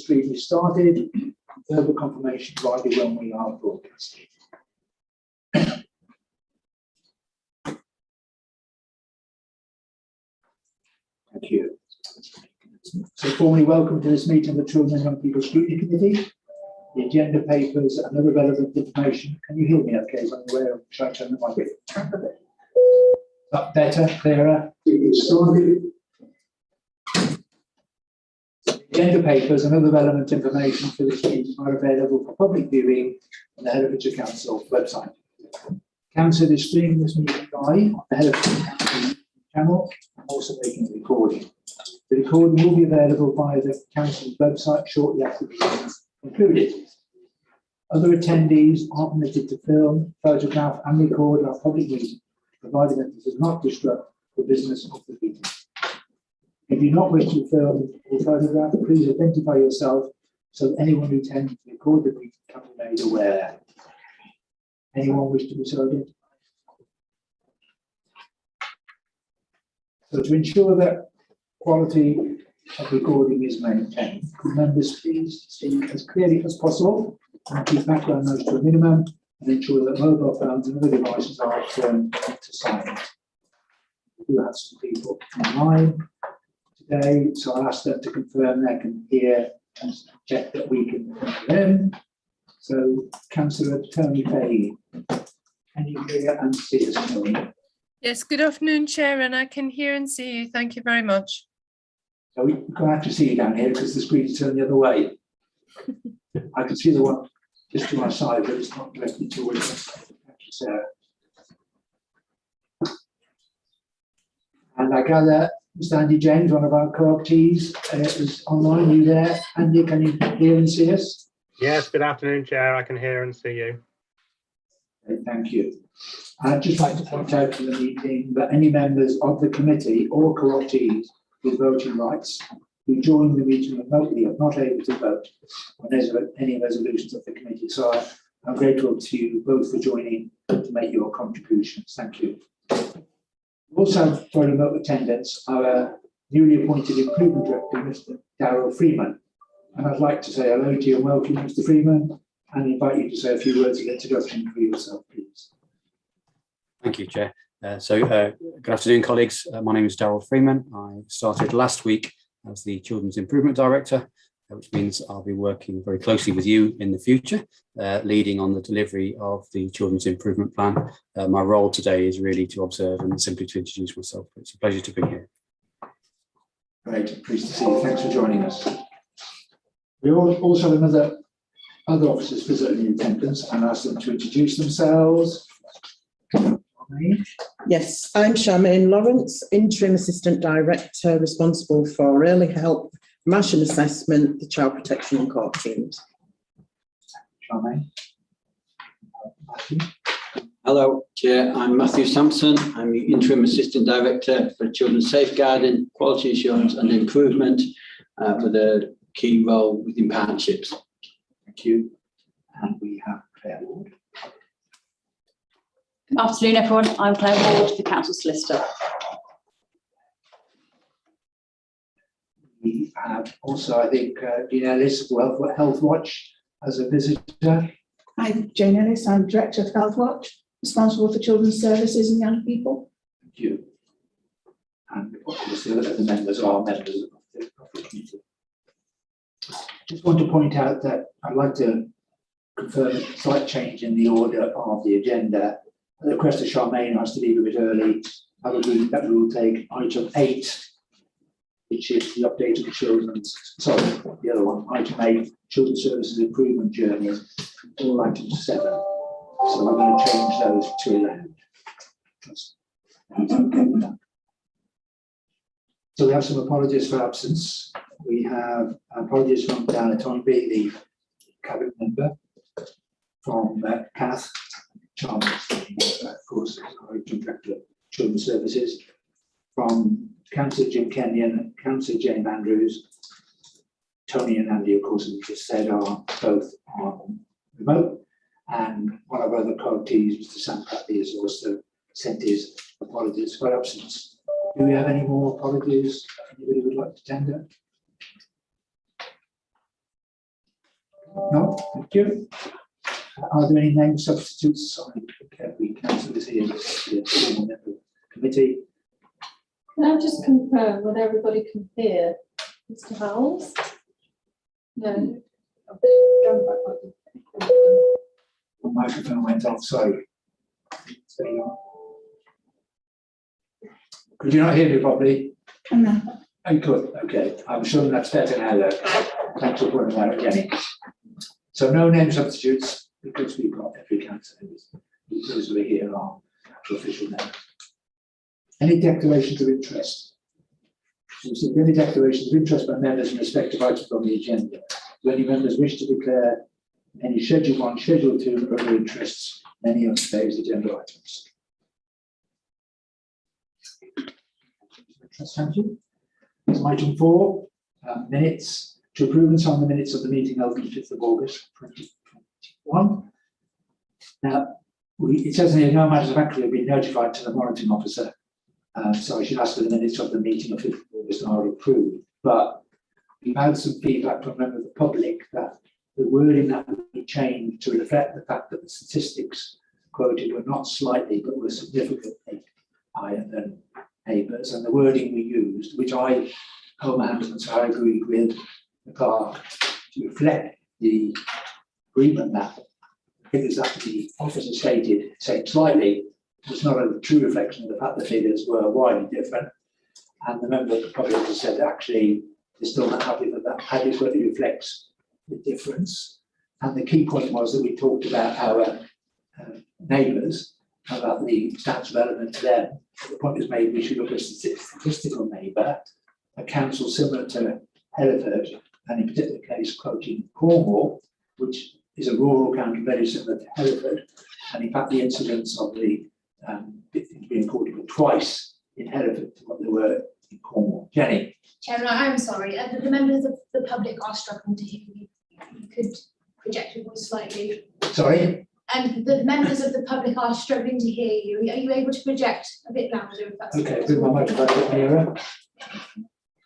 stream is started. Verbal confirmation provided when we are broadcasting. Thank you. So formally welcome to this meeting of the Children and Young People Scrutiny Committee. The agenda papers and other relevant information. Can you hear me okay? As I'm aware of, should I turn the microphone a bit? Up better, clearer. Started. Agenda papers and other relevant information for this meeting are available for public viewing on the Herefordshire Council website. Council is streaming this meeting live on the Herefordshire Council channel and also making a recording. The recording will be available via the Council's website shortly after the meeting is concluded. Other attendees are permitted to film, photograph and record our public meeting, provided that it does not disrupt the business of the meeting. If you do not wish to film or photograph, please identify yourself so that anyone who intends to record the meeting can be made aware. Anyone wish to be so identified? So to ensure that quality of recording is maintained, could members please speak as clearly as possible and keep background noise to a minimum and ensure that mobile phones and other devices are turned to silent. We do have some people online today, so I'll ask them to confirm they can hear and check that we can hear them. So, Councillor Tony Fahey, can you hear and see us, Tony? Yes, good afternoon, Chair, and I can hear and see you. Thank you very much. So we're going to have to see you down here because the screen is turned the other way. I can see the one just to my side, but it's not directly towards us. Thank you, Sarah. And I gather Mr. Andy James, one of our co-optees, is online. Are you there? Andy, can you hear and see us? Yes, good afternoon, Chair. I can hear and see you. Okay, thank you. I'd just like to point out to the meeting that any members of the committee or co-optees with voting rights who join the meeting remotely are not able to vote on any resolutions of the committee. So I'm grateful to you both for joining to make your contributions. Thank you. Also, for remote attendance, our newly appointed Improvement Director, Mr. Daryl Freeman. And I'd like to say hello to you and welcome, Mr. Freeman, and invite you to say a few words of introduction for yourself, please. Thank you, Chair. Good afternoon, colleagues. My name is Daryl Freeman. I started last week as the Children's Improvement Director, which means I'll be working very closely with you in the future, leading on the delivery of the Children's Improvement Plan. My role today is really to observe and simply to introduce myself. It's a pleasure to be here. Great, pleased to see you. Thanks for joining us. We also have other officers physically in attendance and ask them to introduce themselves. Yes, I'm Charmaine Lawrence, Interim Assistant Director responsible for early help, MASH and assessment, the child protection and court teams. Charmaine. Hello, Chair. I'm Matthew Sampson. I'm the Interim Assistant Director for Children's Safeguarding, Quality Assurance and Improvement with a key role within partnerships. Thank you. And we have Claire Ward. Good afternoon, everyone. I'm Claire Ward, the Council Solicitor. We have also, I think, Jean Ellis of Health Watch as a visitor. Hi, Jane Ellis. I'm Director of Health Watch, responsible for children's services and young people. Thank you. And of course, the other members are members of the committee. Just want to point out that I'd like to confirm a slight change in the order of the agenda. At the request of Charmaine, I was to leave a bit early. That we will take item 8, which is the update of the children's, sorry, the other one, item 8, Children's Services Improvement Journey, all item 7. So I'm going to change those to 11. So we have some apologies for absence. We have apologies from Diana Tonby, the cabinet member, from Kath Chalmers, of course, our Director of Children's Services, from Councillor Jim Kenyon, Councillor Jane Andrews, Tony and Andy, of course, as we just said, are both on remote, and one of our other co-teams, Mr. Sam Pratley, has also sent his apologies for absence. Do we have any more apologies anybody would like to tender? No, thank you. Are there any name substitutes? Sorry, we cancel this here. Committee. Can I just confirm that everybody can hear Mr. Howells? No. The microphone went off, sorry. Could you not hear me properly? No. I could, okay. I'm sure that's better now, though. Thanks for pointing that out, Jenny. So no name substitutes, because we've got every councillor who's here are actual official names. Any declarations of interest? So any declarations of interest by members in respect of items on the agenda? Do any members wish to declare any Schedule 1, Schedule 2 or other interests in any of today's agenda items? Thank you. So item 4, minutes. To approve and sign the minutes of the meeting held on the 5th of August 2021. Now, it says here no matters of fact have been notified to the monitoring officer. So I should ask for the minutes of the meeting of 5th of August are approved. But we've had some feedback from members of the public that the wording that would be changed to reflect the fact that the statistics quoted were not slightly but were significantly higher than neighbours. And the wording we used, which I agreed with the clerk to reflect the agreement that figures that the officer stated, saying slightly, was not a true reflection of the fact the figures were widely different. And the member of the public has said actually they're still not happy that that adequately reflects the difference. And the key point was that we talked about our neighbours, about the stats relevant to them. The point was made we should look at a statistical neighbour, a council similar to Hereford, and in particular case quoting Cornwall, which is a rural county very similar to Hereford. And in fact, the incidence of the victims being reported were twice in Hereford to what they were in Cornwall. Jenny. Chairman, I'm sorry. The members of the public are struggling to hear you. You could project your voice slightly. Sorry? And the members of the public are struggling to hear you. Are you able to project a bit louder if that's Okay, bring my microphone a bit nearer.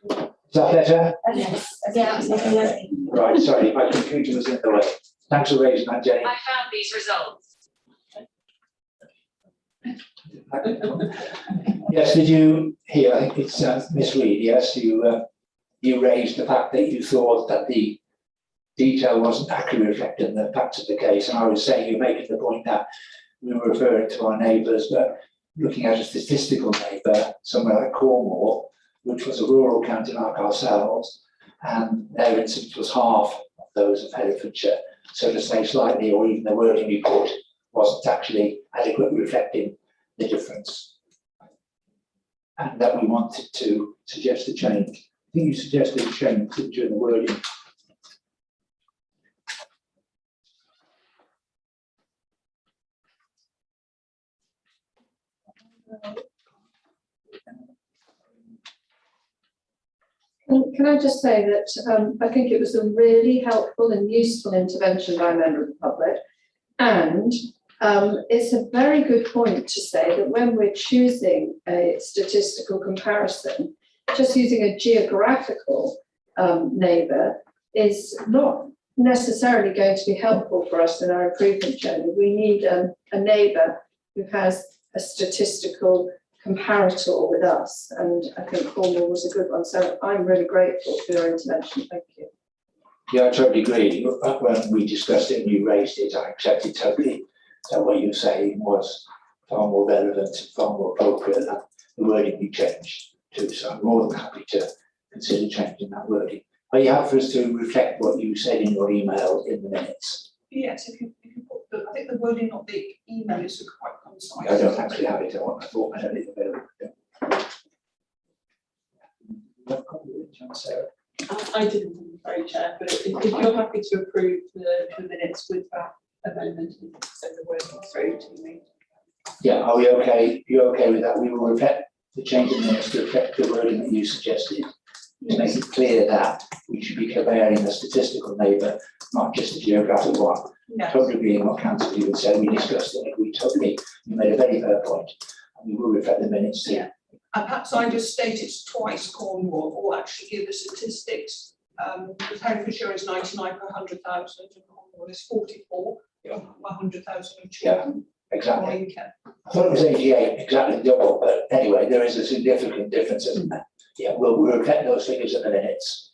Is that better? Yes. Yeah, that's okay. Right, sorry, my computer was in the way. Thanks for raising that, Jenny. I found these results. Yes, did you hear? I think it's Miss Reid. Yes, you raised the fact that you thought that the detail wasn't accurately reflecting the facts of the case, and I was saying you're making the point that we were referring to our neighbours, but looking at a statistical neighbour somewhere like Cornwall, which was a rural county like ourselves, and their incidence was half of those of Herefordshire. So to say slightly, or even the wording you put, wasn't actually adequately reflecting the difference. And that we wanted to suggest a change. I think you suggested a change during the wording. Can I just say that I think it was a really helpful and useful intervention by a member of the public, and it's a very good point to say that when we're choosing a statistical comparison, just using a geographical neighbour is not necessarily going to be helpful for us in our improvement journey. We need a neighbour who has a statistical comparator with us, and I think Cornwall was a good one. So I'm really grateful for your intervention. Thank you. Yeah, I totally agree. When we discussed it and you raised it, I accepted totally that what you were saying was far more relevant, far more appropriate than the wording we changed to. So I'm more than happy to consider changing that wording. Are you happy for us to reflect what you said in your email in the minutes? Yes, if you put the, I think the wording of the email is quite concise. I don't actually have it. I thought I had it available. Sarah? I didn't, I'm afraid, Chair, but if you're happy to approve the minutes with that amendment, you can send the wording through to me. Yeah, are we okay? You're okay with that? We will reflect the change in minutes to reflect the wording that you suggested. To make it clear that we should be comparing a statistical neighbour, not just a geographic one. Yes. Totally agreeing what Councillor Hewitt said. We discussed it. We totally, you made a very fair point. And we will reflect the minutes too. Yeah. And perhaps I just stated twice Cornwall, or actually give the statistics. Because Herefordshire is 99 per 100,000, and Cornwall is 44, 100,000 of Yeah, children. exactly. I thought it was 88, exactly double, but anyway, there is a significant difference, isn't there? Yeah, we'll reflect those figures in the minutes.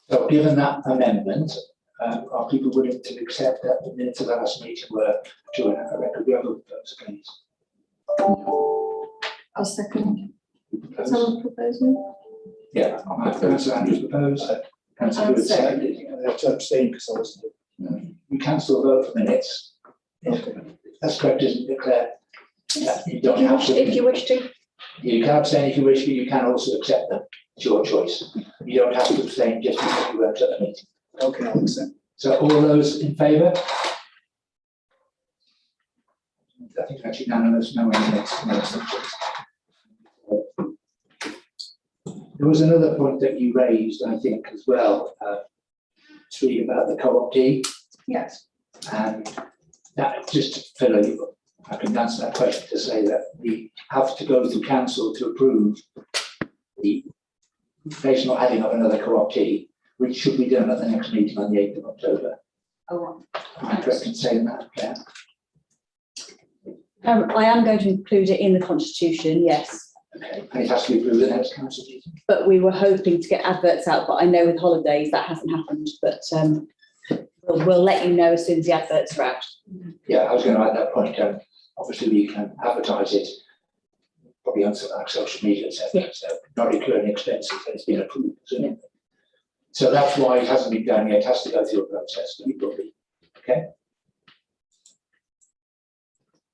So given that amendment, are people willing to accept that the minutes of the last meeting were to a record? We have a proposal, please. I'll second. Someone proposing? Yeah, Councillor Andrews proposed. Councillor Wood seconded. I have to abstain because I wasn't. You can still vote for minutes. That's correct, isn't it, Claire? Yeah, you don't have to. If you wish to. You can abstain if you wish, but you can also accept them. It's your choice. You don't have to abstain just because you weren't at the meeting. Okay, I'll accept. So all those in favour? I think that's unanimous, no one against, no abstentions. There was another point that you raised, I think, as well, Sri, about the co-optee. Yes. And that, just to fill in, I can answer that question to say that we have to go through council to approve the occasional adding of another co-optee, which should be done at the next meeting on the 8th of October. Oh, Am I correct in saying that, Claire? I am going to include it in the constitution, yes. Okay, and it has to be approved at the next council meeting. But we were hoping to get adverts out, but I know with holidays that hasn't happened. But we'll let you know as soon as the adverts are out. Yeah, I was going to add that point. Obviously, we can advertise it probably on some like social media, etc. Yeah. So not incurring expenses, and it's been approved, isn't it? So that's why it hasn't been done yet. It has to go through a process to be probably. Okay.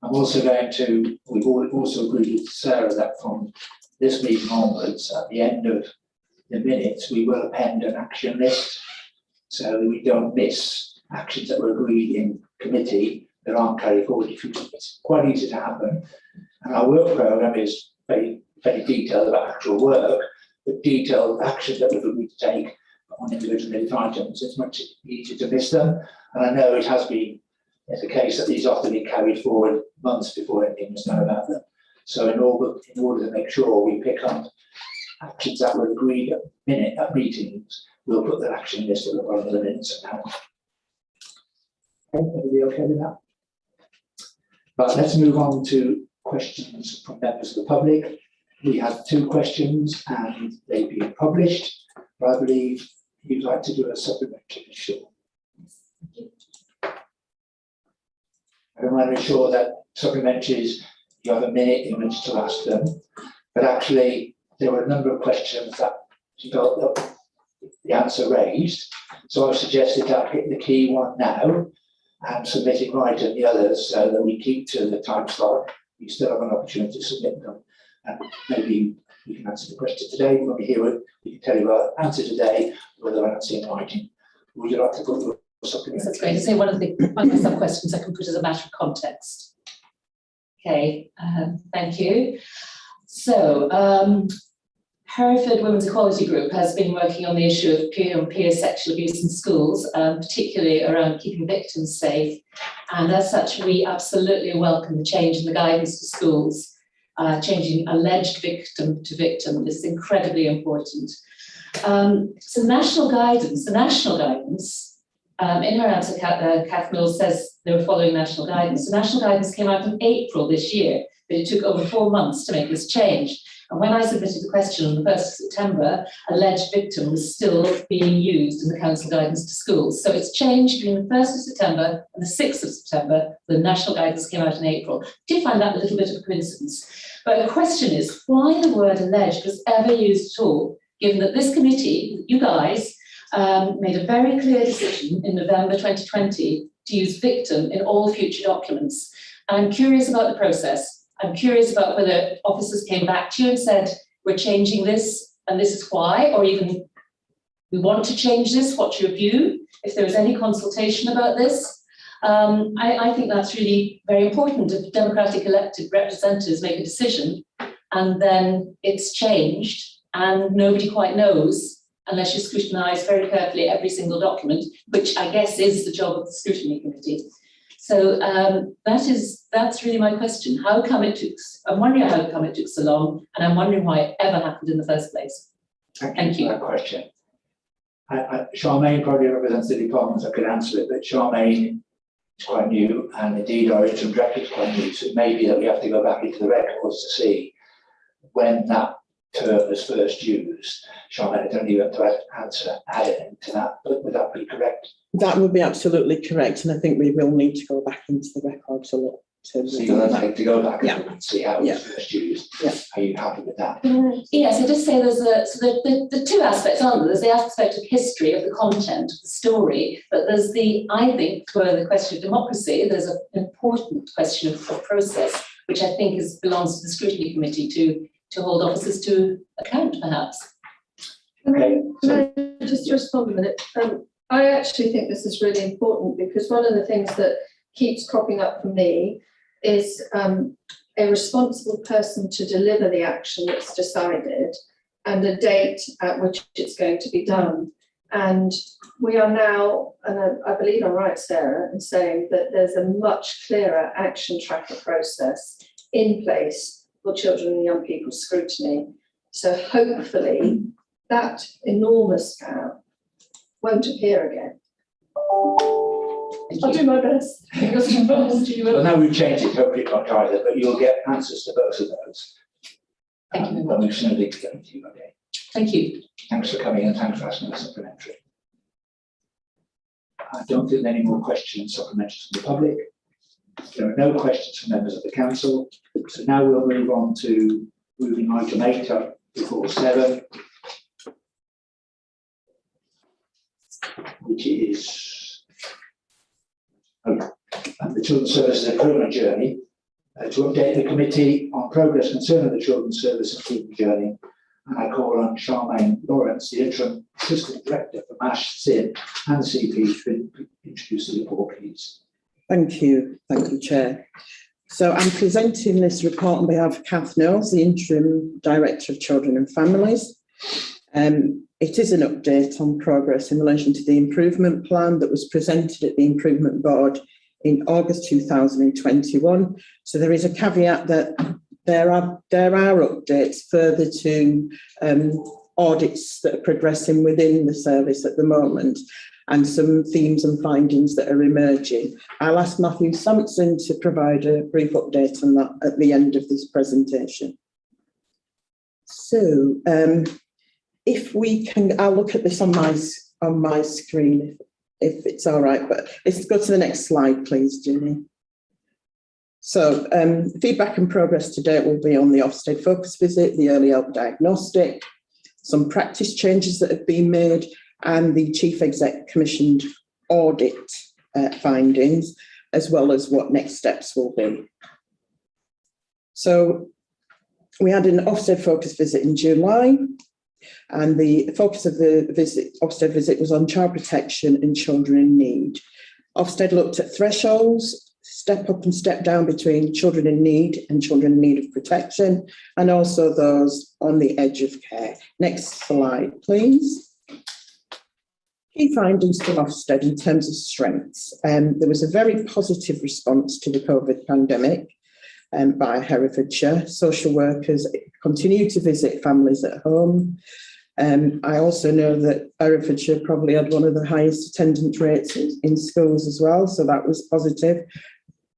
I'm also going to, we've also agreed with Sarah that from this meeting onwards, at the end of the minutes, we will append an action list so that we don't miss actions that were agreed in committee that aren't carried forward. It's quite easy to happen. And our work programme is very, very detailed about actual work, but detailed actions that we've agreed to take on individual minute items. It's much easier to miss them. And I know it has been the case that these often been carried forward months before anything was done about them. So in order to make sure we pick up actions that were agreed at meetings, we'll put the action list at the bottom of the minutes now. Okay, everybody okay with that? Right, let's move on to questions from members of the public. We have 2 questions and they've been published, but I believe you'd like to do a supplementary, sure. I want to ensure that supplementaries, you have a minute in which to ask them, but actually there were a number of questions that you felt that the answer raised. So I've suggested that I pick the key one now and submit it right and the others so that we keep to the time slot. You still have an opportunity to submit them. And maybe we can answer the question today. When we hear it, we can tell you our answer today, whether I answer in writing. Would you like to put your supplement? That's great. So one of the sub questions I can put as a matter of context. Okay, thank you. So Hereford Women's Equality Group has been working on the issue of peer sexual abuse in schools, particularly around keeping victims safe. And as such, we absolutely welcome the change in the guidance to schools, changing alleged victim to victim. This is incredibly important. So national guidance, in her answer, Kath Mills says they were following national guidance. The national guidance came out in April this year, but it took over 4 months to make this change. And when I submitted the question on the 1st of September, alleged victim was still being used in the council guidance to schools. So it's changed between the 1st of September and the 6th of September. The national guidance came out in April. I did find that a little bit of a coincidence. But the question is why the word alleged was ever used at all, given that this committee, you guys, made a very clear decision in November 2020 to use victim in all future documents. And I'm curious about the process. I'm curious about whether officers came back to you and said, we're changing this and this is why, or even we want to change this, what's your view? If there was any consultation about this. I think that's really very important. If democratic elected representatives make a decision and then it's changed and nobody quite knows, unless you scrutinise very carefully every single document, which I guess is the job of the scrutiny committee. So that's really my question. How come it took? I'm wondering how come it took so long, and I'm wondering why it ever happened in the first place. Thank you for that question. Charmaine probably represents the department that could answer it, but Charmaine is quite new, and indeed our interim director is quite new, so it may be that we have to go back into the records to see when that term was first used. Charmaine, I don't even have to add anything to that, but would that be correct? That would be absolutely correct, and I think we will need to go back into the record to look. So you'll have to go back Yeah. and see how it was first used. Yeah. Are you happy with that? Yes, I just say there's the two aspects, aren't there? There's the aspect of history, of the content, of the story, but there's I think, for the question of democracy, there's an important question of process, which I think belongs to the scrutiny committee to hold officers to account, perhaps. Can I just respond a minute? I actually think this is really important because one of the things that keeps cropping up for me is a responsible person to deliver the action that's decided and a date at which it's going to be done. And we are now, and I believe I'm right, Sarah, in saying that there's a much clearer action tracker process in place for children and young people's scrutiny. So hopefully that enormous gap won't appear again. I'll do my best. Well, now we've changed it, hopefully not either, but you'll get answers to both of those. Thank you very But we've certainly to get to you, okay? Thank you. Thanks for coming and thanks for asking the supplementary. I don't think there are any more questions supplementary from the public. There are no questions from members of the council. So now we'll move on to moving item 8 up before 7, which is the Children's Services Improvement Journey, to update the committee on progress concerning the Children's Services Improvement Journey. And I call on Charmaine Lawrence, the Interim Assistant Director for MASH, SIN and CP, to introduce the report, please. Thank you, Chair. So I'm presenting this report on behalf of Kath Knowles, the Interim Director of Children and Families. It is an update on progress in relation to the improvement plan that was presented at the Improvement Board in August 2021. So there is a caveat that there are updates further to audits that are progressing within the service at the moment, and some themes and findings that are emerging. I'll ask Matthew Sampson to provide a brief update on that at the end of this presentation. So if we can, I'll look at this on my screen if it's all right, but let's go to the next slide, please, Ginny. So feedback and progress to date will be on the Ofsted focus visit, the early help diagnostic, some practice changes that have been made, and the Chief Exec commissioned audit findings, as well as what next steps will be. So we had an Ofsted focus visit in July, and the focus of the Ofsted visit was on child protection and children in need. Ofsted looked at thresholds, step up and step down between children in need and children in need of protection, and also those on the edge of care. Next slide, please. Key findings from Ofsted in terms of strengths. There was a very positive response to the COVID pandemic by Herefordshire. Social workers continue to visit families at home. I also know that Herefordshire probably had one of the highest attendance rates in schools as well, so that was positive.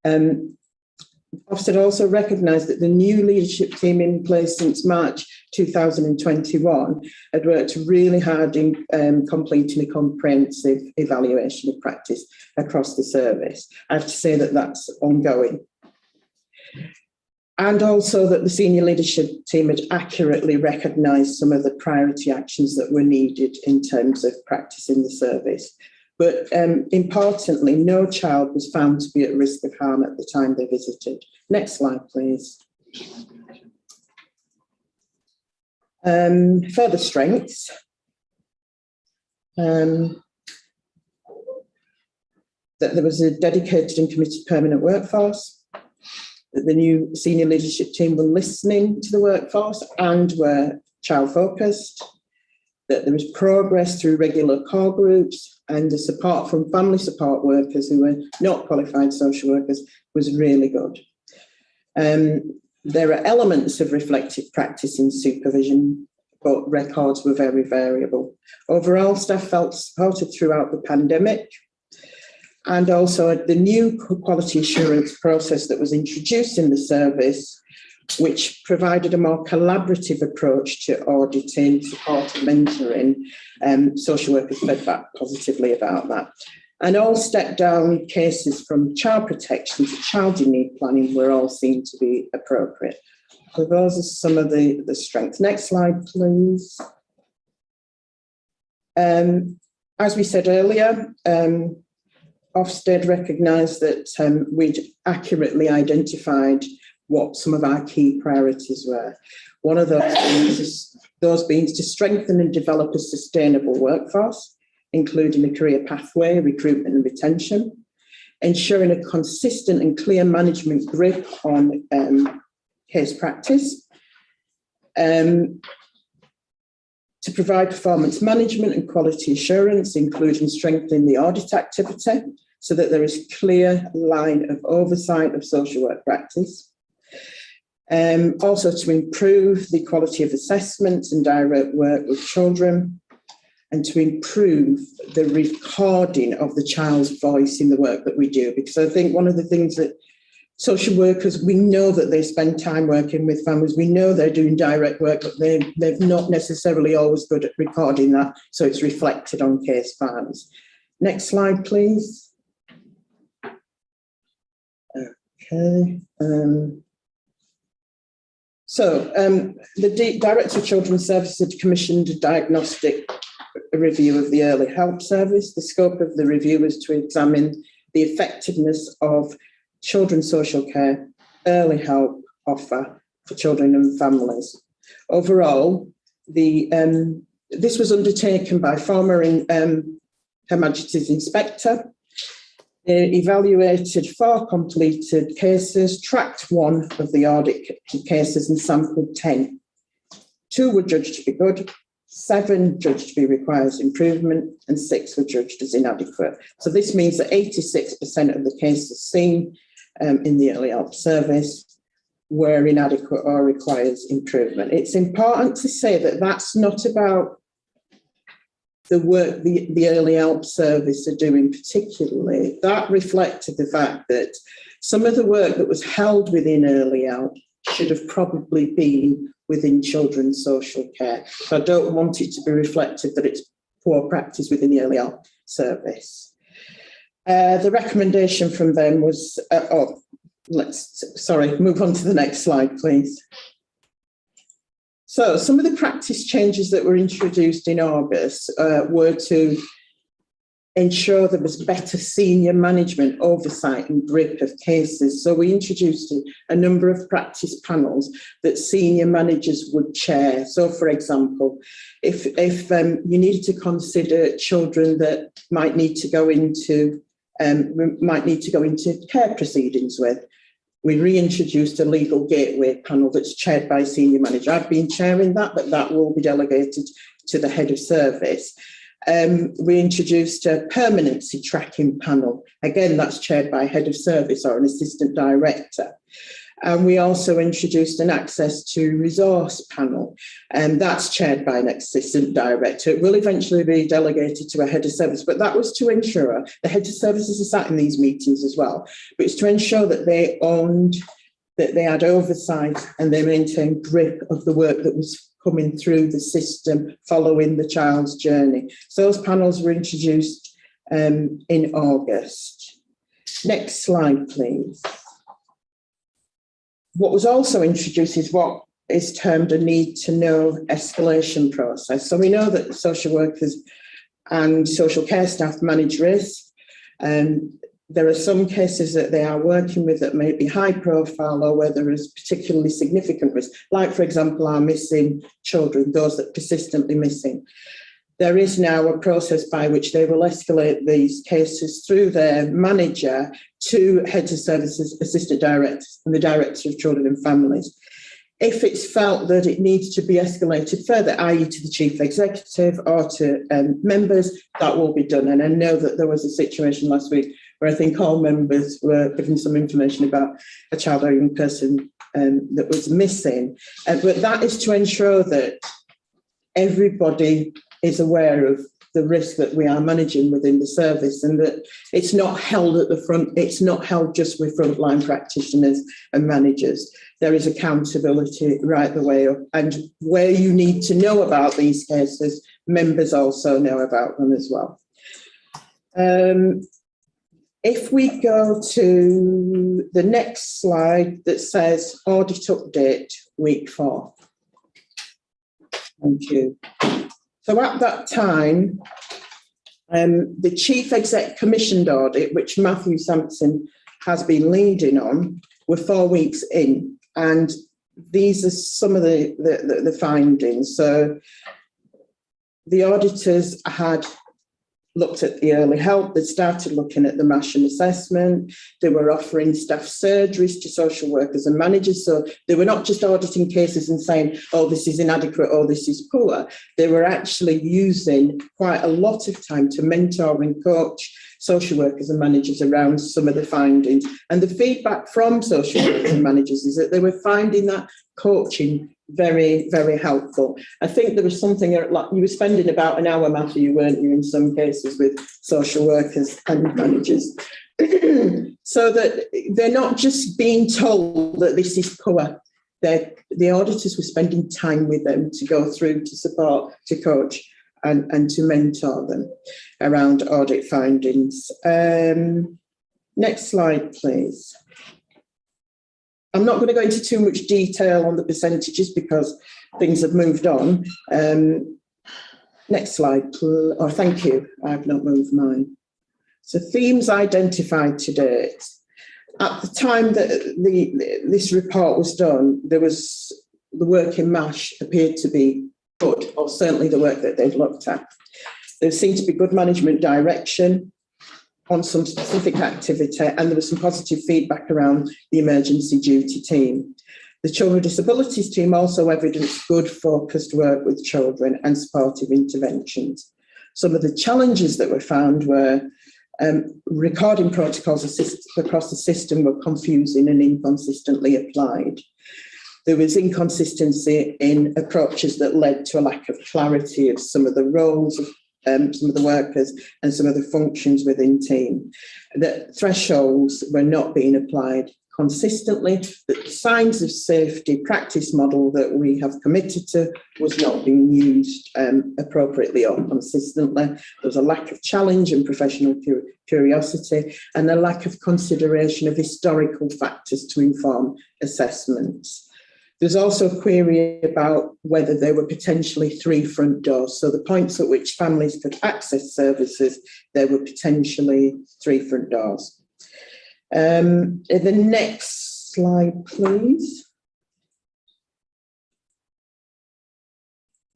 Ofsted also recognised that the new leadership team in place since March 2021 had worked really hard in completing a comprehensive evaluation of practice across the service. I have to say that that's ongoing. And also that the senior leadership team had accurately recognised some of the priority actions that were needed in terms of practice in the service. But importantly, no child was found to be at risk of harm at the time they visited. Next slide, please. Further strengths. That there was a dedicated and committed permanent workforce, that the new senior leadership team were listening to the workforce and were child focused, that there was progress through regular core groups, and the support from family support workers who were not qualified social workers was really good. There are elements of reflective practice in supervision, but records were very variable. Overall, staff felt supported throughout the pandemic. And also the new quality assurance process that was introduced in the service, which provided a more collaborative approach to auditing, support and mentoring. Social workers fed back positively about that. And all step down cases from child protection to child in need planning were all seen to be appropriate. So those are some of the strengths. Next slide, please. As we said earlier, Ofsted recognised that we'd accurately identified what some of our key priorities were. One of those being to strengthen and develop a sustainable workforce, including a career pathway, recruitment and retention, ensuring a consistent and clear management grip on case practice, to provide performance management and quality assurance, including strengthening the audit activity so that there is clear line of oversight of social work practice. Also to improve the quality of assessments and direct work with children, and to improve the recording of the child's voice in the work that we do. Because I think one of the things that social workers, we know that they spend time working with families, we know they're doing direct work, but they're not necessarily always good at recording that, so it's reflected on case files. Next slide, please. Okay. The Director of Children's Services had commissioned a diagnostic review of the early help service. The scope of the review was to examine the effectiveness of children's social care early help offer for children and families. Overall, this was undertaken by former Her Majesty's Inspector. They evaluated 4 completed cases, tracked 1 of the audit cases and sampled 10. 2 were judged to be good, 7 judged to be requires improvement, and 6 were judged as inadequate. So this means that 86% of the cases seen in the early help service were inadequate or requires improvement. It's important to say that that's not about the work the early help service are doing particularly. That reflected the fact that some of the work that was held within early help should have probably been within children's social care. So I don't want it to be reflected that it's poor practice within the early help service. The recommendation from them was, move on to the next slide, please. So some of the practice changes that were introduced in August were to ensure there was better senior management oversight and grip of cases. So we introduced a number of practice panels that senior managers would chair. So for example, if you needed to consider children that might need to go into care proceedings with, we reintroduced a legal gateway panel that's chaired by a senior manager. I've been chairing that, but that will be delegated to the head of service. We introduced a permanency tracking panel. Again, that's chaired by a head of service or an assistant director. And we also introduced an access to resource panel, and that's chaired by an assistant director. It will eventually be delegated to a head of service, but that was to ensure the head of services are sat in these meetings as well, but it's to ensure that they had oversight and they maintained grip of the work that was coming through the system following the child's journey. So those panels were introduced in August. Next slide, please. What was also introduced is what is termed a need to know escalation process. So we know that social workers and social care staff manage risk. There are some cases that they are working with that may be high profile or where there is particularly significant risk, like, for example, our missing children, those that are persistently missing. There is now a process by which they will escalate these cases through their manager to heads of services, assistant directors, and the director of children and families. If it's felt that it needs to be escalated further, i.e. to the chief executive or to members, that will be done. And I know that there was a situation last week where I think all members were given some information about a child or young person that was missing. But that is to ensure that everybody is aware of the risk that we are managing within the service, and that it's not held at the front, it's not held just with frontline practitioners and managers. There is accountability right the way up, and where you need to know about these cases, members also know about them as well. If we go to the next slide that says audit update week 4. Thank you. So at that time, the Chief Exec commissioned audit, which Matthew Sampson has been leading on, were 4 weeks in, and these are some of the findings. So the auditors had looked at the early help, they started looking at the MASH assessment, they were offering staff surgeries to social workers and managers. So they were not just auditing cases and saying, oh, this is inadequate, or this is poor. They were actually using quite a lot of time to mentor and coach social workers and managers around some of the findings. And the feedback from social workers and managers is that they were finding that coaching very, very helpful. I think there was something like you were spending about an hour, Matthew, weren't you, in some cases with social workers and managers, so that they're not just being told that this is poor. The auditors were spending time with them to go through, to support, to coach, and to mentor them around audit findings. Next slide, please. I'm not going to go into too much detail on the percentages because things have moved on. Next slide, please. Oh, thank you. I've not moved mine. So themes identified to date. At the time that this report was done, there was the work in MASH appeared to be good, or certainly the work that they've looked at. There seemed to be good management direction on some specific activity, and there was some positive feedback around the emergency duty team. The Children with Disabilities Team also evidenced good focused work with children and supportive interventions. Some of the challenges that were found were recording protocols across the system were confusing and inconsistently applied. There was inconsistency in approaches that led to a lack of clarity of some of the roles of some of the workers and some of the functions within team. That thresholds were not being applied consistently, that signs of safety practice model that we have committed to was not being used appropriately or consistently. There was a lack of challenge and professional curiosity, and a lack of consideration of historical factors to inform assessments. There's also a query about whether there were potentially 3 front doors. So the points at which families could access services, there were potentially 3 front doors. The next slide, please.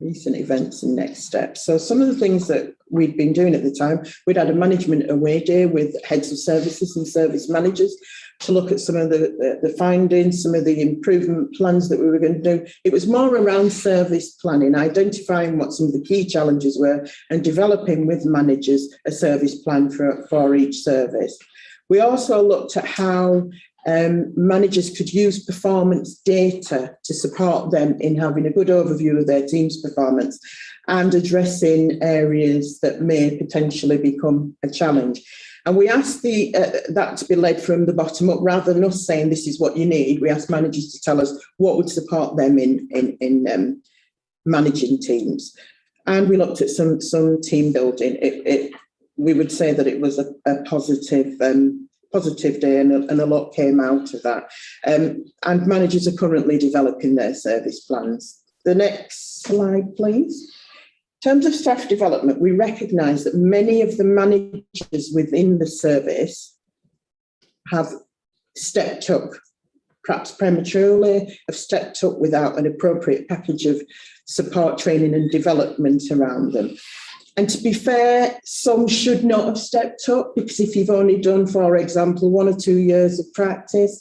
Recent events and next steps. So some of the things that we'd been doing at the time, we'd had a management away day with heads of services and service managers to look at some of the findings, some of the improvement plans that we were going to do. It was more around service planning, identifying what some of the key challenges were and developing with managers a service plan for each service. We also looked at how managers could use performance data to support them in having a good overview of their team's performance and addressing areas that may potentially become a challenge. And we asked that to be led from the bottom up, rather than us saying this is what you need. We asked managers to tell us what would support them in managing teams. And we looked at some team building. We would say that it was a positive day, and a lot came out of that. And managers are currently developing their service plans. The next slide, please. In terms of staff development, we recognise that many of the managers within the service have stepped up, perhaps prematurely, have stepped up without an appropriate package of support, training and development around them. And to be fair, some should not have stepped up, because if you've only done, for example, 1 or 2 years of practice,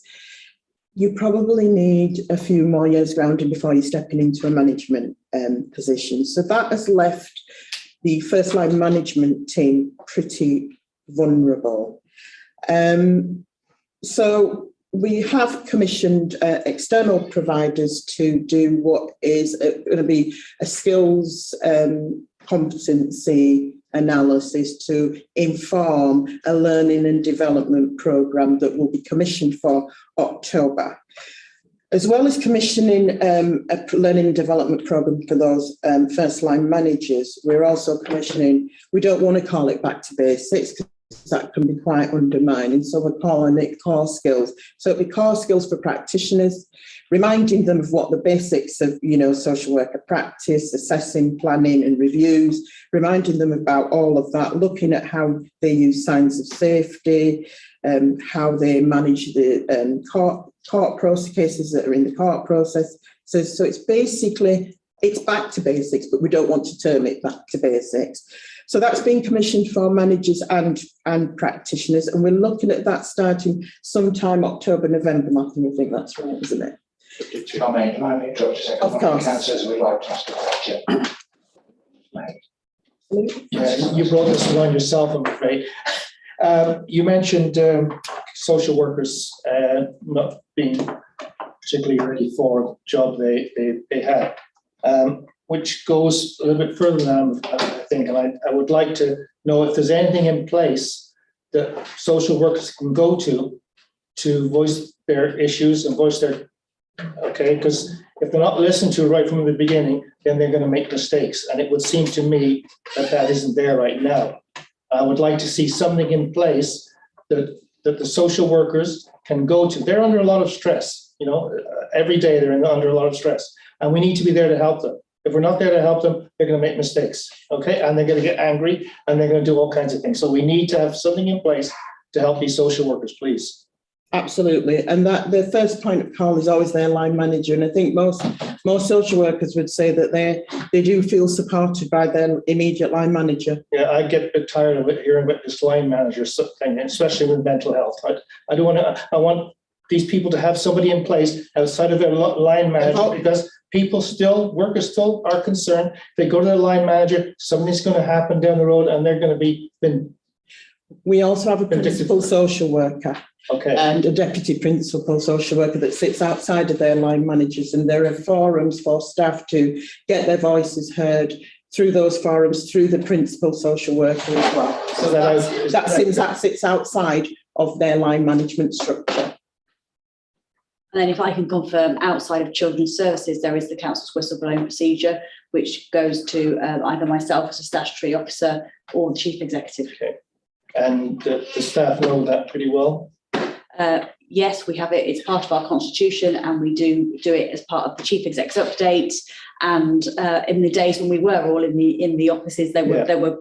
you probably need a few more years grounding before you're stepping into a management position. So that has left the first line management team pretty vulnerable. So we have commissioned external providers to do what is going to be a skills competency analysis to inform a learning and development programme that will be commissioned for October. As well as commissioning a learning and development programme for those first line managers, we're also commissioning, we don't want to call it back to basics, that can be quite undermining. So we're calling it core skills. So it'll be core skills for practitioners, reminding them of what the basics of, social worker practice, assessing, planning and reviews, reminding them about all of that, looking at how they use signs of safety, how they manage the court process cases that are in the court process. So it's basically, it's back to basics, but we don't want to term it back to basics. So that's been commissioned for managers and practitioners, and we're looking at that starting sometime October, November, Matthew. I think that's right, isn't it? If I may interrupt a second. Of course. Councillors would like to ask a question. You brought this around yourself, I'm afraid. You mentioned social workers not being particularly ready for the job they had. Which goes a little bit further than I think, and I would like to know if there's anything in place that social workers can go to voice their issues and voice their, because if they're not listened to right from the beginning, then they're going to make mistakes, and it would seem to me that isn't there right now. I would like to see something in place that the social workers can go to. They're under a lot of stress, every day they're under a lot of stress, and we need to be there to help them. If we're not there to help them, they're going to make mistakes, and they're going to get angry, and they're going to do all kinds of things. So we need to have something in place to help these social workers, please. Absolutely, and that the first point of call is always their line manager, and I think most social workers would say that they do feel supported by their immediate line manager. Yeah, I get a bit tired of hearing about this line manager thing, especially with mental health. I don't want to. I want these people to have somebody in place outside of their line manager, because workers still are concerned. They go to their line manager, something's going to happen down the road, and they're going to be. We also have a principal social worker, and a deputy principal social worker that sits outside of their line managers, and there are forums for staff to get their voices heard through those forums, through the principal social worker as well. So that sits outside of their line management structure. And then if I can confirm, outside of children's services, there is the council's whistleblowing procedure, which goes to either myself as a statutory officer or the chief executive. Okay. And the staff know that pretty well? Yes, we have it. It's part of our constitution, and we do it as part of the chief exec's update. And in the days when we were all in the offices, there were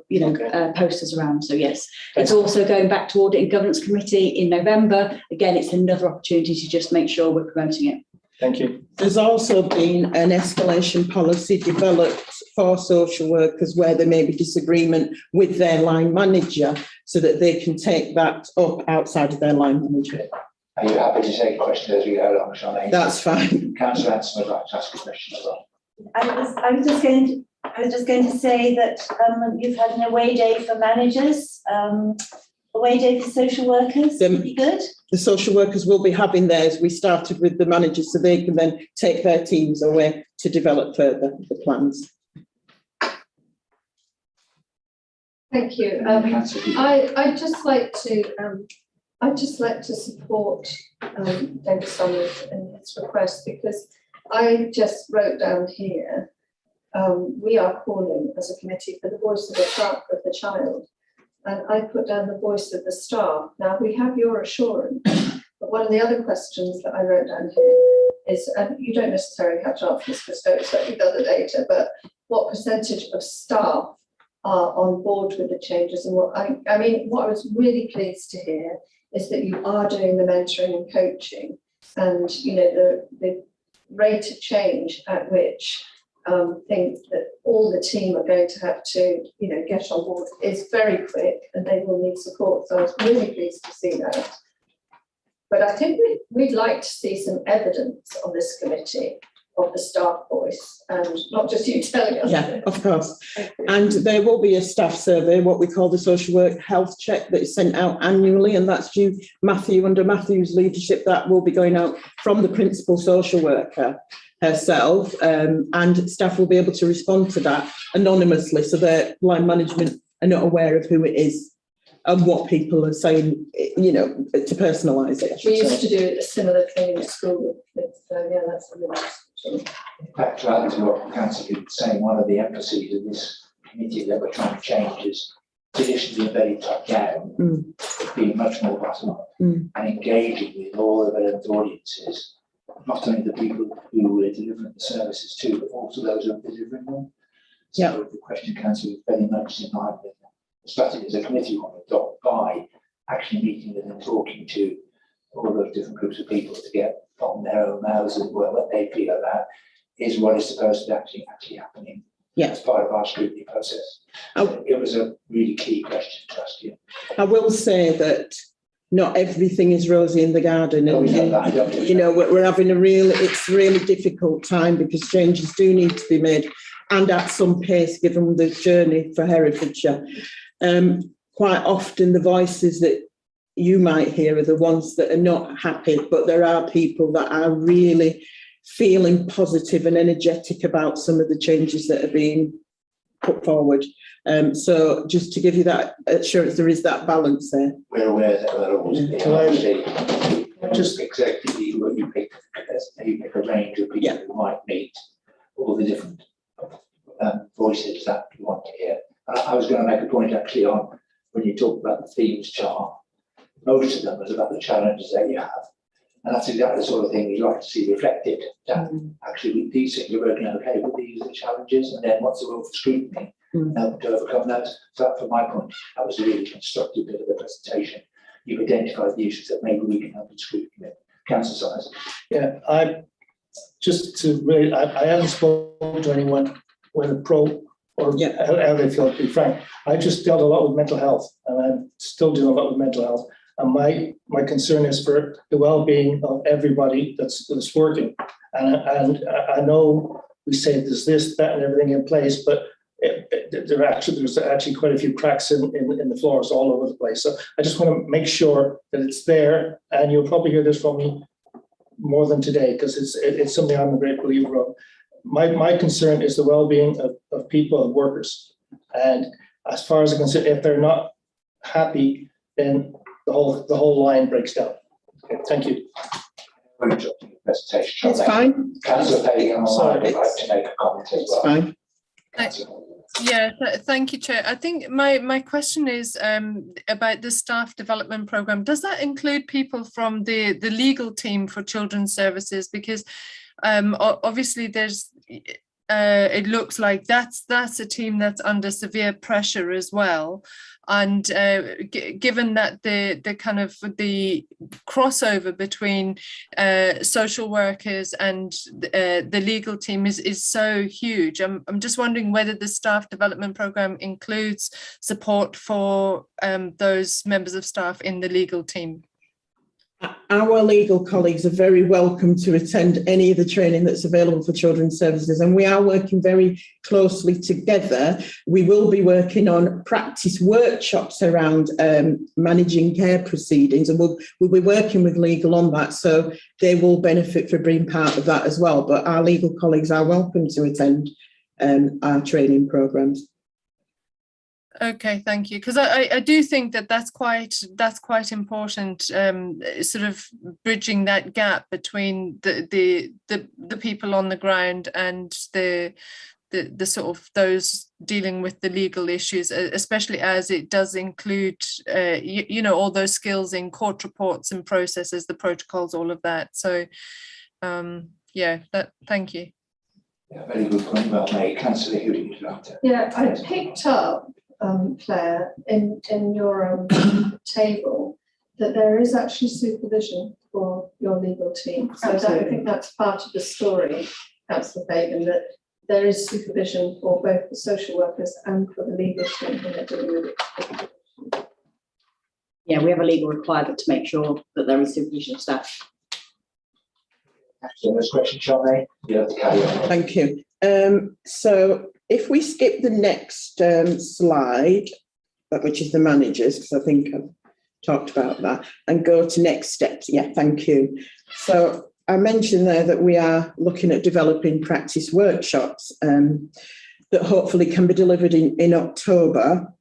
posters around. So yes, it's also going back to Audit and Governance Committee in November. Again, it's another opportunity to just make sure we're promoting it. Thank you. There's also been an escalation policy developed for social workers where there may be disagreement with their line manager, so that they can take that up outside of their line manager. Are you happy to take questions as we go along, Sean? That's fine. Councillor Hanson would like to ask a question as well. I was just going to say that you've had an away day for managers, away day for social workers. Would be good. The social workers will be having theirs. We started with the managers, so they can then take their teams away to develop further the plans. Thank you. I'd just like to support David Summers in his request, because I just wrote down here, we are calling as a committee for the voice of the child, and I put down the voice of the staff. Now, we have your assurance, but one of the other questions that I wrote down here is, and you don't necessarily have to answer this because don't expect me to the data, but what percentage of staff are on board with the changes? And what I was really pleased to hear is that you are doing the mentoring and coaching, and the rate of change at which things that all the team are going to have to get on board is very quick, and they will need support. So I was really pleased to see that. But I think we'd like to see some evidence on this committee of the staff voice, and not just you telling us. Yeah, of course. And there will be a staff survey, what we call the social work health check, that is sent out annually, and that's due Matthew, under Matthew's leadership, that will be going out from the principal social worker herself, and staff will be able to respond to that anonymously, so that line management are not aware of who it is and what people are saying, you know, to personalise it. We used to do a similar thing in school with kids, so yeah, that's a really In fact, to add to what Councillor was saying, one of the emphases of this committee that we're trying to change is traditionally very top down, being much more bottom up and engaging with all the relevant audiences, not only the people who we're delivering the services to, but also those who are delivering them. So the question, Councillor, is very much in line with the strategy as a committee we want to adopt by actually meeting with and talking to all those different groups of people to get from their own mouths and what they feel about is what is supposed to actually happening as part of our scrutiny process. So it was a really key question to ask you. I will say that not everything is rosy in the garden, and you know, we're having it's really difficult time, because changes do need to be made, and at some pace, given the journey for Herefordshire. Quite often the voices that you might hear are the ones that are not happy, but there are people that are really feeling positive and energetic about some of the changes that are being put forward. So just to give you that assurance, there is that balance there. We're aware that there are always just exactly what you pick a range of people who might meet all the different voices that you want to hear. And I was going to make a point actually on when you talk about the themes chart, most of them is about the challenges that you have. And that's exactly the sort of thing we'd like to see reflected. That actually with these things, you're working out, okay, well, these are the challenges, and then what's the role for scrutiny to overcome those. So that, from my point, that was a really constructive bit of the presentation. You've identified the issues that maybe we can help in scrutiny. Councillor Size. Yeah, I haven't spoken to anyone whether pro or how they feel, to be frank. I just dealt a lot with mental health, and I'm still doing a lot with mental health. And my concern is for the well-being of everybody that's working. And I know we say there's this, that, and everything in place, but there's actually quite a few cracks in the floors all over the place. So I just want to make sure that it's there, and you'll probably hear this from me more than today, because it's something I'm a great believer of. My concern is the well-being of people and workers. And as far as I'm concerned, if they're not happy, then the whole line breaks down. Okay, thank you. Presentation. It's fine. Councillor Pagan, I'd like to make a comment as well. It's fine. Yeah, thank you, Chair. I think my question is about the staff development programme. Does that include people from the legal team for children's services? Because obviously there's it looks like that's a team that's under severe pressure as well. And given that the kind of the crossover between social workers and the legal team is so huge, I'm just wondering whether the staff development programme includes support for those members of staff in the legal team. Our legal colleagues are very welcome to attend any of the training that's available for children's services, and we are working very closely together. We will be working on practice workshops around managing care proceedings, and we'll be working with legal on that, so they will benefit for being part of that as well. But our legal colleagues are welcome to attend our training programmes. Okay, thank you. Because I do think that's quite important. Sort of bridging that gap between the people on the ground and the sort of those dealing with the legal issues, especially as it does include you know, all those skills in court reports and processes, the protocols, all of that. So yeah, thank you. Yeah, very good point, well made. Councillor Hewlett, you'd like to. Yeah, I picked up, Claire, in your table, that there is actually supervision for your legal team. So I think that's part of the story, Councillor Fagan, that there is supervision for both the social workers and for the legal team when they're dealing with it. Yeah, we have a legal requirement to make sure that there is supervision of staff. So those questions, Charmaine, you have to carry on. Thank you. So if we skip the next slide, which is the managers, because I think I've talked about that, and go to next steps. Yeah, thank you. So I mentioned there that we are looking at developing practice workshops that hopefully can be delivered in October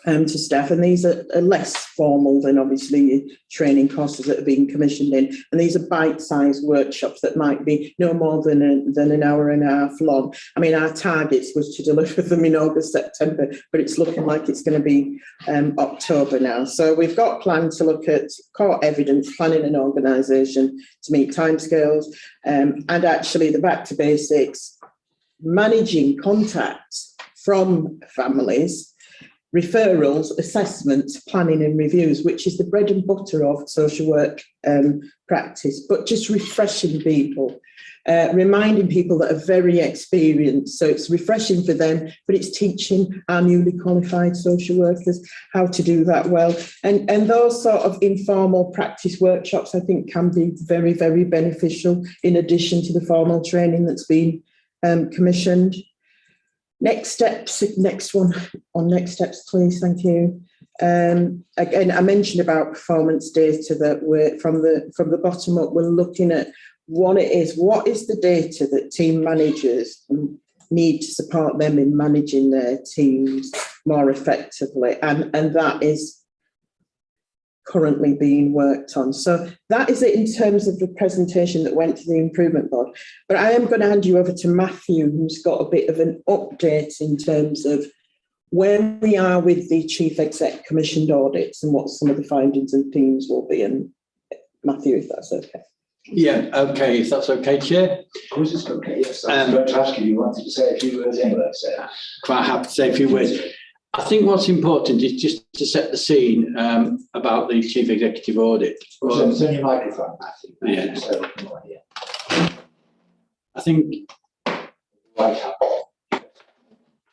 to staff, and these are less formal than obviously training courses that are being commissioned in, and these are bite-sized workshops that might be no more than an hour and a half long. I mean, our targets was to deliver them in August, September, but it's looking like it's going to be October now. So we've got plans to look at core evidence, planning and organisation to meet timescales, and actually the back to basics, managing contacts from families, referrals, assessments, planning and reviews, which is the bread and butter of social work practice, but just refreshing people, reminding people that are very experienced. So it's refreshing for them, but it's teaching our newly qualified social workers how to do that well. And those sort of informal practice workshops, I think, can be very, very beneficial in addition to the formal training that's been commissioned. Next steps, next one on next steps, please. Thank you. Again, I mentioned about performance data that we're from the bottom up. We're looking at what is the data that team managers need to support them in managing their teams more effectively, and that is currently being worked on. So that is it in terms of the presentation that went to the improvement board. But I am going to hand you over to Matthew, who's got a bit of an update in terms of where we are with the Chief Exec commissioned audits and what some of the findings and themes will be. And Matthew, if that's okay. Yeah, okay, if that's okay, Chair. Of course it's okay, yes. I was going to ask you wanted to say a few words anyway, so. Quite happy to say a few words. I think what's important is just to set the scene about the Chief Executive Audit. Turn your microphone, Matthew. Yeah. So, I think right up. I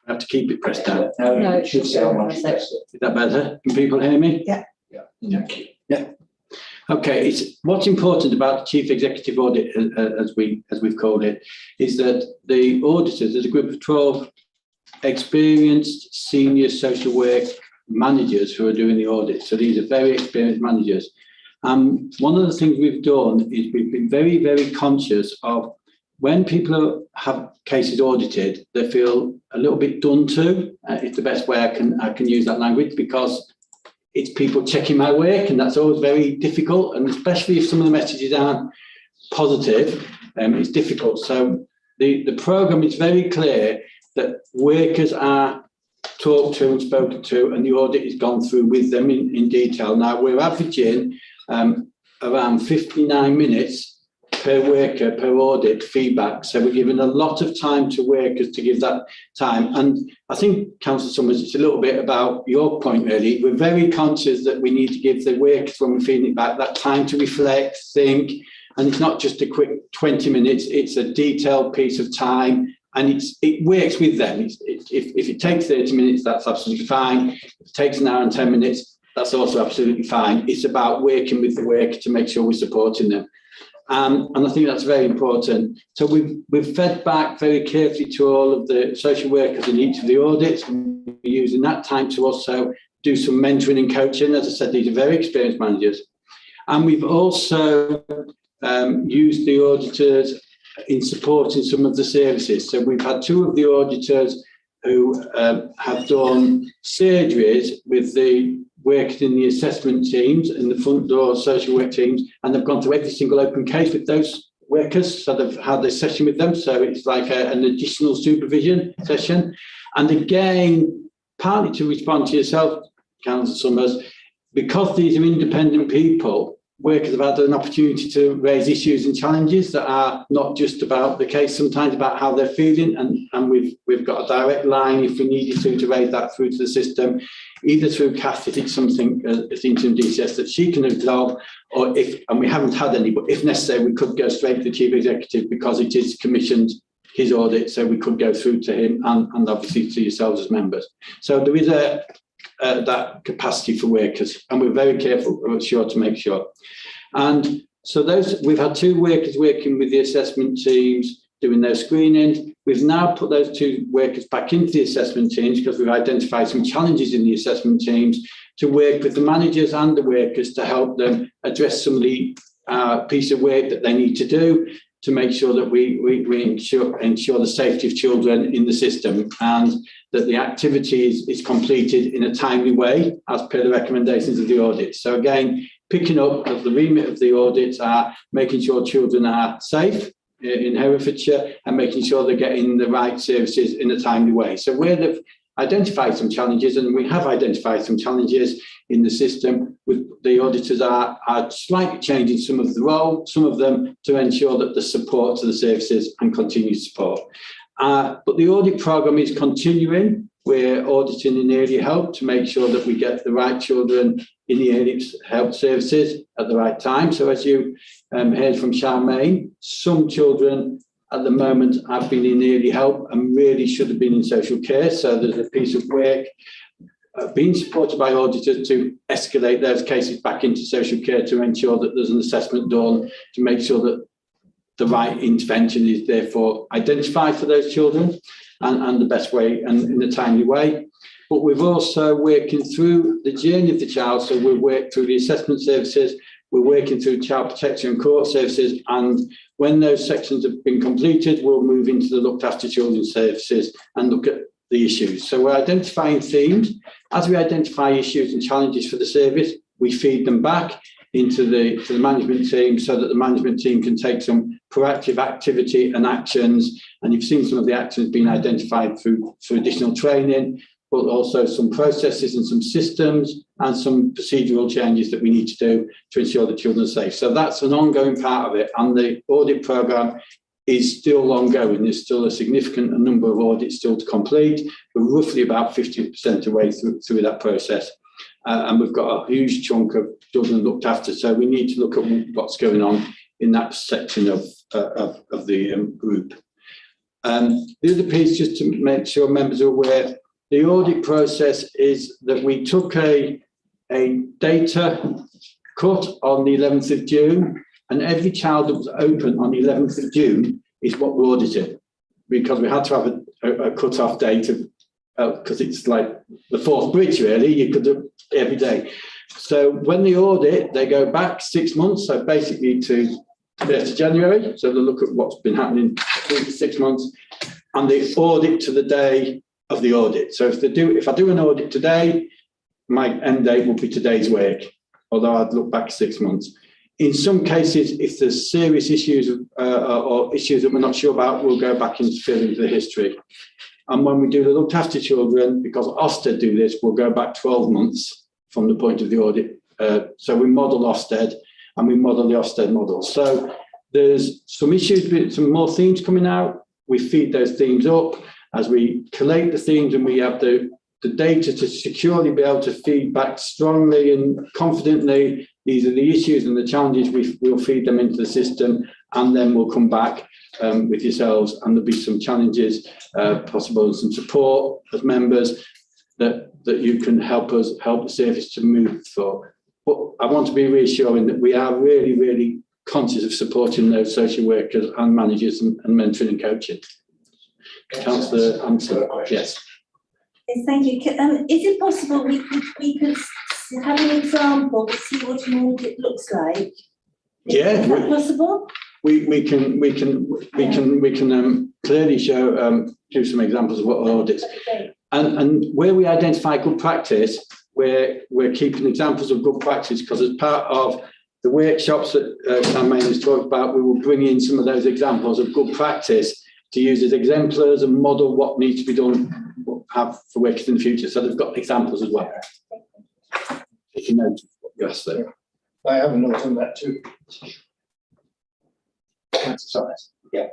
have to keep it pressed down. No, it should say once you press it. Is that better? Can people hear me? Yeah. Thank you. Yeah. Okay, it's what's important about the Chief Executive Audit, as we've called it, is that the auditors, there's a group of 12 experienced senior social work managers who are doing the audit. So these are very experienced managers. One of the things we've done is we've been very, very conscious of when people have cases audited, they feel a little bit done to. It's the best way I can use that language, because it's people checking my work, and that's always very difficult. And especially if some of the messages aren't positive, it's difficult. So the programme is very clear that workers are talked to and spoken to, and the audit is gone through with them in detail. Now, we're averaging around 59 minutes per worker per audit feedback. So we're giving a lot of time to workers to give that time. And I think, Councillor Summers, it's a little bit about your point, really. We're very conscious that we need to give the workers, when we're feeding it back, that time to reflect, think, and it's not just a quick 20 minutes, it's a detailed piece of time. And it works with them. If it takes 30 minutes, that's absolutely fine. If it takes an hour and 10 minutes, that's also absolutely fine. It's about working with the worker to make sure we're supporting them. And I think that's very important. So we've fed back very carefully to all of the social workers in each of the audits. We're using that time to also do some mentoring and coaching. As I said, these are very experienced managers. And we've also used the auditors in supporting some of the services. So we've had two of the auditors who have done surgeries with the workers in the assessment teams and the front door social work teams, and they've gone through every single open case with those workers. So they've had this session with them. So it's like an additional supervision session. And again, partly to respond to yourself, Councillor Summers, because these are independent people, workers have had an opportunity to raise issues and challenges that are not just about the case, sometimes about how they're feeling, and we've got a direct line if we needed to raise that through to the system, either through Kath if it's something as interim DCS that she can resolve, or and we haven't had any, but if necessary we could go straight to the Chief Executive because it is commissioned his audit, so we could go through to him and obviously to yourselves as members. So there is that capacity for workers, and we're very careful, we're sure to make sure. And So we've had 2 workers working with the assessment teams doing their screening. We've now put those 2 workers back into the assessment teams because we've identified some challenges in the assessment teams to work with the managers and the workers to help them address some of the piece of work that they need to do to make sure that we ensure the safety of children in the system and that the activity is completed in a timely way as per the recommendations of the audit. So again, picking up that the remit of the audits are making sure children are safe in Herefordshire and making sure they're getting the right services in a timely way. So where they've identified some challenges, and we have identified some challenges in the system, with the auditors are slightly changing some of the role, some of them to ensure that the support to the services and continued support. But the audit programme is continuing. We're auditing in early help to make sure that we get the right children in the early help services at the right time. So as you heard from Charmaine, some children at the moment have been in early help and really should have been in social care. So there's a piece of work being supported by auditors to escalate those cases back into social care to ensure that there's an assessment done to make sure that the right intervention is therefore identified for those children and the best way and in a timely way. But we've also working through the journey of the child. So we've worked through the assessment services, we're working through child protection and court services, and when those sections have been completed, we'll move into the looked after children services and look at the issues. So we're identifying themes. As we identify issues and challenges for the service, we feed them back into the management team so that the management team can take some proactive activity and actions. And you've seen some of the actions being identified through additional training, but also some processes and some systems and some procedural changes that we need to do to ensure that children are safe. So that's an ongoing part of it. And the audit programme is still ongoing. There's still a significant number of audits still to complete. We're roughly about 50% away through that process. And we've got a huge chunk of children looked after. So we need to look at what's going on in that section of the group. The other piece, just to make sure members are aware, the audit process is that we took a data cut on the 11th of June, and every child that was open on the 11th of June is what we audited, because we had to have a cut-off date of because it's like the fourth bridge, really. You could do every day. So when they audit, they go back 6 months, so basically to 1st of January. So they look at what's been happening for 6 months, and they audit to the day of the audit. So if I do an audit today, my end date will be today's work, although I'd look back 6 months. In some cases, if there's serious issues or issues that we're not sure about, we'll go back and fill into the history. And when we do the looked after children, because Ofsted do this, we'll go back 12 months from the point of the audit. So we model Ofsted and we model the Ofsted model. So there's some issues, some more themes coming out. We feed those themes up as we collate the themes, and we have the data to securely be able to feed back strongly and confidently. These are the issues and the challenges. We'll feed them into the system, and then we'll come back with yourselves, and there'll be some challenges possible, and some support as members that you can help the service to move forward. But I want to be reassuring that we are really, really conscious of supporting those social workers and managers and mentoring and coaching. Councillor Ansel, yes. Yes, thank you. Is it possible we could have an example to see what an audit looks like? Is that possible? We can clearly show some examples of what audits, and where we identify good practice, we're keeping examples of good practice, because as part of the workshops that Charmaine has talked about, we will bring in some of those examples of good practice to use as exemplars and model what needs to be done, have for workers in the future. So they've got examples as well. If you know what you asked there. I have a note on that too. Yeah.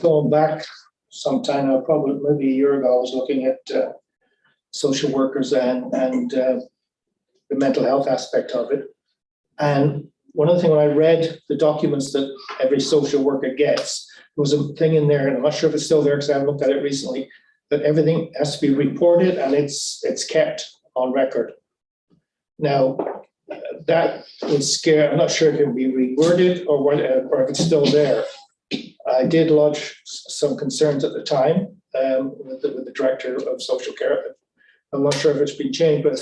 Going back some time now, probably maybe a year ago, I was looking at social workers and the mental health aspect of it. And one of the things when I read the documents that every social worker gets, there was a thing in there, and I'm not sure if it's still there because I haven't looked at it recently, that everything has to be reported and it's kept on record. Now, that would scare, I'm not sure if it would be reworded or if it's still there. I did lodge some concerns at the time with the director of social care. I'm not sure if it's been changed, but I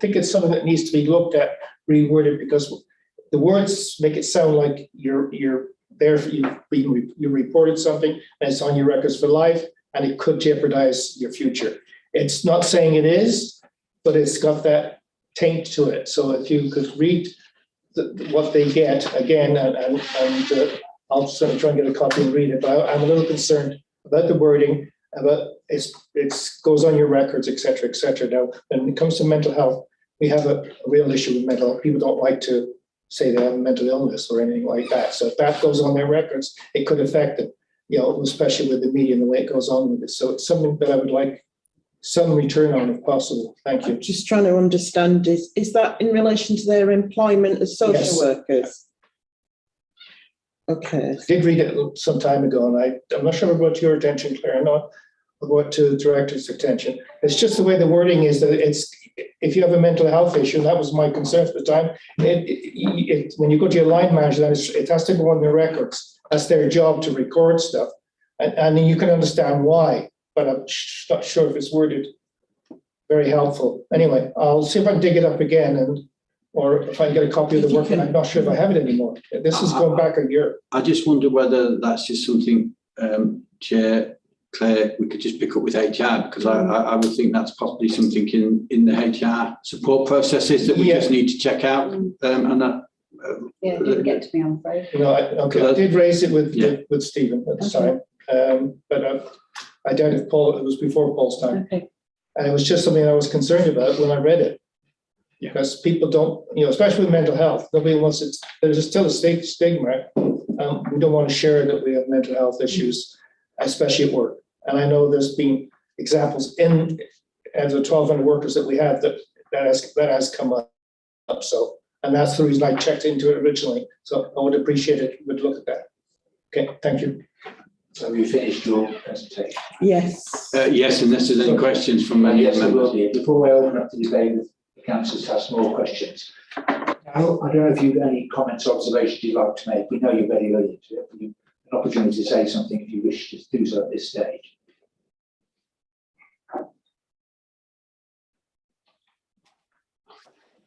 think it's something that needs to be looked at, reworded, because the words make it sound like you're there for you reported something and it's on your records for life and it could jeopardize your future. It's not saying it is, but it's got that taint to it. So if you could read what they get again, and I'll certainly try and get a copy and read it, but I'm a little concerned about the wording, about it goes on your records, et cetera, et cetera. Now, when it comes to mental health, we have a real issue with mental health. People don't like to say they have a mental illness or anything like that. So if that goes on their records, it could affect them, especially with the media and the way it goes on with it. So it's something that I would like some return on if possible. Thank you. I'm just trying to understand, is that in relation to their employment as social workers? Okay. I did read it some time ago, and I'm not sure about your attention, Claire, not about to the director's attention. It's just the way the wording is, that it's, if you have a mental health issue, and that was my concern at the time, when you go to your line manager, it has to go on their records. That's their job, to record stuff. And then you can understand why, but I'm not sure if it's worded very helpful. Anyway, I'll see if I can dig it up again, or if I can get a copy of the work, and I'm not sure if I have it anymore. This is going back a year. I just wonder whether that's just something, Chair Claire, we could just pick up with HR, because I would think that's possibly something in the HR support processes that we just need to check out. And that. Yeah, it didn't get to me, I'm afraid. I did raise it with Stephen at the time, but I doubt if it was before Paul's time. Okay. And it was just something I was concerned about when I read it. Because people don't, especially with mental health, nobody wants it. There's still a stigma. We don't want to share that we have mental health issues, especially at work. And I know there's been examples of the 1,200 workers that we have that has come up. So, and that's the reason I checked into it originally. So I would appreciate it if you would look at that. Okay, thank you. So you finished your presentation? Yes. Yes, unless there's any questions from any yes, members. Before we open up the debate, the councillors have some more questions. Now, I don't know if you've got any comments or observations you'd like to make. We know you're very early into it. You've an opportunity to say something if you wish to do so at this stage.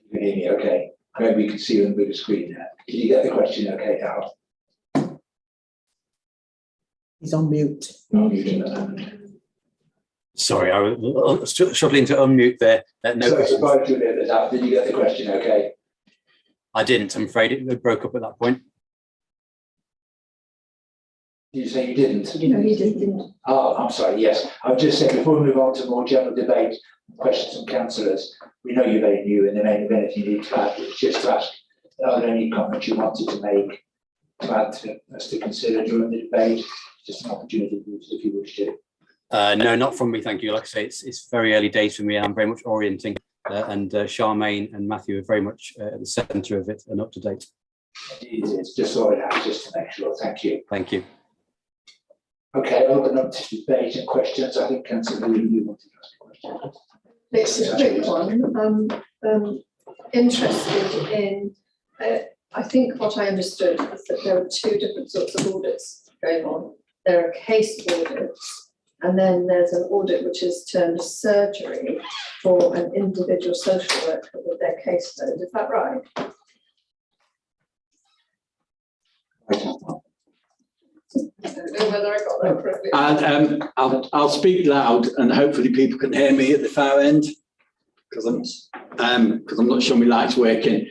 You can hear me okay. Maybe we can see you on the bigger screen now. Did you get the question okay, Daryl? He's on mute. Sorry, I was struggling to unmute there. No questions. Did you get the question okay? I didn't, I'm afraid. It broke up at that point. Did you say you didn't? No, he didn't. Oh, I'm sorry, yes. I've just said, before we move on to more general debate, questions from councillors, we know you're very new, and there may be anything you need to add, but just to ask, are there any comments you wanted to make to add to us to consider during the debate? Just an opportunity if you wish to. No, not from me, thank you. Like I say, it's very early days for me, and I'm very much orienting, and Charmaine and Matthew are very much at the centre of it and up to date. It's just all it has, just to make sure. Thank you. Thank you. Okay, open up to debate and questions. I think Councillor Lee, you wanted to ask a question. It's a quick one. Interested in, I think what I understood is that there are two different sorts of audits going on. There are case audits, and then there's an audit which is termed surgery for an individual social worker with their caseload. Is that right? I don't know whether I got that correctly. And I'll speak loud, and hopefully people can hear me at the far end, because I'm not sure my light's working.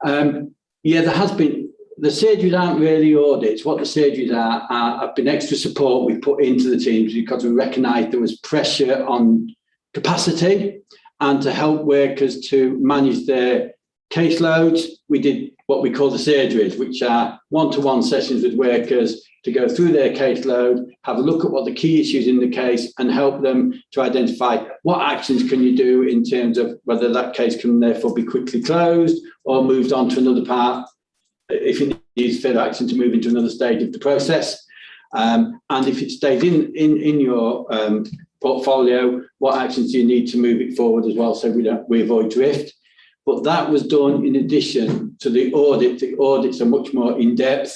Yeah, there has been. The surgeries aren't really audits. What the surgeries have been extra support we put into the teams because we recognised there was pressure on capacity, and to help workers to manage their caseloads, we did what we call the surgeries, which are one-to-one sessions with workers to go through their caseload, have a look at what the key issues in the case, and help them to identify what actions can you do in terms of whether that case can therefore be quickly closed or moved on to another part, if it needs further action to move into another stage of the process. And if it stays in your portfolio, what actions do you need to move it forward as well, so we avoid drift. But that was done in addition to the audit. The audits are much more in-depth.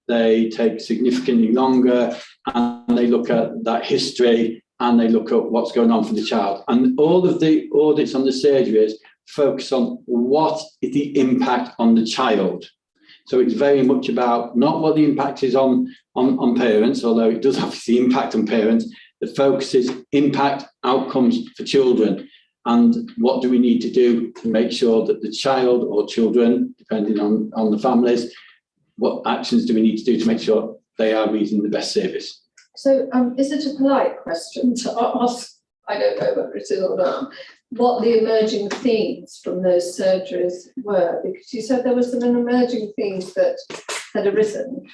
They take significantly longer, and they look at that history, and they look at what's going on for the child. And all of the audits on the surgeries focus on what is the impact on the child. So it's very much about not what the impact is on parents, although it does have the impact on parents. The focus is impact outcomes for children. And what do we need to do to make sure that the child or children, depending on the families, what actions do we need to do to make sure they are using the best service? So is it a polite question to ask, I don't know whether it is or not, what the emerging themes from those surgeries were? Because you said there were some emerging themes that had arisen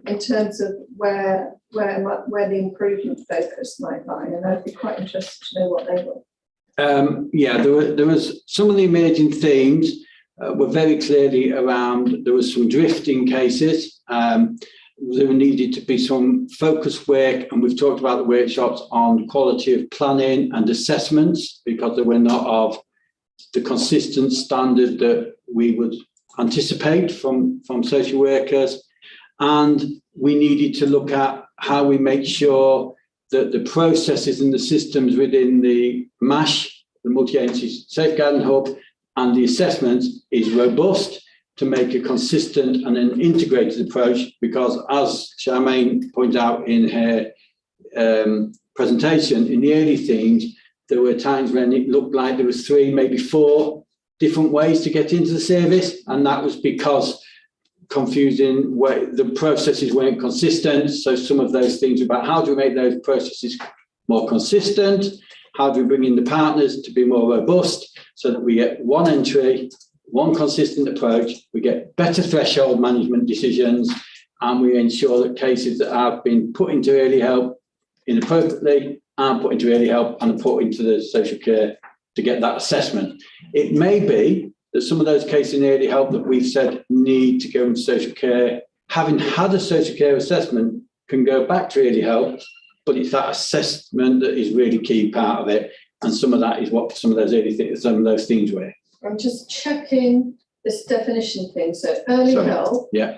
in terms of where the improvement focus might lie, and I'd be quite interested to know what they were. There was some of the emerging themes were very clearly around. There was some drifting cases. There needed to be some focus work, and we've talked about the workshops on quality of planning and assessments, because they were not of the consistent standard that we would anticipate from social workers. And we needed to look at how we make sure that the processes and the systems within the MASH, the Multi-Agency Safeguarding Hub, and the assessments is robust, to make a consistent and an integrated approach, because as Charmaine pointed out in her presentation, in the early themes, there were times when it looked like there was 3, maybe 4 different ways to get into the service, and that was because confusing way the processes weren't consistent. So some of those things about how do we make those processes more consistent, how do we bring in the partners to be more robust, so that we get one entry, one consistent approach, we get better threshold management decisions, and we ensure that cases that have been put into early help inappropriately are put into early help and are put into the social care to get that assessment. It may be that some of those cases in early help that we've said need to go into social care, having had a social care assessment, can go back to early help, but it's that assessment that is really key part of it, and some of that is what some of those early things, some of those things were. I'm just checking this definition thing. So early help. Yeah.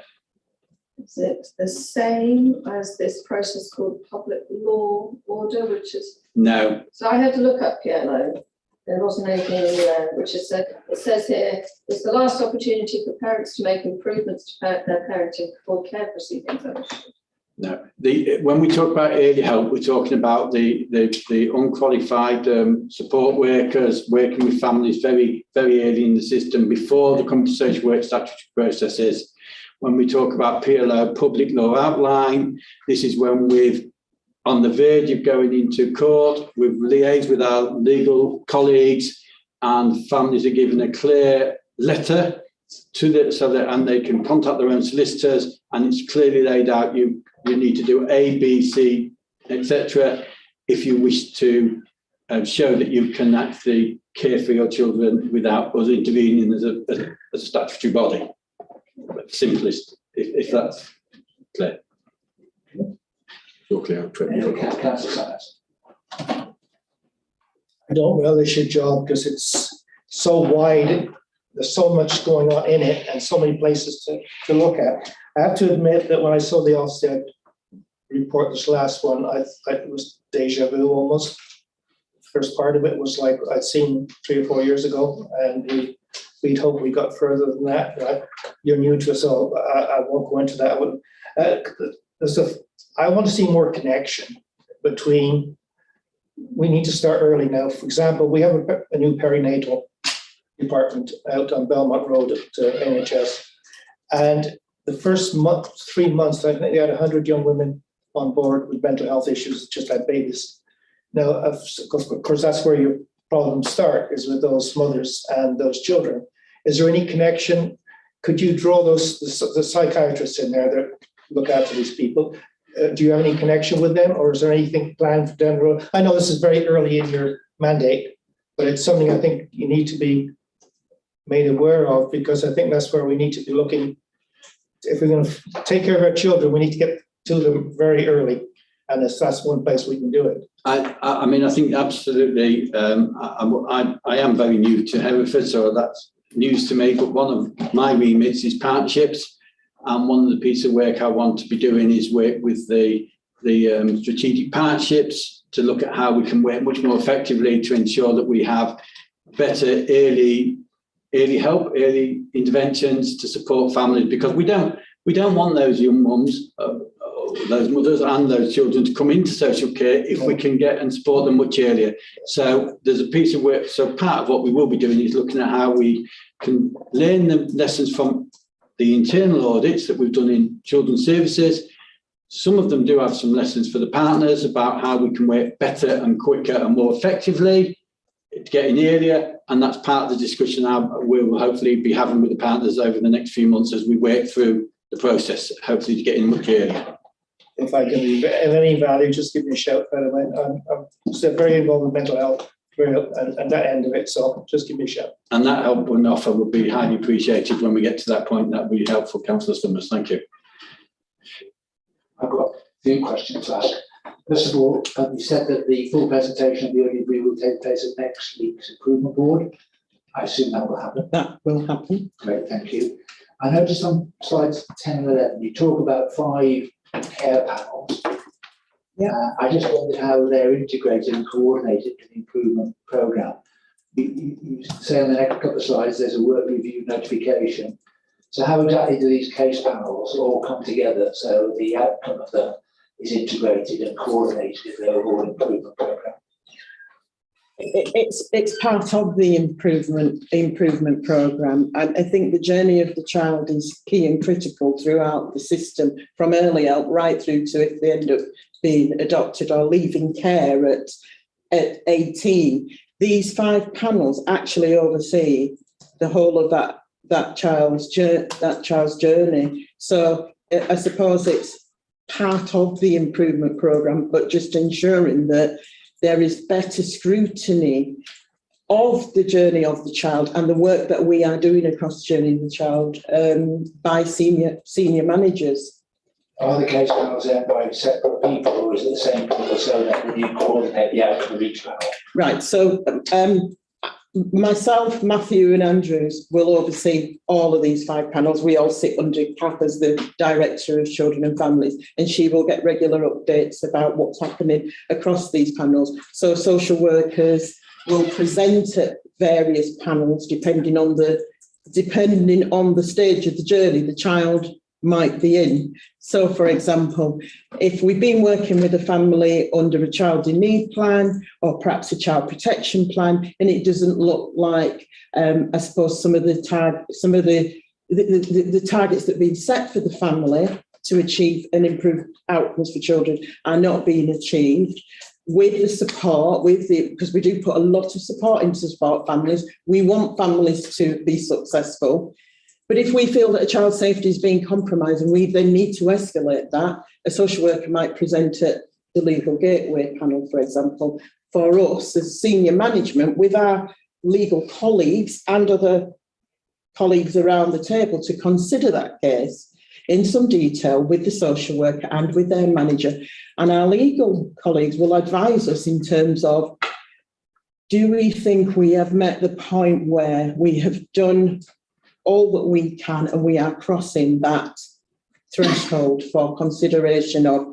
Is it the same as this process called public law order, which is? No. So I had to look up PLO. There wasn't anything in there, which is it says here, it's the last opportunity for parents to make improvements to their parenting before care proceedings. No, when we talk about early help, we're talking about the unqualified support workers working with families very, very early in the system before the come to social work statutory processes. When we talk about PLO, public law outline, this is when we've on the verge of going into court, we've liaised with our legal colleagues, and families are given a clear letter to and they can contact their own solicitors, and it's clearly laid out. You need to do A, B, C, etc. if you wish to show that you can actually care for your children without us intervening as a statutory body. Simplest, if that's clear. You're clear. I don't relish your job because it's so wide. There's so much going on in it and so many places to look at. I have to admit that when I saw the Ofsted report, this last one, it was deja vu almost. First part of it was like I'd seen 3 or 4 years ago, and we'd hoped we got further than that. But you're new to us, so I won't go into that one. I want to see more connection between. We need to start early now. For example, we have a new perinatal department out on Belmont Road at NHS, and the first 3 months, I think they had 100 young women on board with mental health issues, just like babies. Now, of course, that's where your problems start, is with those mothers and those children. Is there any connection? Could you draw the psychiatrists in there that look after these people? Do you have any connection with them, or is there anything planned for down the road? I know this is very early in your mandate, but it's something I think you need to be made aware of, because I think that's where we need to be looking. If we're going to take care of our children, we need to get to them very early and that's one place we can do it. I mean, I think absolutely. I am very new to Hereford, so that's news to me. But one of my remits is partnerships, and one of the pieces of work I want to be doing is work with the strategic partnerships to look at how we can work much more effectively to ensure that we have better early help, early interventions to support families, because we don't want those young mums, those mothers and those children to come into social care if we can get and support them much earlier. So there's a piece of work. So part of what we will be doing is looking at how we can learn the lessons from the internal audits that we've done in children's services. Some of them do have some lessons for the partners about how we can work better and quicker and more effectively, getting earlier, and that's part of the discussion we'll hopefully be having with the partners over the next few months as we work through the process, hopefully to get in much earlier. If I can be of any value, just give me a shout, by the way. I'm still very involved with mental health and that end of it, so just give me a shout. And that help and offer would be highly appreciated when we get to that point. That would be helpful, Councillor Summers. Thank you. I've got a few questions to ask. First of all, you said that the full presentation of the audit review will take place at next week's improvement board. I assume that will happen. That will happen. Great, thank you. I noticed on slides 10 and 11, you talk about 5 care panels. Yeah. I just wondered how they're integrated and coordinated in the improvement programme. You say on the next couple of slides there's a work review notification. So how exactly do these case panels all come together so the outcome of them is integrated and coordinated in the overall improvement programme? It's part of the improvement programme. And I think the journey of the child is key and critical throughout the system, from early help right through to if they end up being adopted or leaving care at 18. These 5 panels actually oversee the whole of that child's journey. So I suppose it's part of the improvement programme, but just ensuring that there is better scrutiny of the journey of the child and the work that we are doing across the journey of the child by senior managers. Are the case panels then by separate people, or is it the same people so that you coordinate the outcome of each panel? Right, so myself, Matthew and Andrews will oversee all of these 5 panels. We all sit under Kath as the Director of Children and Families, and she will get regular updates about what's happening across these panels. So social workers will present at various panels depending on the stage of the journey the child might be in. So, for example, if we've been working with a family under a child in need plan or perhaps a child protection plan, and it doesn't look like, I suppose, some of the targets that have been set for the family to achieve and improve outcomes for children are not being achieved. With the support, because we do put a lot of support into support families, we want families to be successful. But if we feel that a child's safety is being compromised and we then need to escalate that, a social worker might present at the Legal Gateway panel, for example. For us as senior management, with our legal colleagues and other colleagues around the table to consider that case in some detail with the social worker and with their manager. And our legal colleagues will advise us in terms of, do we think we have met the point where we have done all that we can and we are crossing that threshold for consideration of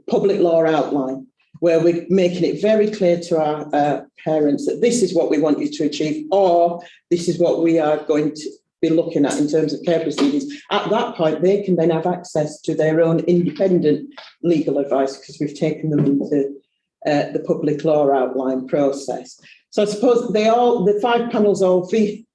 public law outline, where we're making it very clear to our parents that this is what we want you to achieve, or this is what we are going to be looking at in terms of care proceedings. At that point, they can then have access to their own independent legal advice because we've taken them into the public law outline process. So I suppose the 5 panels all feed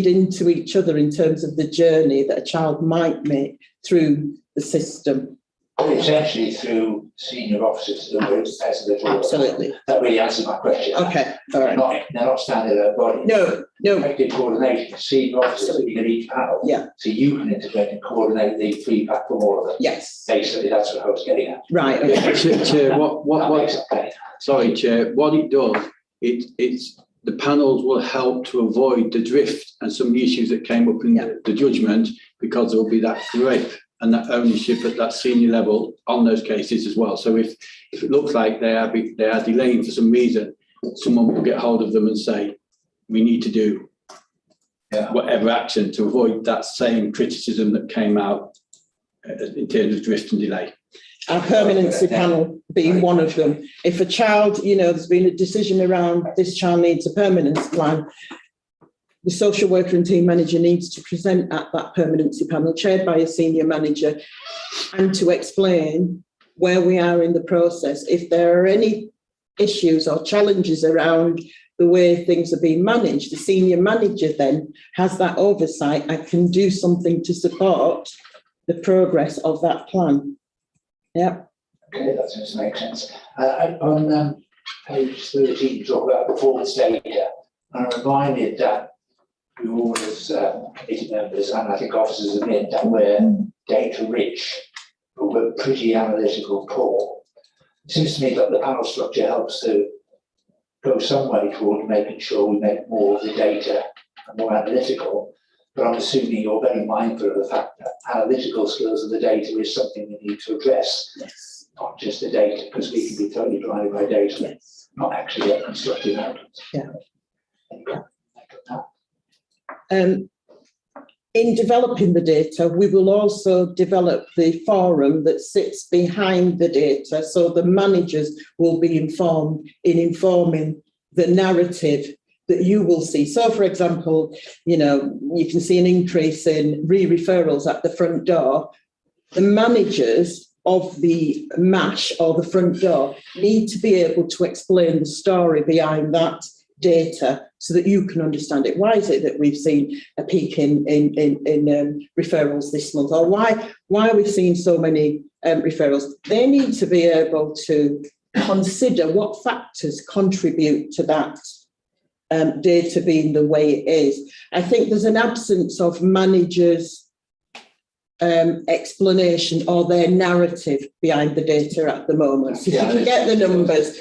into each other in terms of the journey that a child might make through the system. Essentially through senior officers who are as the Absolutely. That really answers my question. Okay, all right. They're not standalone bodies. No. Effective coordination, senior officers in each panel. Yeah. So you can integrate and coordinate the feedback from all of them. Yes. Basically, that's what I was getting at. Right. Okay. Chair, Chair, what it does, it's the panels will help to avoid the drift and some of the issues that came up in the judgment, because there will be that great and that ownership at that senior level on those cases as well. So if it looks like they are delaying for some reason, someone will get hold of them and say, we need to do whatever action to avoid that same criticism that came out in terms of drift and delay. Our permanency panel being one of them. If a child, there's been a decision around this child needs a permanence plan, the social worker and team manager needs to present at that permanency panel, chaired by a senior manager, and to explain where we are in the process. If there are any issues or challenges around the way things are being managed, the senior manager then has that oversight and can do something to support the progress of that plan. Yeah. Okay, that seems to make sense. On page 13, you talk about performance data. I'm reminded that we all as committee members, and I think officers admit that we're data rich, but we're pretty analytical poor. It seems to me that the panel structure helps to go some way toward making sure we make more of the data and more analytical. But I'm assuming you're very mindful of the fact that analytical skills of the data is something we need to address, not just the data, because we can be totally blinded by data, not actually get constructive outcomes. In developing the data, we will also develop the forum that sits behind the data, so the managers will be informed in informing the narrative that you will see. So, for example, you can see an increase in re-referrals at the front door. The managers of the MASH or the front door need to be able to explain the story behind that data so that you can understand it. Why is it that we've seen a peak in referrals this month, or why we've seen so many referrals? They need to be able to consider what factors contribute to that data being the way it is. I think there's an absence of managers' explanation or their narrative behind the data at the moment. So if you can get the numbers,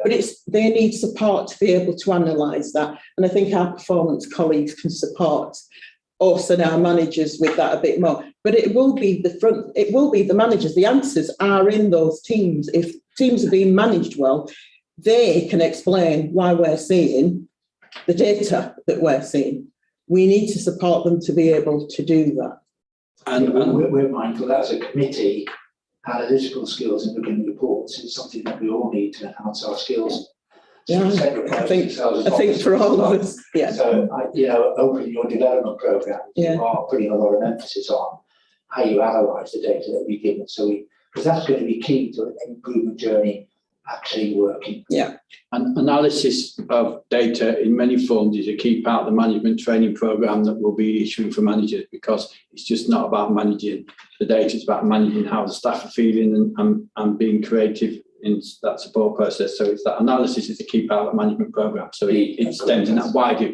but they need support to be able to analyse that. And I think our performance colleagues can support us and our managers with that a bit more. But it will be the managers. The answers are in those teams. If teams are being managed well, they can explain why we're seeing the data that we're seeing. We need to support them to be able to do that. And we're mindful that as a committee, analytical skills in looking at reports is something that we all need to enhance our skills. Yeah, I think for all of us. Yeah. So, over in your development program, you are putting a lot of emphasis on how you analyse the data that we give. So because that's going to be key to an improvement journey actually working. Yeah. And analysis of data in many forms is a key part of the management training program that we'll be issuing for managers, because it's just not about managing the data, it's about managing how the staff are feeling and being creative in that support process. So it's that analysis is a key part of the management program. So it stems in that wider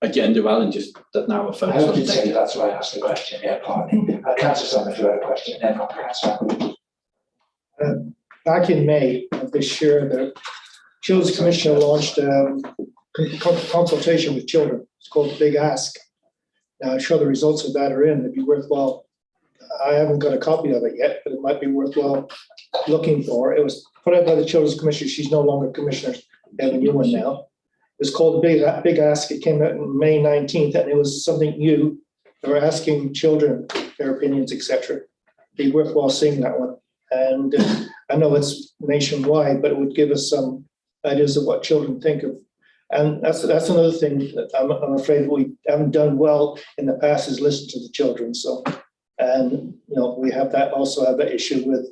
agenda rather than just that now we're focused on data. That's why I asked the question. Yeah, pardon me. Councillor Summers, you had a question, then Councillor. Back in May of this year, the Children's Commissioner launched a consultation with children. It's called Big Ask. Now, I'm sure the results of that are in. It'd be worthwhile. I haven't got a copy of it yet, but it might be worthwhile looking for. It was put out by the Children's Commissioner. She's no longer Commissioner. They have a new one now. It was called Big Ask. It came out on May 19th, and it was something new. They were asking children their opinions, etc. It'd be worthwhile seeing that one. And I know it's nationwide, but it would give us some ideas of what children think of. And that's another thing that I'm afraid we haven't done well in the past, is listen to the children. So, and we have that issue with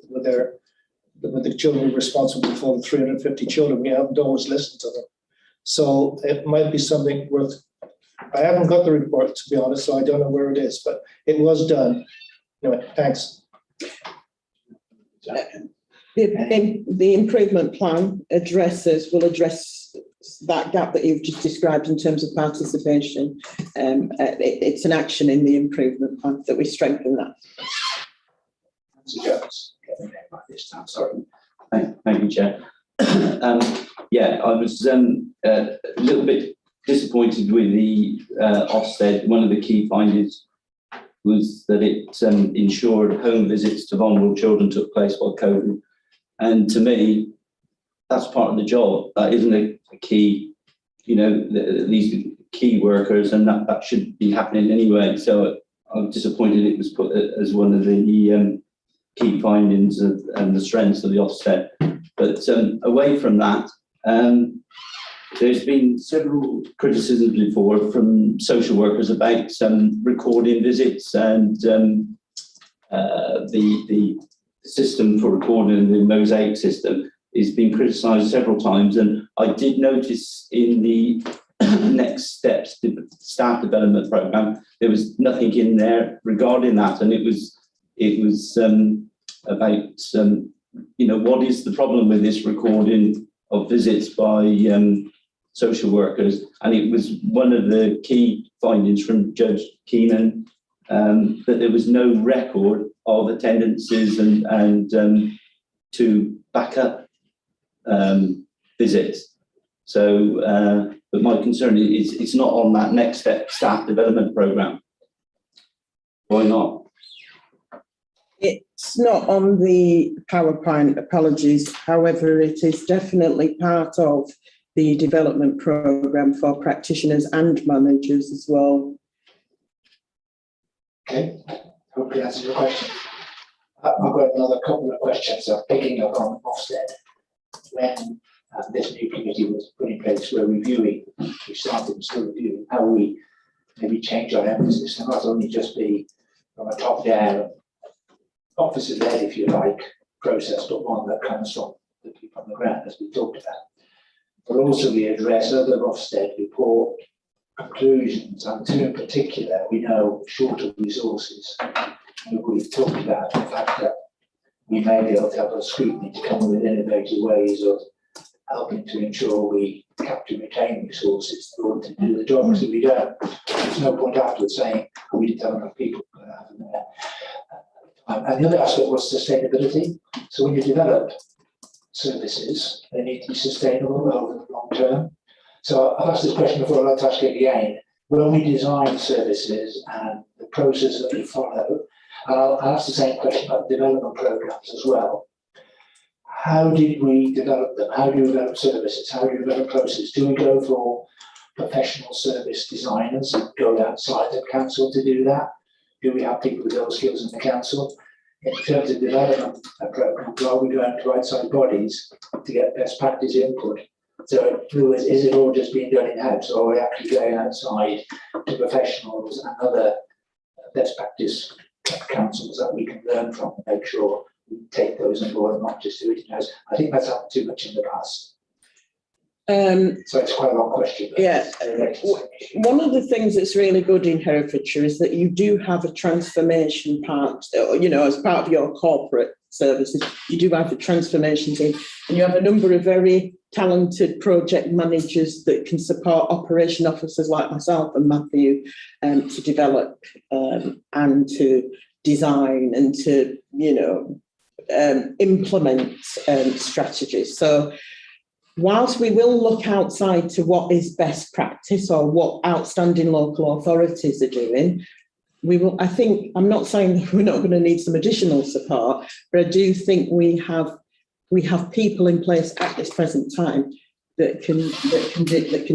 the children responsible for the 350 children. We haven't always listened to them. So it might be something worth. I haven't got the report, to be honest, so I don't know where it is, but it was done. Anyway, thanks. The improvement plan will address that gap that you've just described in terms of participation. It's an action in the improvement plan that we strengthen that. Thank you, Chair. I was a little bit disappointed with the Ofsted. One of the key findings was that it ensured home visits to vulnerable children took place while COVID. And to me, that's part of the job. That isn't a key, these key workers, and that should be happening anyway. So I'm disappointed it was put as one of the key findings and the strengths of the Ofsted. But away from that, there's been several criticisms before from social workers about recording visits and the system for recording, the Mosaic system, is being criticised several times. And I did notice in the next steps, the staff development programme, there was nothing in there regarding that. And it was about what is the problem with this recording of visits by social workers, and it was one of the key findings from Judge Keenan that there was no record of attendances and to back up visits. So, but my concern is it's not on that next step staff development programme. Why not? It's not on the PowerPoint, apologies. However, it is definitely part of the development programme for practitioners and managers as well. Okay, hopefully that's your question. I've got another couple of questions. Picking up on Ofsted. When this new committee was put in place, we're reviewing, we started and still reviewing how we maybe change our emphasis and not only just be from a top-down, officer-led, if you like, process, but one that comes from the people on the ground, as we talked about. But also we address other Ofsted report conclusions, and two in particular, we know shorter resources. We've talked about the fact that we may be able to have a scrutiny to come with innovative ways of helping to ensure we capture and retain resources in order to do the job, because if we don't, there's no point afterwards saying, we didn't have enough people. And the other aspect was sustainability. So when you develop services, they need to be sustainable over the long term. So I've asked this question before, I'd like to ask it again. When we design services and the process that we follow, and I'll ask the same question about development programs as well. How did we develop them? How do we develop services? How do we develop processes? Do we go for professional service designers and go outside the council to do that? Do we have people with those skills in the council? In terms of development programs, are we going to outside bodies to get best practice input? So is it all just being done in-house, or are we actually going outside to professionals and other best practice councils that we can learn from and make sure we take those on board and not just do it in-house? I think that's happened too much in the past. So it's quite a long question. Yeah, one of the things that's really good in Herefordshire is that you do have a transformation part, as part of your corporate services, you do have a transformation team, and you have a number of very talented project managers that can support operation officers like myself and Matthew to develop and to design and to, implement strategies. So whilst we will look outside to what is best practice or what outstanding local authorities are doing, we will. I think, I'm not saying that we're not going to need some additional support, but I do think we have people in place at this present time that can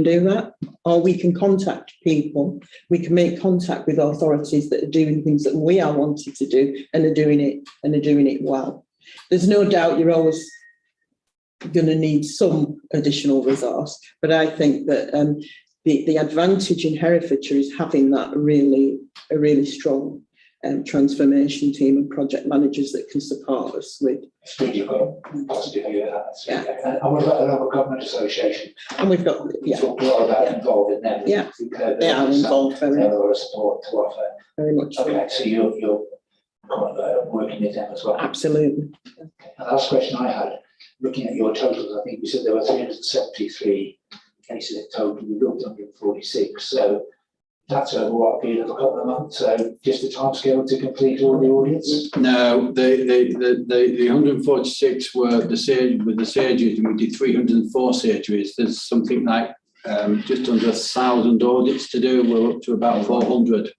do that, or we can contact people. We can make contact with authorities that are doing things that we are wanting to do and are doing it well. There's no doubt you're always going to need some additional resource, but I think that the advantage in Herefordshire is having that a really strong transformation team and project managers that can support us with. You've got a positive view of that. Yeah. And what about the local government association? And we've got, we talked a lot about involving them. Yeah, they are involved very much. They have a lot of support to offer. Very much. Okay, so you're working with them as well. Absolutely. Okay. And the last question I had, looking at your totals, I think you said there were 373 cases in total. We looked 146. So that's over what, a period of a couple of months. So just the timescale to complete all the audits? No, the 146 were with the surgeries, and we did 304 surgeries. There's something like just under 1,000 audits to do. We're up to about 400.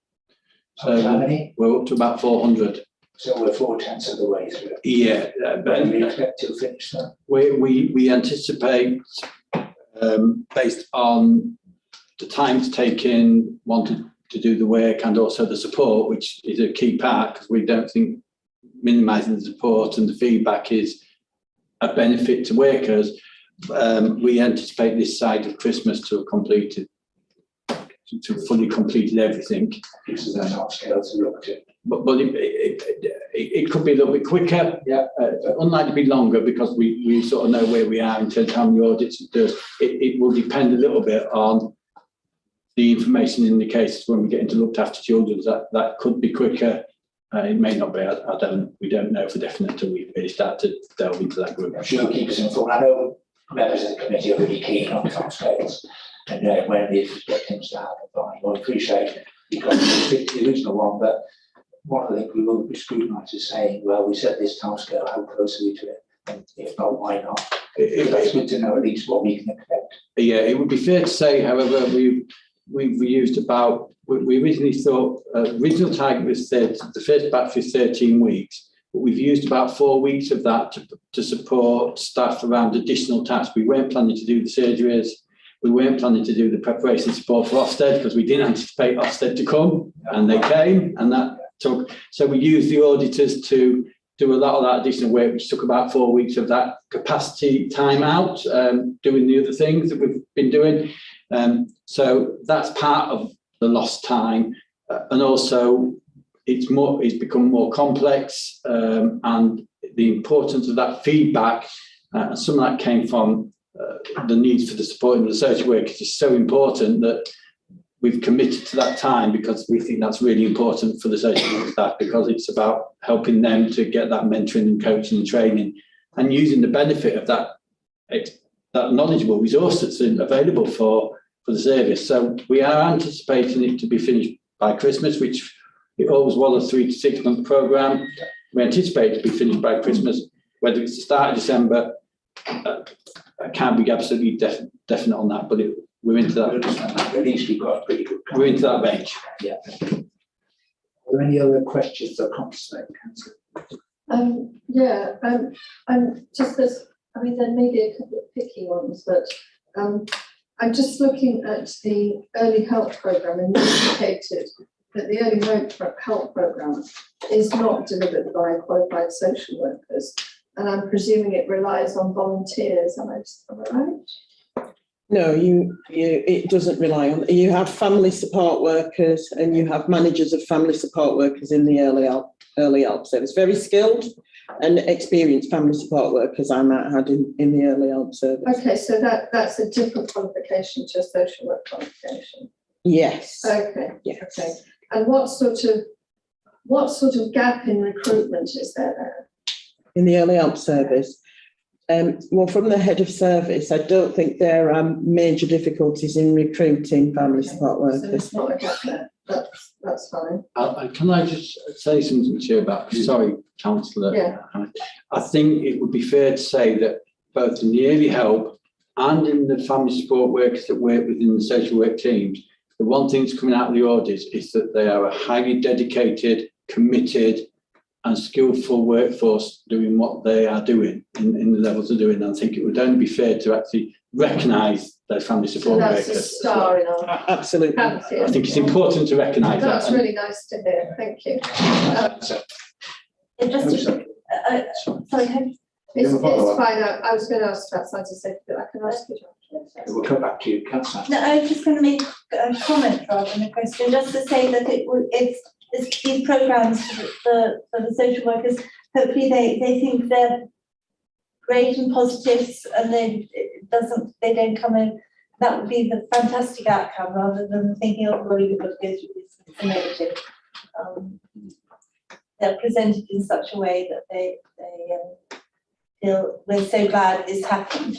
So how many? we're up to about 400. So we're 4/10 of the way through. Yeah, When do we expect to finish that? we anticipate, based on the time taken, wanted to do the work and also the support, which is a key part, because we don't think minimising the support and the feedback is a benefit to workers. We anticipate this side of Christmas to have completed, to have fully completed everything. This is a hard scale to look at. But it could be a little bit quicker. Yeah. Unlikely to be longer, because we sort of know where we are in terms of how many audits it does. It will depend a little bit on the information in the cases when we get into looked after children. That could be quicker. It may not be. We don't know for definite until we really start to delve into that group. I'm sure you'll keep us informed. I know members of the committee are really keen on timescales, and when these get things to happen, I will appreciate it, because the original one, but one of the things we will be scrutinised is saying, well, we set this timescale, how close are we to it? And if not, why not? It's good to know at least what we can expect. Yeah, it would be fair to say, however, we've used about, we originally thought, original target was the first batch was 13 weeks, but we've used about 4 weeks of that to support staff around additional tasks. We weren't planning to do the surgeries. We weren't planning to do the preparation support for Ofsted, because we didn't anticipate Ofsted to come, and they came, and that took, so we used the auditors to do a lot of that additional work, which took about 4 weeks of that capacity time out, doing the other things that we've been doing. So that's part of the lost time, and also it's become more complex, and the importance of that feedback, and some of that came from the need for the support of the social workers is so important that we've committed to that time, because we think that's really important for the social work staff, because it's about helping them to get that mentoring and coaching and training, and using the benefit of that knowledgeable resource that's available for the service. So we are anticipating it to be finished by Christmas, which it always was a 3 to 6 month programme. We anticipate it to be finished by Christmas. Whether it's the start of December, I can't be absolutely definite on that, but we're into that. At least we've got a pretty good. We're into that range. Yeah. Are there any other questions or comments, Councillor? Yeah, I'm just this. I mean, there may be a couple of picky ones, but I'm just looking at the early help programme, and you indicated that the early help programme is not delivered by qualified social workers, and I'm presuming it relies on volunteers. Am I right? No, it doesn't rely on. You have family support workers, and you have managers of family support workers in the early help service. Very skilled and experienced family support workers I might have in the early help service. Okay, so that's a different qualification to a social work qualification. Yes. Okay. Yes. Okay. And what sort of gap in recruitment is there? In the early help service? Well, from the head of service, I don't think there are major difficulties in recruiting family support workers. So it's not a gap there. That's fine. Can I just say something to you about, sorry, Councillor. Yeah. I think it would be fair to say that both in the early help and in the family support workers that work within the social work teams, the one thing that's coming out of the audits is that they are a highly dedicated, committed and skillful workforce doing what they are doing in the levels they're doing. And I think it would only be fair to actually recognise their family support workers. So that's a star in our absolutely. I think it's important to recognise that. That's really nice to hear. Thank you. Sorry, it's fine. I was going to ask about science and safety, but I can ask you. We'll come back to you, Councillor. No, I was just going to make a comment rather than a question, just to say that these programmes for the social workers, hopefully they think they're great and positive, and they don't come in. That would be the fantastic outcome, rather than thinking, oh, well, you've got to go through this negative. They're presented in such a way that they feel we're so glad this happened.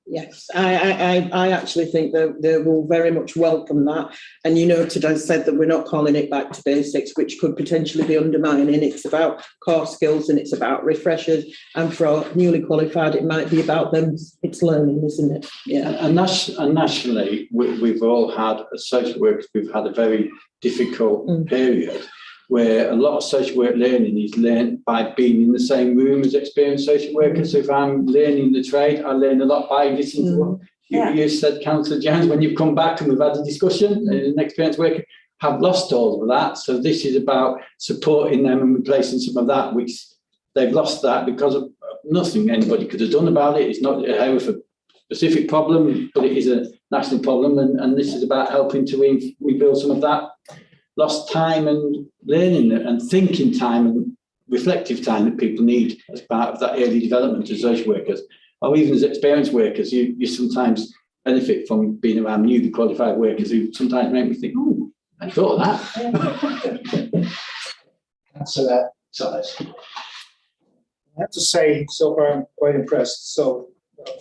Yes, I actually think that they will very much welcome that. And you noted, I said that we're not calling it back to basics, which could potentially be undermining. It's about core skills and it's about refreshers. And for newly qualified, it might be about them. It's learning, isn't it? Yeah. And nationally, we've all had, as social workers, we've had a very difficult period where a lot of social work learning is learned by being in the same room as experienced social workers. So if I'm learning the trade, I learn a lot by listening to what you said, Councillor Jones, when you've come back and we've had a discussion, and an experienced worker have lost all of that. So this is about supporting them and replacing some of that, which they've lost that because of nothing anybody could have done about it. It's not a Hereford specific problem, but it is a national problem. And this is about helping to rebuild some of that lost time and learning and thinking time and reflective time that people need as part of that early development as social workers, or even as experienced workers. You sometimes benefit from being around newly qualified workers who sometimes make me think, oh, I thought of that. Councillor Summers. I have to say, so far I'm quite impressed. So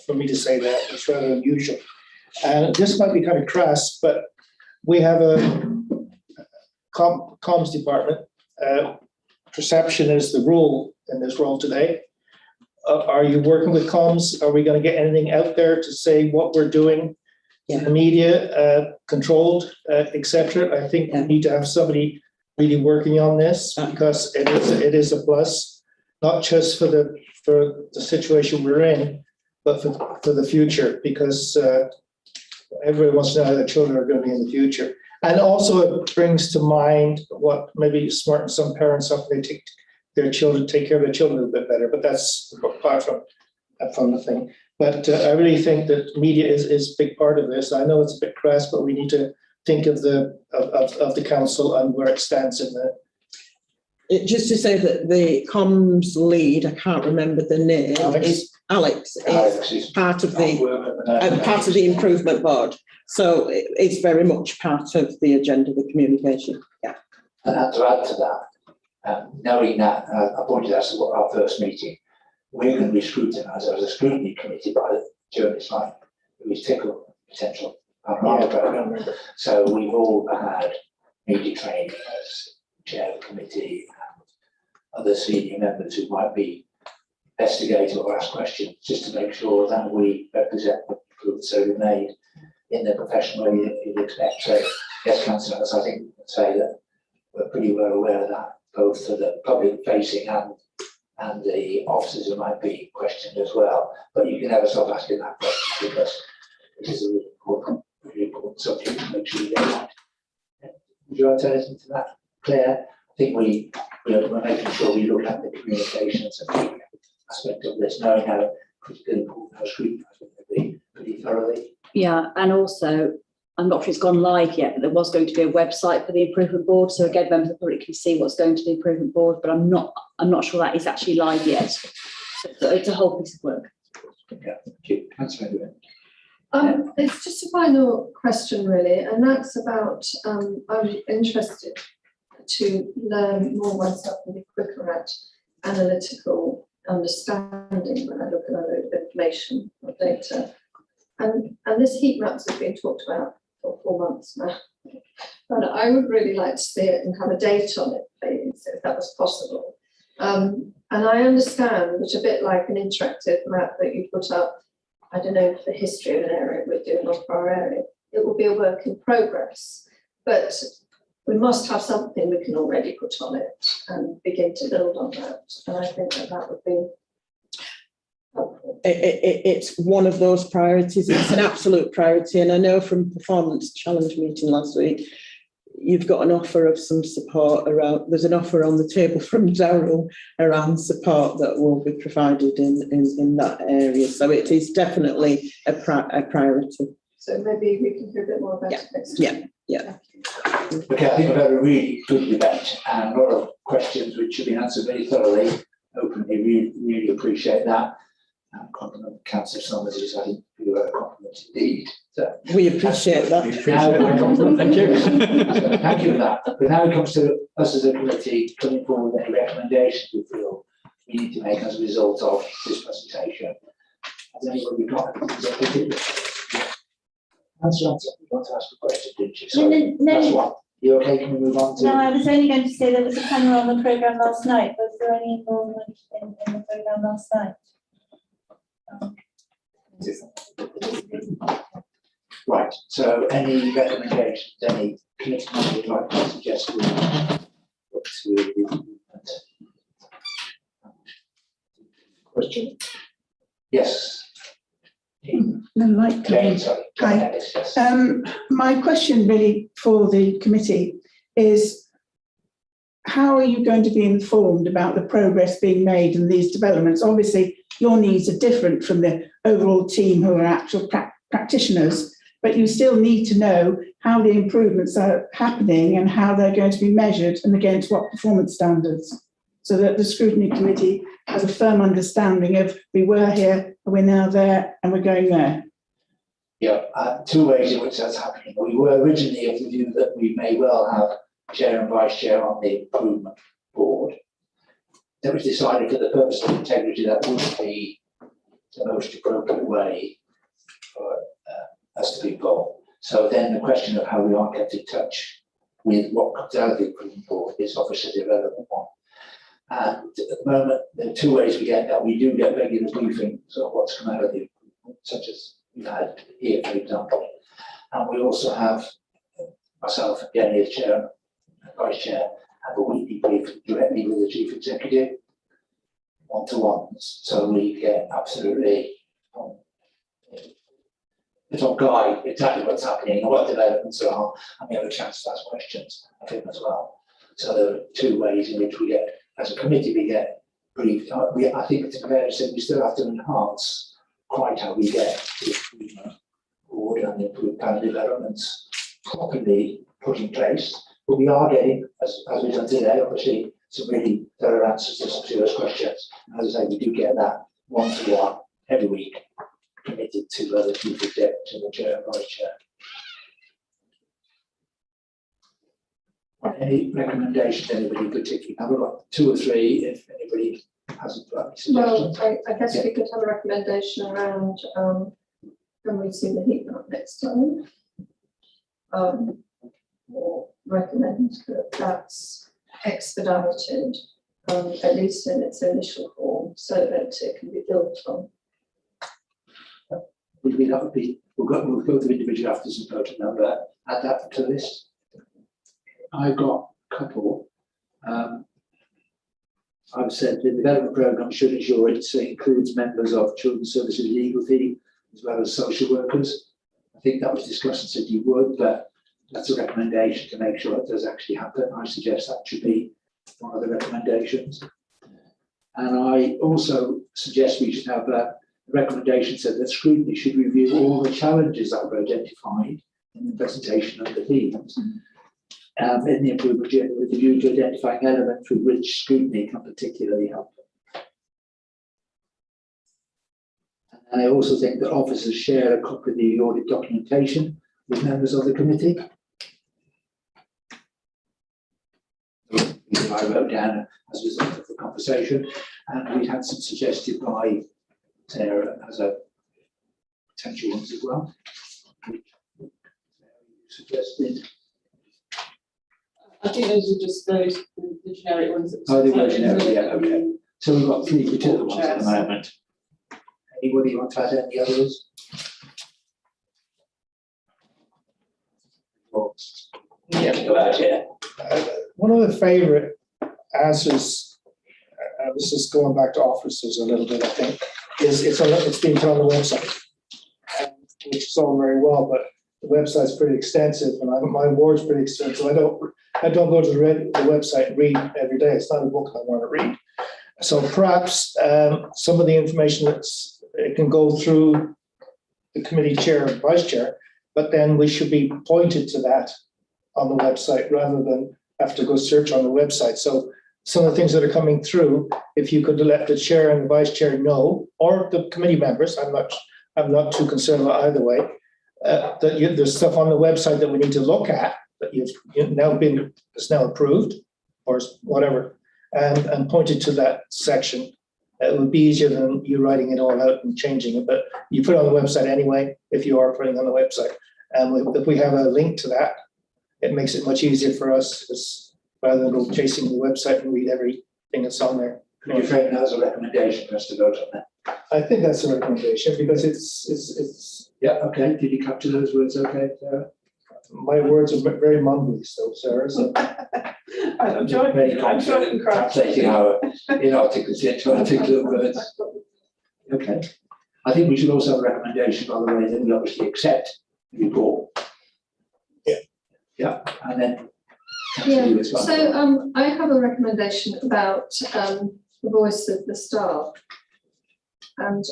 for me to say that, it's rather unusual. And this might be kind of crass, but we have a comms department. Perception is the rule in this role today. Are you working with comms? Are we going to get anything out there to say what we're doing in the media, controlled, etc.? I think we need to have somebody really working on this because it is a plus, not just for the situation we're in, but for the future, because everyone wants to know how their children are going to be in the future. And also it brings to mind what maybe smarten some parents up, they take care of their children a bit better, but that's apart from the thing. But I really think that media is a big part of this. I know it's a bit crass, but we need to think of the council and where it stands in the. Just to say that the comms lead, I can't remember the name, is Alex is part of the improvement board. So it's very much part of the agenda, the communication. Yeah. And to add to that, knowing that, I pointed out at our first meeting, we're going to be scrutinised as a scrutiny committee by the journalists like who tickle potential program. So we've all had media training as chair of the committee and other senior members who might be investigate or ask questions just to make sure that we represent the improvements that we made in the professional way you'd expect. So yes, Councillor, I think we can say that we're pretty well aware of that, both for the public facing and the officers who might be questioned as well. But you can never stop asking that question because it is a really important subject to make sure you get that. Would you like to add anything to that, Claire? I think we're making sure we look at the communications and aspect of this, knowing how critically important our scrutiny is going to be pretty thoroughly. Yeah, and also, I'm not sure it's gone live yet, but there was going to be a website for the improvement board. So again, members of the public can see what's going to the improvement board, but I'm not sure that is actually live yet. So it's a whole piece of work. Yeah, thank you. Councillor. It's just a final question really, and that's about, I'm interested to learn more myself and be quicker at analytical understanding when I look at a load of information or data. And this heat maps has been talked about for 4 months now. But I would really like to see it and have a date on it, please, if that was possible. And I understand that a bit like an interactive map that you put up, I don't know the history of an area we're doing off our area, it will be a work in progress. But we must have something we can already put on it and begin to build on that. And I think that would be helpful. It's one of those priorities. It's an absolute priority. And I know from Performance Challenge meeting last week, you've got an offer of some support around, there's an offer on the table from Daryl around support that will be provided in that area. So it is definitely a priority. So maybe we can hear a bit more about it next time. Yeah. Okay, I think we've had a really good debate and a lot of questions which have been answered very thoroughly, openly. Really appreciate that. Compliment Councillor Summers, who's I think you were a compliment indeed. So we appreciate that. Thank you. So, thank you for that. But now it comes to us as a committee coming forward with any recommendations we feel we need to make as a result of this presentation. Has anybody got anything? Councillor Johnson, you want to ask a question, didn't you? So No. that's one. You okay? Can we move on to? No, I was only going to say there was a panel on the programme last night. Was there any involvement in the programme last night? Right, so any recommendations, any committee member would like to suggest we look to the improvement? Question? Yes. No, like, Jane, sorry. Hi. Yes. My question really for the committee is, how are you going to be informed about the progress being made in these developments? Obviously, your needs are different from the overall team who are actual practitioners, but you still need to know how the improvements are happening and how they're going to be measured and against what performance standards, so that the scrutiny committee has a firm understanding of we were here, we're now there, and we're going there. Yeah, two ways in which that's happening. We were originally of the view that we may well have chair and vice chair on the improvement board. That was decided for the purpose of integrity that would be the most appropriate way for us to be involved. So then the question of how we are kept in touch with what comes out of the improvement board is obviously the relevant one. And at the moment, there are two ways we get that. We do get regular briefings of what's come out of the improvement, such as we've had here, for example. And we also have myself and Jenny as chair and vice chair have a weekly briefing directly with the chief executive, one-to-ones. So we get absolutely it's on guide exactly what's happening and what developments there are, and we have a chance to ask questions of him as well. So there are two ways in which we get, as a committee, we get briefed. I think it's fair to say we still have to enhance quite how we get the improvement board and the improved plan developments properly put in place. But we are getting, as we've done today, obviously, some really thorough answers to some serious questions. And as I say, we do get that one-to-one every week, committed to the chief exec, to the chair and vice chair. Any recommendations, anybody particularly? I've got two or three if anybody hasn't got any suggestions. Well, I guess we could have a recommendation around when we see the heat map next time. Or recommend that that's expedited, at least in its initial form, so that it can be built on. That would be, we'll go through individual after some voting number, add that to the list. I've got a couple. I've said the development programme should ensure it includes members of Children's Services legal team as well as social workers. I think that was discussed and said you would, but that's a recommendation to make sure it does actually happen. I suggest that should be one of the recommendations. And I also suggest we should have a recommendation said that scrutiny should review all the challenges that were identified in the presentation of the themes. In the improvement journey with a view to identifying elements with which scrutiny can particularly help. And I also think that officers share a copy of the audit documentation with members of the committee. I wrote down as a result of the conversation, and we had some suggested by Sarah as a potential ones as well. Suggested. I think those are just the generic ones. Oh, they were generic, yeah, okay. So we've got three particular ones at the moment. Anybody want to add any others? One of the favourite answers, this is going back to officers a little bit, I think, is it's being put on the website, which is all very well, but the website's pretty extensive, and my ward's pretty extensive. I don't go to the website and read every day. It's not a book I want to read. So perhaps some of the information it can go through the committee chair and vice chair, but then we should be pointed to that on the website rather than have to go search on the website. So some of the things that are coming through, if you could let the chair and the vice chair know, or the committee members, I'm not too concerned about either way, that there's stuff on the website that we need to look at that is now approved or whatever, and pointed to that section It would be easier than you writing it all out and changing it, but you put it on the website anyway, if you are putting it on the website. And if we have a link to that, it makes it much easier for us, rather than go chasing the website and read everything that's on there. Could you frame that as a recommendation for us to vote on that? I think that's a recommendation because it's. Yeah, okay. Did you capture those words? Okay, Sarah? My words are very mumbly, so Sarah. So. I'm joking. Translating our inarticulate into articulate words. Okay. I think we should also have a recommendation, by the way, that we obviously accept the report. Yeah. Yeah, and then. Yeah, so I have a recommendation about the voice of the staff. And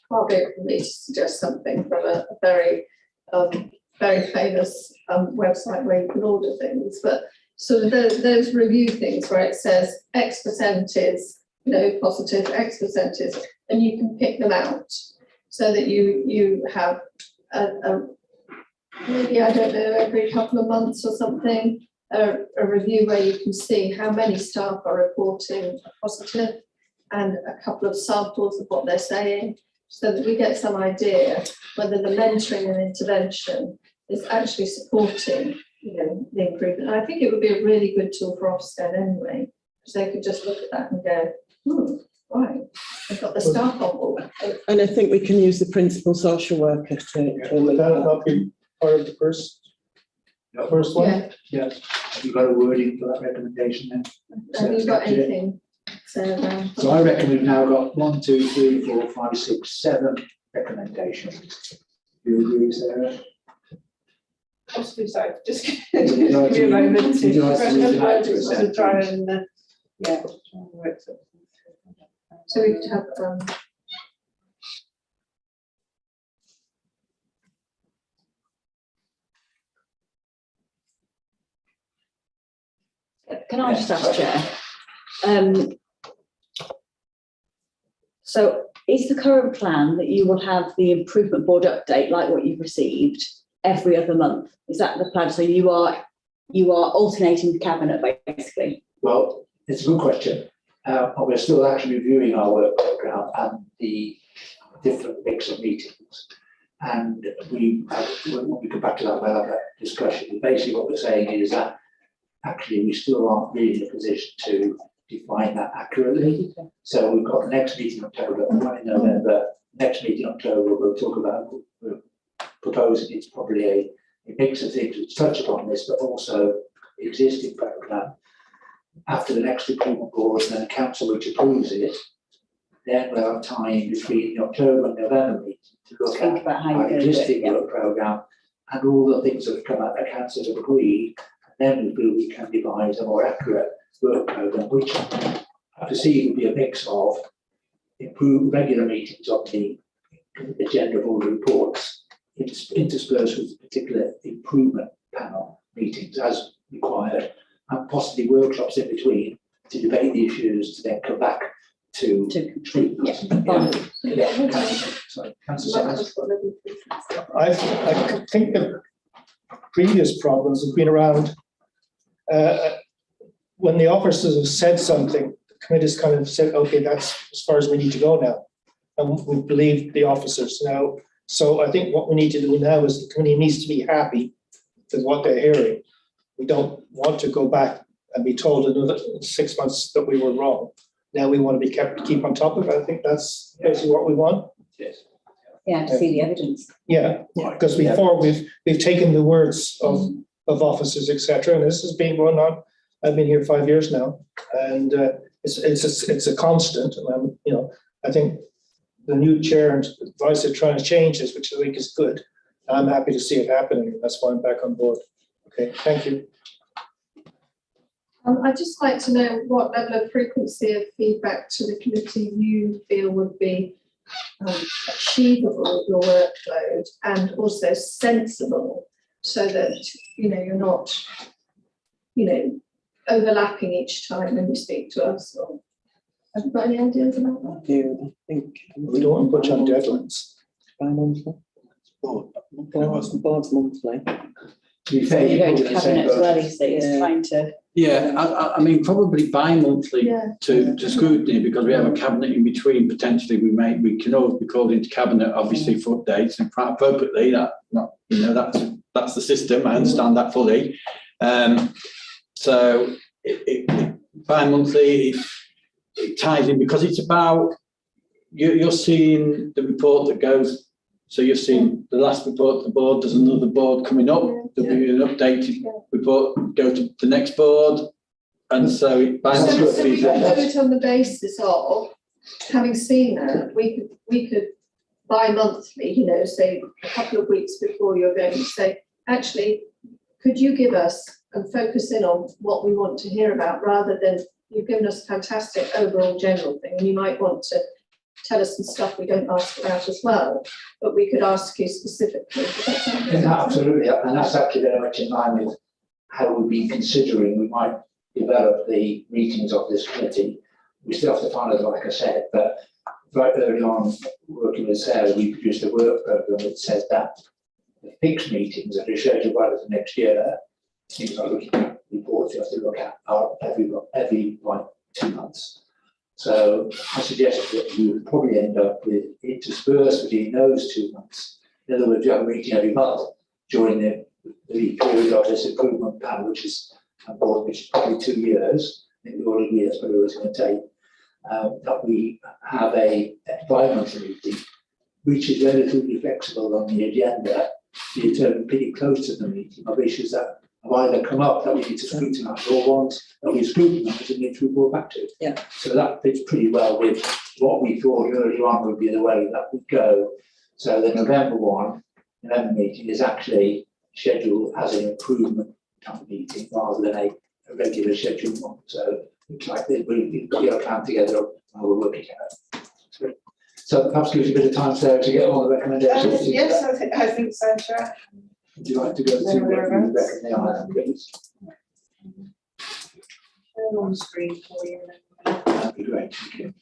far be it from me to suggest something from a very famous website where you can order things, but sort of those review things where it says X% is, positive, X% is, and you can pick them out so that you have a maybe, I don't know, every couple of months or something, a review where you can see how many staff are reporting positive and a couple of samples of what they're saying, so that we get some idea whether the mentoring and intervention is actually supporting, the improvement. And I think it would be a really good tool for Ofsted anyway, because they could just look at that and go, right, they've got the staff on board. And I think we can use the principal social worker to Would that not be part of the first one? Yeah. Yeah. Have you got a wording for that recommendation then? Have you got anything? So I reckon we've now got 1, 2, 3, 4, 5, 6, 7 recommendations. Do you agree, Sarah? Possibly so. Just Would you like give me a moment would you like to read them out to us to then, try please? and yeah. Work something. So we could have Can I just ask, Chair? So is the current plan that you will have the improvement board update like what you've received every other month? Is that the plan? So you are alternating the cabinet basically? Well, it's a good question. We're still actually reviewing our work programme and the different mix of meetings. And when we come back to that, we'll have that discussion. Basically what we're saying is that actually we still aren't really in a position to define that accurately. So we've got the next meeting in October, one in November. Next meeting in October, we'll talk about, we're proposing it's probably a mix of things which touch upon this, but also the existing programme. After the next improvement board and then the council which approves it, then we'll have time between the October and November meeting to look at our existing work programme and all the things that have come out that council have agreed. And then we feel we can devise a more accurate work programme, which I perceive would be a mix of improved regular meetings on the agenda of all the reports, interspersed with particular improvement panel meetings as required, and possibly workshops in between to debate the issues, to then come back to treatment. Sorry, Councillor Summers. I think the previous problems have been around when the officers have said something, the committee's kind of said, okay, that's as far as we need to go now. And we believe the officers now. So I think what we need to do now is the committee needs to be happy with what they're hearing. We don't want to go back and be told another 6 months that we were wrong. Now we want to be keep on top of it. I think that's basically what we want. Yes. Yeah, to see the evidence. Yeah, because before we've taken the words of officers, etc., and this has been going on. I've been here 5 years now, and it's a constant. And I think the new chair and vice are trying to change this, which I think is good. I'm happy to see it happening. That's why I'm back on board. Okay, thank you. I'd just like to know what level of frequency of feedback to the committee you feel would be achievable with your workload and also sensible, so that you're not overlapping each time when you speak to us. Or have you got any ideas about that? I do. I think we don't want to put you on deadlines. Bi-monthly. Can I ask the boards monthly? To be fair, You you're go probably to in the same cabinet as boat. well, you say, is trying to. Yeah, I mean, probably bi-monthly Yeah. to scrutiny, because we have a cabinet in between. Potentially, we can always be called into cabinet, obviously, for updates, and quite appropriately, that's the system. I understand that fully. So bi-monthly, it ties in, because it's about you're seeing the report that goes. So you've seen the last report of the board. There's another board coming up. There'll be an updated report, go to the next board, and so it binds So to we it. could do it on the basis of, having seen that, we could bi-monthly, you know, say a couple of weeks before you're going to say, actually, could you give us and focus in on what we want to hear about, rather than you've given us a fantastic overall general thing, and you might want to tell us some stuff we don't ask about as well, but we could ask you specifically. Yeah, absolutely, and that's actually very much in line with how we've been considering we might develop the meetings of this committee. We still have to finalise, like I said, but right early on, working with Sarah, we produced a work programme that says that the fixed meetings that are scheduled right for next year, things like looking at reports you have to look at are every 2 months. So I suggest that you would probably end up with interspersed between those 2 months. In other words, you have a meeting every month during the period of this improvement plan, which is probably 2 years. I think we all agree that's what it was going to take. That we have a bi-monthly meeting, which is relatively flexible on the agenda, to determine pretty close to the meeting of issues that have either come up that we need to scrutinise, or ones that we scrutinise and need to report back to. Yeah. So that fits pretty well with what we thought earlier on would be the way that would go. So the November meeting is actually scheduled as an improvement type meeting rather than a regular scheduled one. So it's like we got our plan together and we're working out. So perhaps gives you a bit of time, Sarah, to get all the recommendations. Yes, I think so, Chair. Would you like to go through what you reckon they are, please? On the screen for you. That'd be great, thank you.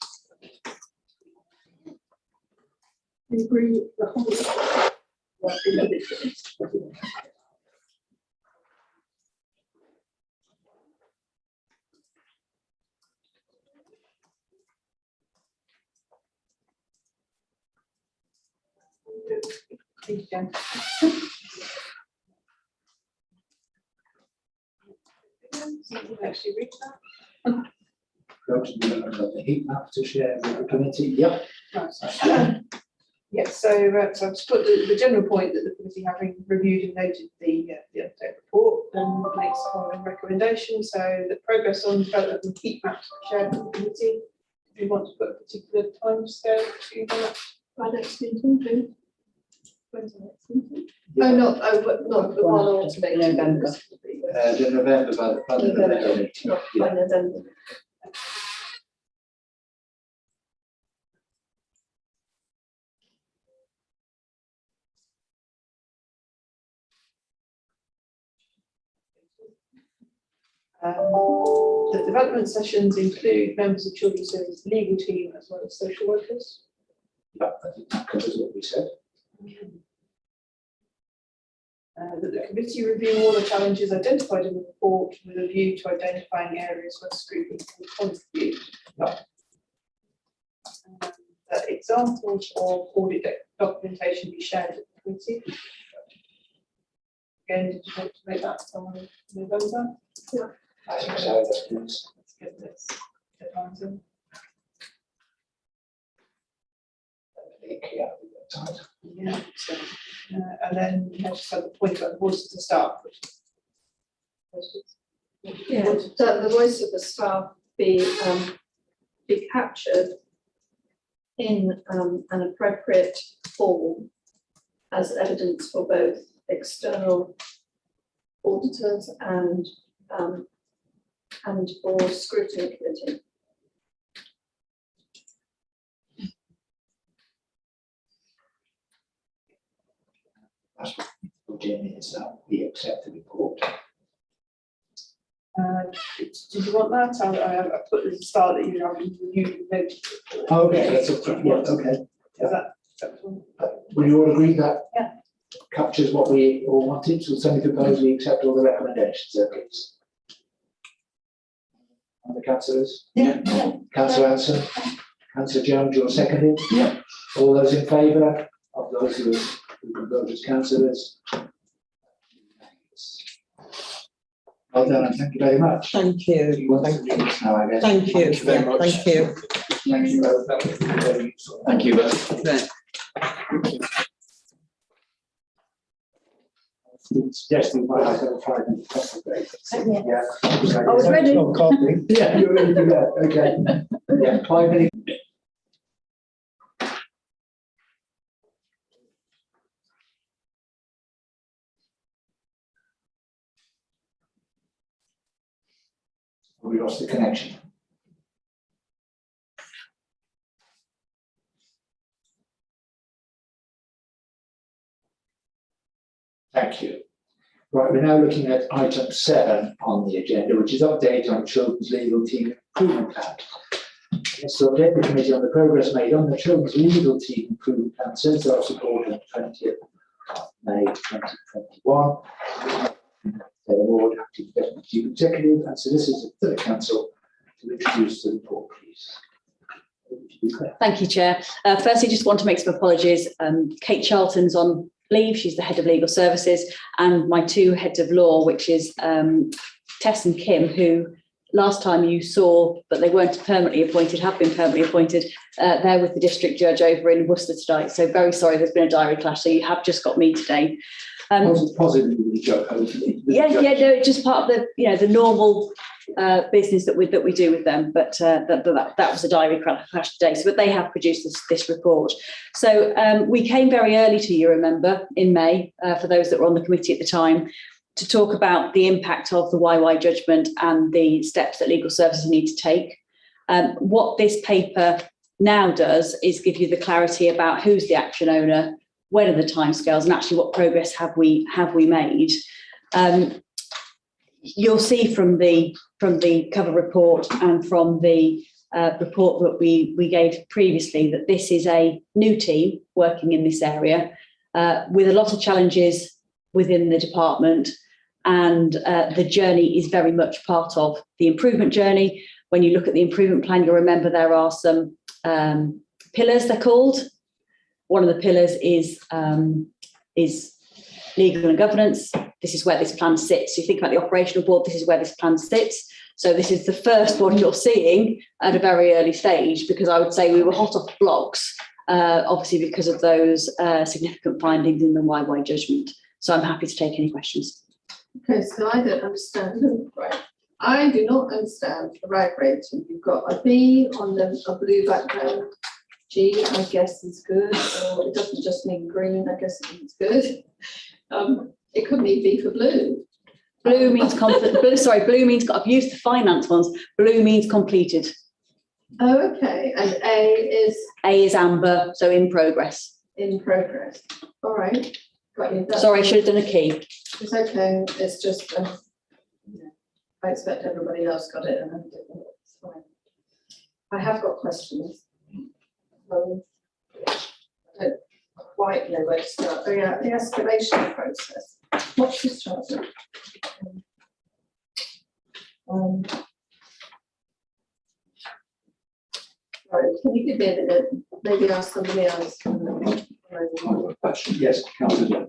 We agree with the whole. Thank you, Jen. Actually read that. Go to the heat map to share with the committee. Yep. Yes, so I've just put the general point that the committee, having reviewed and noted the update report, makes the following recommendation. So the progress on development of heat maps shared with the committee. Do we want to put a particular timescale to that? By next meeting, too. When's the next meeting? Yeah. Not the one automated. November. The November, by the November meeting. Not by November. The development sessions include members of Children's Services legal team as well as social workers. Yeah, I think that covers what we said. That the committee review all the challenges identified in the report with a view to identifying areas where scrutiny can contribute. That examples of audit documentation be shared with the committee. Again, did you want to make that on November? Yeah. I think so, yes. Let's get this deadlines in. Yeah, tight. Yeah, so, and then you just had the point about the voices of staff. Yeah, that the voice of the staff be captured in an appropriate form as evidence for both external auditors and for scrutiny committee. That's what Jamie is that we accept the report. Did you want that? I put at the start that you have reviewed and noted. Okay, that's okay. Yeah, okay. Is that acceptable? Will you all agree that? Yeah. captures what we all wanted. So somebody propose we accept all the recommendations, please. And the councillors? Yeah. Councillor Anson? Councillor Jones, you're seconded? Yeah. All those in favour of those who can vote as councillors? Well done, and thank you very much. Thank you. You want to do this now, I guess. Thank you. Thank you very much. Thank you. Thank you both. That was very useful. Thank you both. Suggesting might have a 5 minute coffee break. Yeah. Yeah. I was ready. No coffee. Yeah, you're ready to go. Okay. Yeah, 5 minutes. We lost the connection. Thank you. Right, we're now looking at item 7 on the agenda, which is update on Children's Legal Team Improvement Plan. It's to update the committee on the progress made on the Children's Legal Team Improvement Plan since our support on 20th of May 2021. The award acting deputy chief executive and solicitors to the council to introduce the report, please. Thank you, Chair. Firstly, just want to make some apologies. Kate Charlton's on leave. She's the head of legal services, and my 2 heads of law, which is Tess and Kim, who last time you saw, but they weren't permanently appointed, have been permanently appointed. They're with the district judge over in Worcester tonight. So very sorry, there's been a diary clash. So you have just got me today. Positively with the joke, hopefully. No, it's just part of the the normal business that we do with them. But that was a diary clash today. So, but they have produced this report. So we came very early to you, remember, in May, for those that were on the committee at the time, to talk about the impact of the YY judgment and the steps that legal services need to take. What this paper now does is give you the clarity about who's the action owner, when are the timescales, and actually what progress have we made. You'll see from the cover report and from the report that we gave previously that this is a new team working in this area with a lot of challenges within the department, and the journey is very much part of the improvement journey. When you look at the improvement plan, you'll remember there are some pillars, they're called. One of the pillars is legal and governance. This is where this plan sits. So you think about the operational board, this is where this plan sits. So this is the first one you're seeing at a very early stage, because I would say we were hot off the blocks, obviously because of those significant findings in the YY judgment. So I'm happy to take any questions. Okay, so I don't understand. Right. I do not understand the right rating. You've got a B on a blue background. G, I guess, is good, or it doesn't just mean green, I guess it means good. It could mean B for blue. Blue means blue means, I've used the finance ones, blue means completed. Oh, okay, and A is amber, so in progress. In progress, all right. Got you. Sorry, I should have done a key. It's okay, it's just, I expect everybody else got it, and I didn't. It's fine. I have got questions. I don't quite know where to start. Oh yeah, the escalation process. What's this chapter? Sorry, can you give me a minute? Maybe ask somebody else. Yes, Councillor.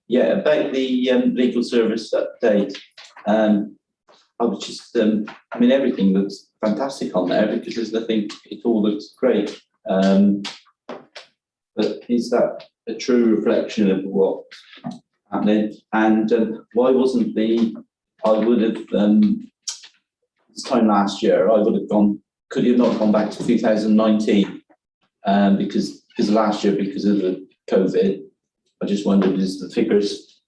Yeah, about the legal service update. I was just, I mean, everything looks fantastic on there because there's nothing, it all looks great. But is that a true reflection of what happened? And why wasn't I would have, this time last year, I would have could you not gone back to 2019? Because last year, because of the COVID, I just wondered, is the figures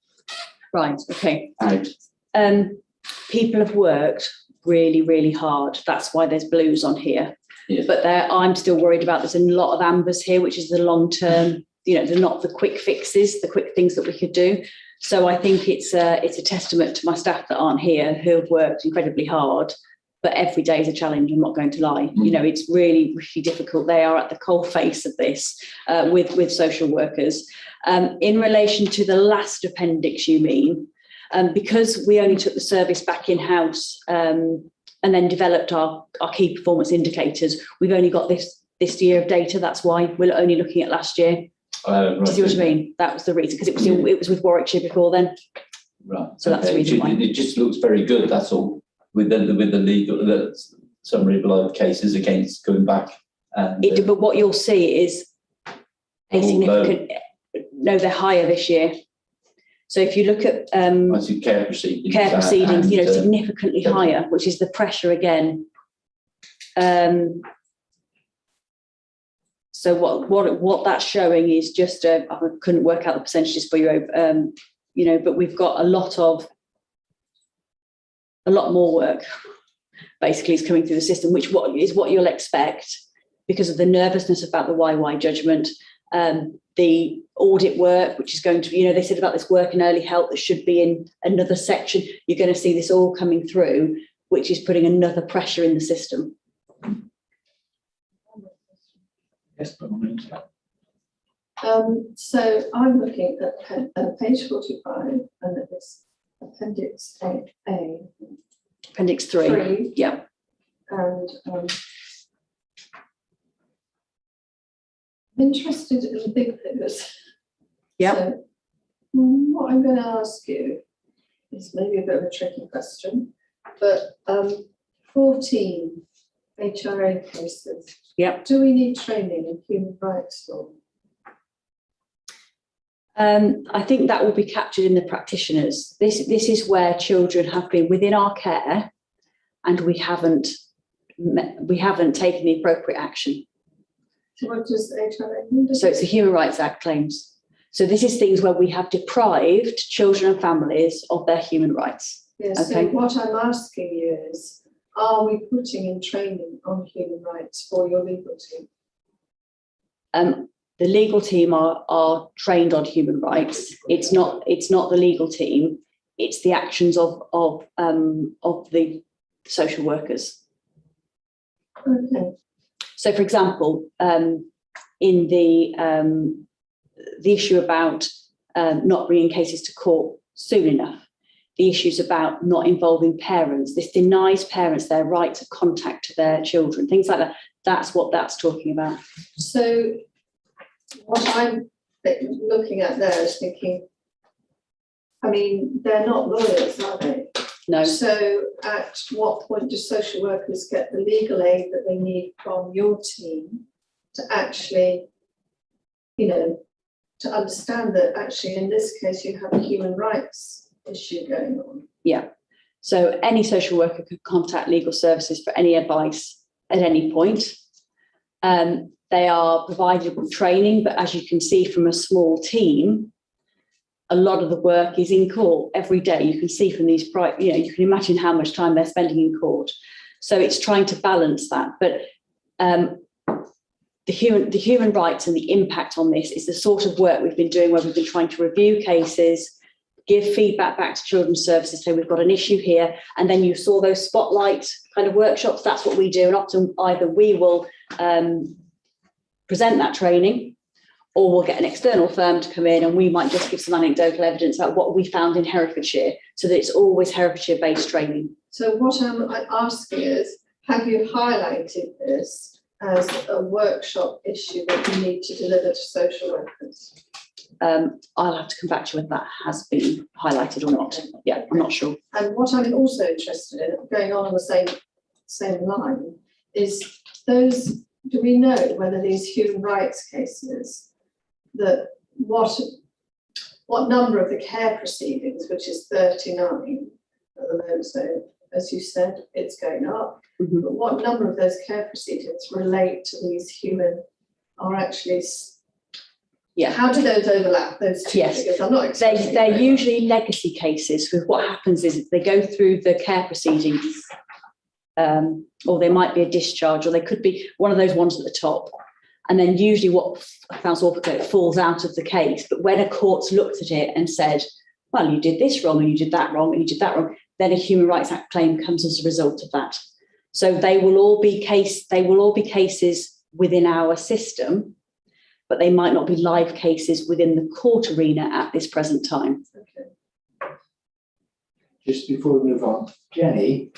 right? Okay. out? People have worked really, really hard. That's why there's blues on here. Yeah. But I'm still worried about there's a lot of ambers here, which is the long term. They're not the quick fixes, the quick things that we could do. So I think it's a testament to my staff that aren't here, who have worked incredibly hard but every day is a challenge, I'm not going to lie. You know, it's really, really difficult. They are at the coalface of this with social workers. In relation to the last appendix, you mean, because we only took the service back in-house and then developed our key performance indicators, we've only got this year of data. That's why we're only looking at last year. Right. Do you see what I mean? That was the reason, because it was with Warwickshire before then. Right. So that's the reason why. It just looks very good. That's all. With the legal summary below cases against going back. But what you'll see is a significant. No, they're higher this year. So if you look at I see care proceedings, you know, significantly higher, which is the pressure again. So what that's showing is just I couldn't work out the percentages for you, you know, but we've got a lot more work basically is coming through the system, which is what you'll expect because of the nervousness about the YY judgment, the audit work, which is going to, you know, they said about this work in early help that should be in another section. You're going to see this all coming through, which is putting another pressure in the system. Yes, so I'm looking at page 45 and at this appendix A. Appendix 3. Yeah. And I'm interested in the big figures. Yeah. So what I'm going to ask you is maybe a bit of a tricky question, but 14 HRA cases. Yep. Do we need training in human rights law? I think that will be captured in the practitioners. This is where children have been within our care, and we haven't taken the appropriate action. So what does HRA mean? So it's the Human Rights Act claims. So this is things where we have deprived children and families of their human rights. Yes. Okay. So what I'm asking you is, are we putting in training on human rights for your legal team? The legal team are trained on human rights. It's not the legal team. It's the actions of the social workers. Okay. So, for example, in the issue about not bringing cases to court soon enough, the issues about not involving parents, this denies parents their right to contact to their children, things like that. That's what that's talking about. So what I'm looking at there is thinking, I mean, they're not lawyers, are they? No. So at what point do social workers get the legal aid that they need from your team to actually, you know, to understand that actually in this case you have a human rights issue going on? Yeah. So any social worker could contact legal services for any advice at any point. They are provided with training, but as you can see from a small team, a lot of the work is in court every day. You can see from these, you know, you can imagine how much time they're spending in court. So it's trying to balance that. But the human rights and the impact on this is the sort of work we've been doing, where we've been trying to review cases, give feedback back to children's services, say we've got an issue here, and then you saw those spotlight kind of workshops. That's what we do, and often either we will present that training, or we'll get an external firm to come in and we might just give some anecdotal evidence about what we found in Herefordshire, so that it's always Herefordshire-based training. So what I'm asking is, have you highlighted this as a workshop issue that you need to deliver to social workers? I'll have to come back to you if that has been highlighted or not. Yeah, I'm not sure. And what I'm also interested in, going on the same line, is those, do we know whether these human rights cases, that what number of the care proceedings, which is 39 at the moment, so as you said, it's going up, but what number of those care proceedings relate to these human, are actually, yeah, how do those overlap, those two figures? I'm not they're usually legacy cases. With what happens is they go through the care proceedings, or there might be a discharge, or they could be one of those ones at the top. And then usually what sounds awful, it falls out of the case. But when a court's looked at it and said, well, you did this wrong and you did that wrong and you did that wrong, then a Human Rights Act claim comes as a result of that. So they will all be cases within our system, but they might not be live cases within the court arena at this present time. Okay. Just before we move on, Jenny,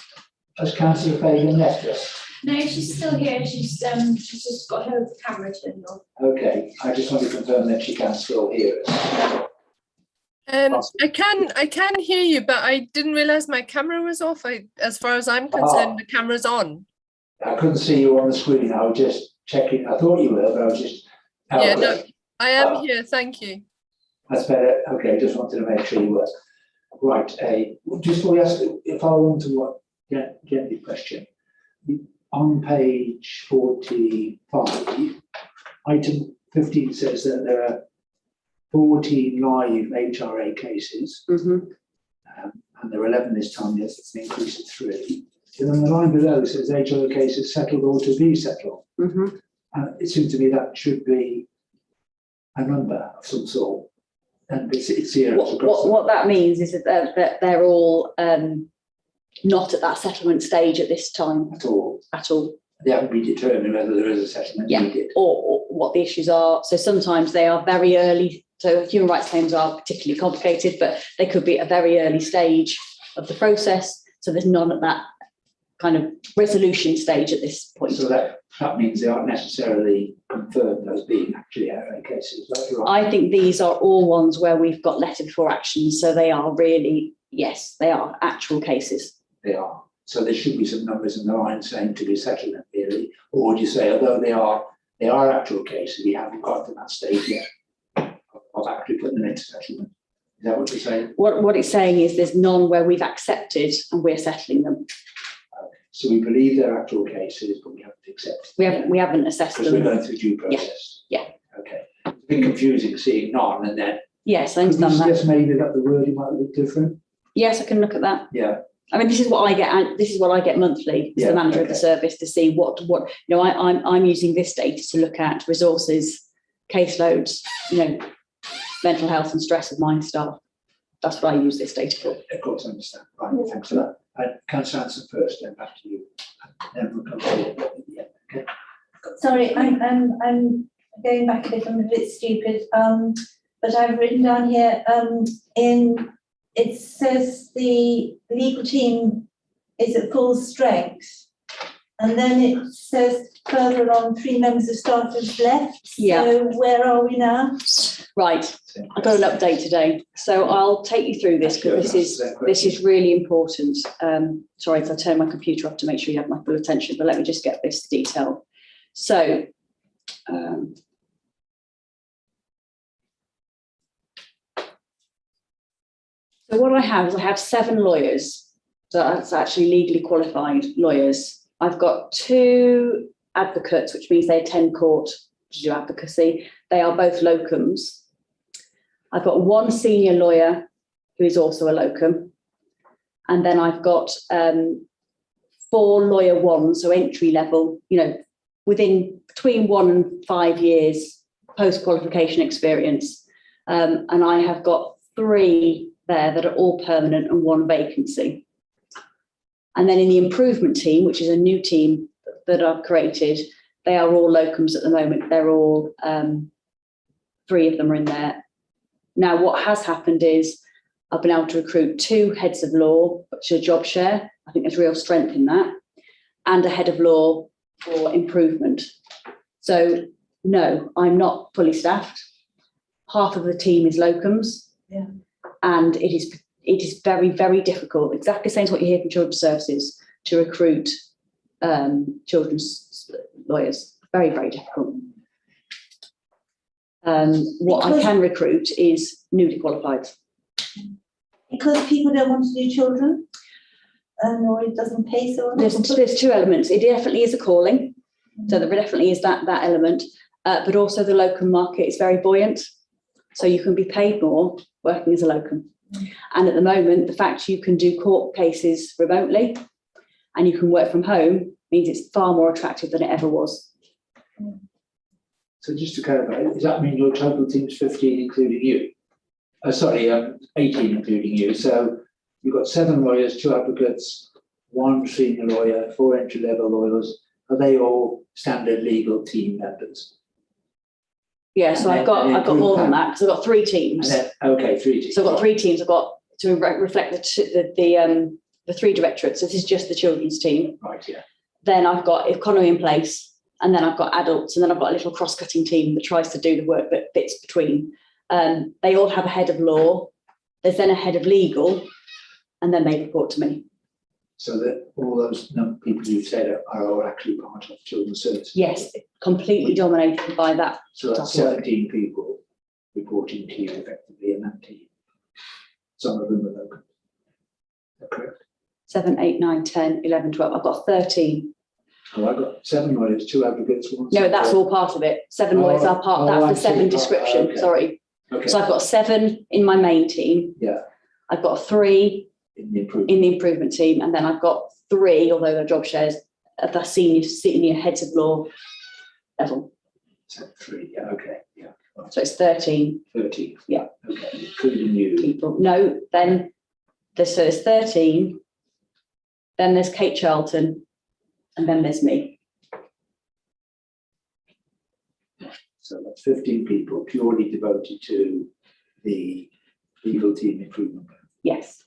has Councillor Fagan left us? No, she's still here. She's just got her camera turned on. Okay, I just want to confirm that she can still hear us. I can hear you, but I didn't realise my camera was off. As far as I'm concerned, the camera's on. I couldn't see you on the screen. I was just checking. I thought you were, but I was just. Yeah, no, I am here. Thank you. That's better. Okay, just wanted to make sure you were. Right. Just before we ask, follow on to what Jenny's question. On page 45, item 15 says that there are 14 live HRA cases, and there are 11 this time. Yes, it's an increase of 3. And then the line below says HRA cases settled or to be settled. It seems to me that should be a number of some sort, and it's here. What that means is that they're all not at that settlement stage at this time. At all. At all. They haven't been determined whether there is a settlement needed. Or what the issues are. So sometimes they are very early. So human rights claims are particularly complicated, but they could be at a very early stage of the process. So there's none at that kind of resolution stage at this point. So that means they aren't necessarily confirmed as being actually HRA cases. That's right. I think these are all ones where we've got letter before action. So they are really, yes, they are actual cases. They are. So there should be some numbers in the line saying to be settlement, really. Or would you say, although they are actual cases, we haven't got to that stage yet of actually putting them into settlement? Is that what you're saying? What it's saying is there's none where we've accepted and we're settling them. So we believe they're actual cases, but we haven't accepted. We haven't assessed them. Because we're going through due process. Yeah. Okay. It's a bit confusing seeing none and then. Yes, I understand that. Just maybe that the wording might look different. Yes, I can look at that. Yeah. I mean, this is what I get monthly as the manager of the service to see what I'm using this data to look at resources, caseloads, mental health and stress of my staff. That's what I use this data for. Of course, I understand. Right, thanks for that. Councillor Hanson first, then back to you. Then we'll come to you at the end. Okay. Sorry, I'm going back a bit. I'm a bit stupid. But I've written down here it says the legal team is at full strength, and then it says further along 3 members of staff have left. Yeah. So where are we now? Right. I've got an update today, so I'll take you through this because this is really important. Sorry if I turn my computer off to make sure you have my full attention, but let me just get this detail. So. So what I have is I have 7 lawyers. So that's actually legally qualified lawyers. I've got 2 advocates, which means they attend court to do advocacy. They are both locums. I've got 1 senior lawyer who is also a locum. And then I've got 4 lawyer 1s, so entry level, between 1 and 5 years post-qualification experience. And I have got 3 there that are all permanent and 1 vacancy. And then in the improvement team, which is a new team that I've created, they are all locums at the moment. They're all, 3 of them are in there. Now, what has happened is I've been able to recruit 2 heads of law, which are job share. I think there's real strength in that, and a head of law for improvement. So no, I'm not fully staffed. Half of the team is locums. Yeah. And it is very, very difficult, exactly the same as what you hear from children's services, to recruit children's lawyers. Very, very difficult. What I can recruit is newly qualified. Because people don't want to do children, or it doesn't pay so much. There's 2 elements. It definitely is a calling, so there definitely is that element, but also the locum market is very buoyant, so you can be paid more working as a locum. And at the moment, the fact you can do court cases remotely and you can work from home means it's far more attractive than it ever was. So just to clarify, does that mean your total team's 15 including you? 18 including you. So you've got 7 lawyers, 2 advocates, 1 senior lawyer, 4 entry-level lawyers. Are they all standard legal team members? Yeah, so I've got more than that because I've got 3 teams. Okay, 3 teams. So I've got 3 teams. I've got to reflect the 3 directorates. So this is just the children's team. Right, yeah. Then I've got economy in place, and then I've got adults, and then I've got a little cross-cutting team that tries to do the work that fits between. They all have a head of law. There's then a head of legal, and then they report to me. So that all those people you've said are all actually part of children's services? Yes, completely dominated by that. So that's 17 people reporting to you effectively in that team. Some of them are local. Is that correct? 7, 8, 9, 10, 11, 12. I've got 13. Oh, I've got 7 lawyers, 2 advocates. No, that's all part of it. 7 lawyers are part. That's the 7 description. Okay. Sorry. Okay. So I've got 7 in my main team. Yeah. I've got 3 in the improvement team, and then I've got 3, although they're job shares, at the senior heads of law level. So 3, yeah, okay, yeah. Right. So it's 13. 13. Yeah. Okay, including you. People. No, then there's 13. Then there's Kate Charlton, and then there's me. So that's 15 people purely devoted to the legal team improvement. Yes.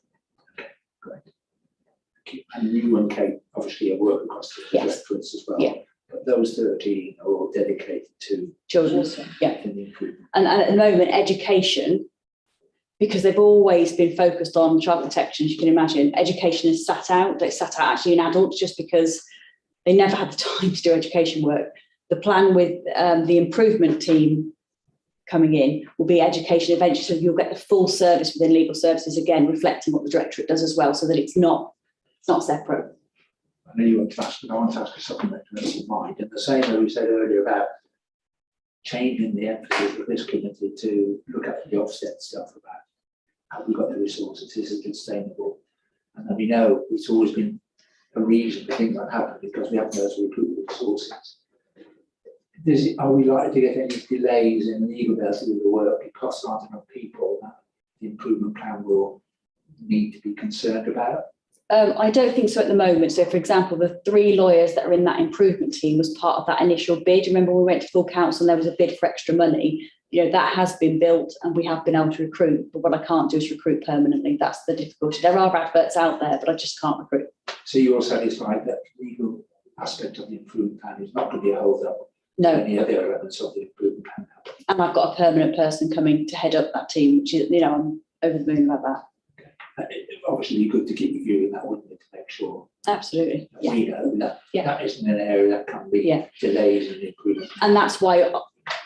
Okay, great. Thank you. And you and Kate obviously have worked across the directorates as well. Yeah. But those 13 are all dedicated to children's. Yeah. In the improvement. And at the moment, education, because they've always been focused on child protection, as you can imagine, education is sat out. They sat out actually in adults just because they never had the time to do education work. The plan with the improvement team coming in will be education eventually, so you'll get the full service within legal services, again, reflecting what the directorate does as well, so that it's not separate. I know you want to ask, but I want to ask a supplementary in mind. And the same as we said earlier about changing the emphasis of this committee to look at the offset stuff about have we got the resources, is it sustainable? And then we know it's always been a reason for things that happen because we haven't been able to recruit the resources. Are we likely to get any delays in legal ability to do the work because there aren't enough people that the improvement plan will need to be concerned about? I don't think so at the moment. So, for example, the 3 lawyers that are in that improvement team was part of that initial bid. Remember, we went to full council and there was a bid for extra money. You know, that has been built and we have been able to recruit. But what I can't do is recruit permanently. That's the difficulty. There are adverts out there, but I just can't recruit. So you're satisfied that the legal aspect of the improvement plan is not going to be a hold up? No. Any other elements of the improvement plan? And I've got a permanent person coming to head up that team, which is, you know, I'm over the moon about that. Obviously, good to keep reviewing that, wouldn't it, to make sure. Absolutely. Yeah. We know that that isn't an area that can be delays in the improvement. And that's why,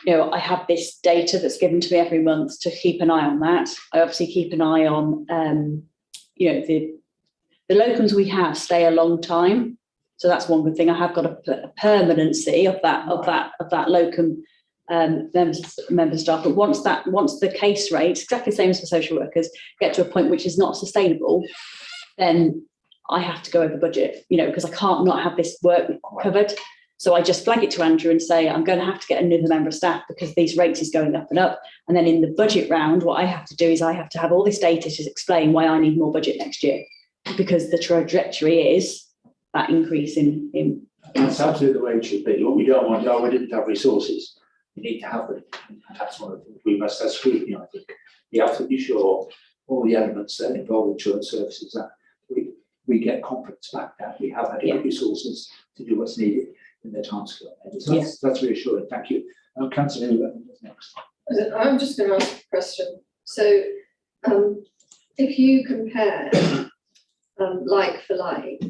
you know, I have this data that's given to me every month to keep an eye on that. I obviously keep an eye on, you know, the locums we have stay a long time. So that's one good thing. I have got a permanency of that locum member staff. But once the case rates, exactly the same as for social workers, get to a point which is not sustainable, then I have to go over budget, you know, because I can't not have this work covered. So I just flag it to Andrew and say, I'm going to have to get another member of staff because these rates is going up and up. And then in the budget round, what I have to do is I have to have all this data to explain why I need more budget next year, because the trajectory is that increase in. That's absolutely the way it should be. What we don't want, we didn't have resources. We need to have them. And that's one of the things we must have scrutiny, I think. We have to be sure all the elements that involve insurance services that we get confidence back that we have adequate resources to do what's needed in their timescale. So that's reassuring. Thank you. Councillor next. I'm just going to ask a question. So if you compare like for like,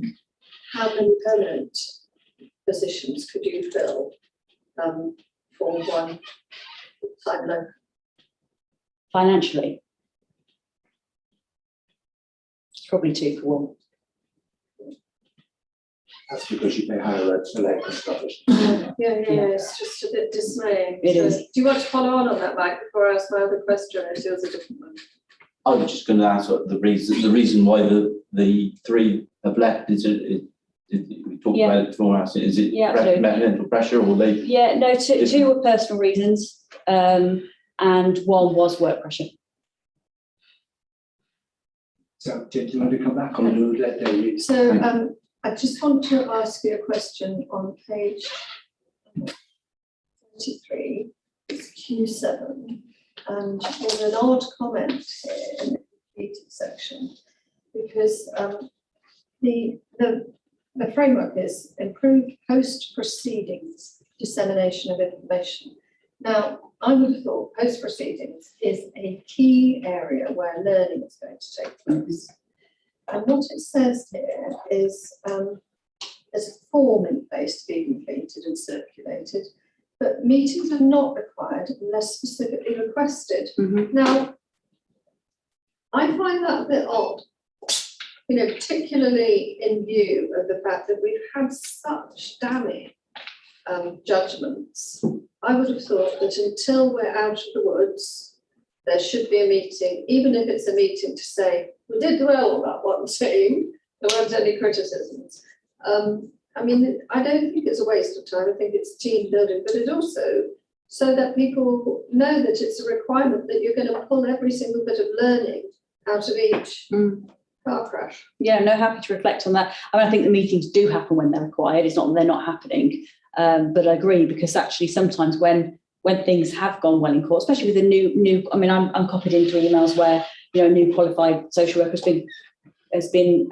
how many permanent positions could you fill for one time loan? Financially, it's probably 2 for 1. That's because you pay higher rates for labour and stuff. It's just a bit dismaying. It is. Do you want to follow on that, Mike, before I ask my other question? It was a different one. I was just going to ask what the reason why the 3 have left is we talked about it before. Is it mental pressure or they? Yeah, no. 2 were personal reasons, and 1 was work pressure. So, do you want to come back on let David? So, I just want to ask you a question on page 33, it's Q7, and there's an odd comment here in the completed section, because the framework is improved post-proceedings dissemination of information. Now, I would have thought post-proceedings is a key area where learning is going to take place. And what it says here is there's a form in place to be completed and circulated, but meetings are not required unless specifically requested. Now, I find that a bit odd, you know, particularly in view of the fact that we've had such damning judgments. I would have thought that until we're out of the woods, there should be a meeting, even if it's a meeting to say, we did well on that one team, there weren't any criticisms. I mean, I don't think it's a waste of time, I think it's team building, but it also, so that people know that it's a requirement that you're going to pull every single bit of learning out of each car crash. Yeah, no, happy to reflect on that. I mean, I think the meetings do happen when they're required, it's not that they're not happening. But I agree, because actually sometimes when things have gone well in court, especially with a new, I mean, I'm copied into emails where, you know, a new qualified social worker has been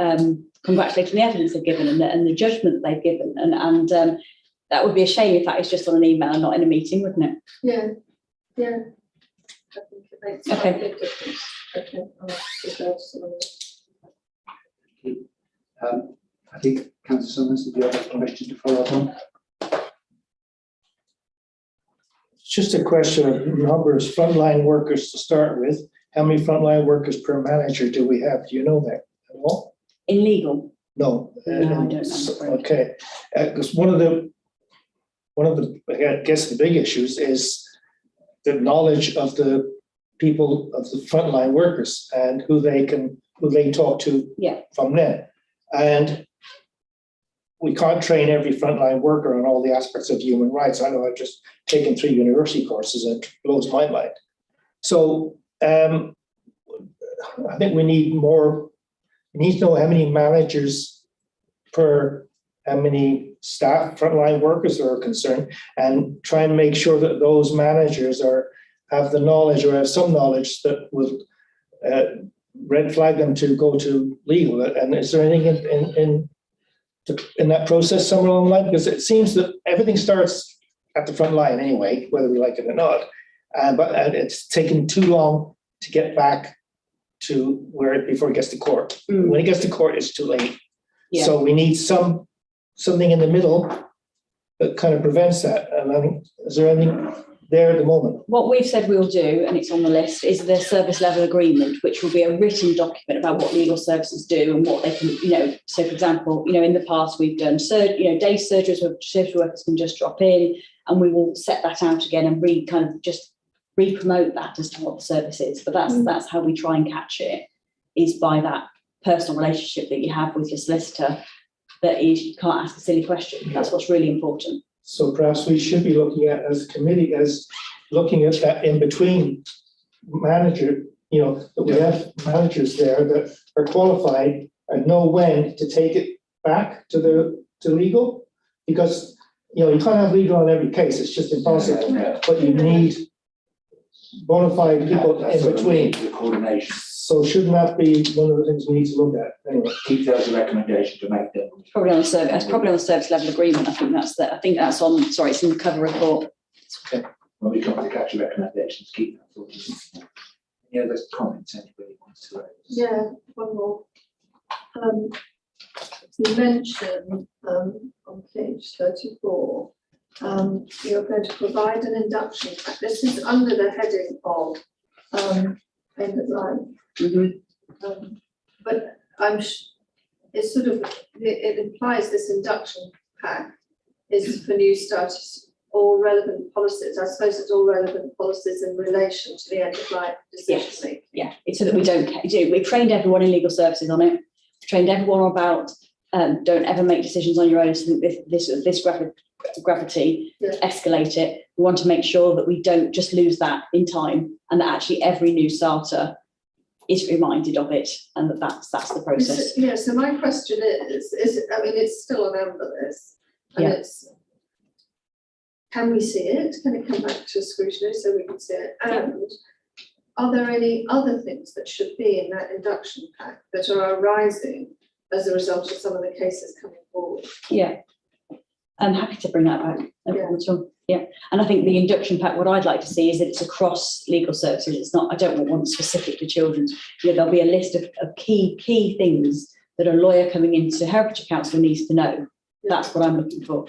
congratulated on the evidence they've given and the judgment they've given, and that would be a shame if that is just on an email and not in a meeting, wouldn't it? Yeah, yeah. I think it makes a big difference. Okay, I'll defer to someone else. I think Councillor Summers, did you have a question to follow up on? Just a question of numbers, frontline workers to start with. How many frontline workers per manager do we have? Do you know that at all? In legal? No. No, I don't know. Okay, because one of the, I guess the big issues is the knowledge of the people, of the frontline workers, and who they talk to from them. And we can't train every frontline worker on all the aspects of human rights. I know I've just taken 3 university courses and it blows my mind. So I think we need more, we need to know how many managers per how many staff, frontline workers are concerned, and try and make sure that those managers have the knowledge, or have some knowledge that will red flag them to go to legal. And is there anything in that process somewhere along the line? Because it seems that everything starts at the front line anyway, whether we like it or not. But it's taken too long to get back to before it gets to court. When it gets to court, it's too late. Yeah. So we need something in the middle that kind of prevents that. And I mean, is there anything there at the moment? What we've said we'll do, and it's on the list, is the service level agreement, which will be a written document about what legal services do and what they can, you know. So, for example, you know, in the past we've done, day surgeries where social workers can just drop in, and we will set that out again and re-promote that as to what the service is. But that's how we try and catch it, is by that personal relationship that you have with your solicitor. That is, you can't ask a silly question. That's what's really important. So perhaps we should be looking at, as a committee, looking at that in between manager, you know, that we have managers there that are qualified and know when to take it back to legal, because, you know, you can't have legal on every case, it's just impossible. But you need bona fide people in between. The coordination. So shouldn't that be one of the things we need to look at? Anyway, keep those a recommendation to make them. Probably on the service level agreement. I think that's on. Sorry, it's in the cover report. Okay. When we come to catch recommendations, keep that sort of. Any other comments anybody wants to raise? Yeah, one more. You mentioned on page 34, you're going to provide an induction pack. This is under the heading of end of life. But it's sort of, it implies this induction pack is for new starters, all relevant policies. I suppose it's all relevant policies in relation to the end of life decision making. Yeah, it's so that we've trained everyone in legal services on it. We've trained everyone about don't ever make decisions on your own. So this gravity, escalate it. We want to make sure that we don't just lose that in time, and that actually every new starter is reminded of it, and that's the process. Yeah, so my question is I mean, it's still an amber list, and it's, can we see it? Can it come back to scrutiny so we can see it? And are there any other things that should be in that induction pack that are arising as a result of some of the cases coming forward? Yeah, I'm happy to bring that back. No problem at all. Yeah, and I think the induction pack, what I'd like to see is that it's across legal services. It's not, I don't want one specific to children's. There'll be a list of key things that a lawyer coming into Herefordshire Council needs to know. That's what I'm looking for.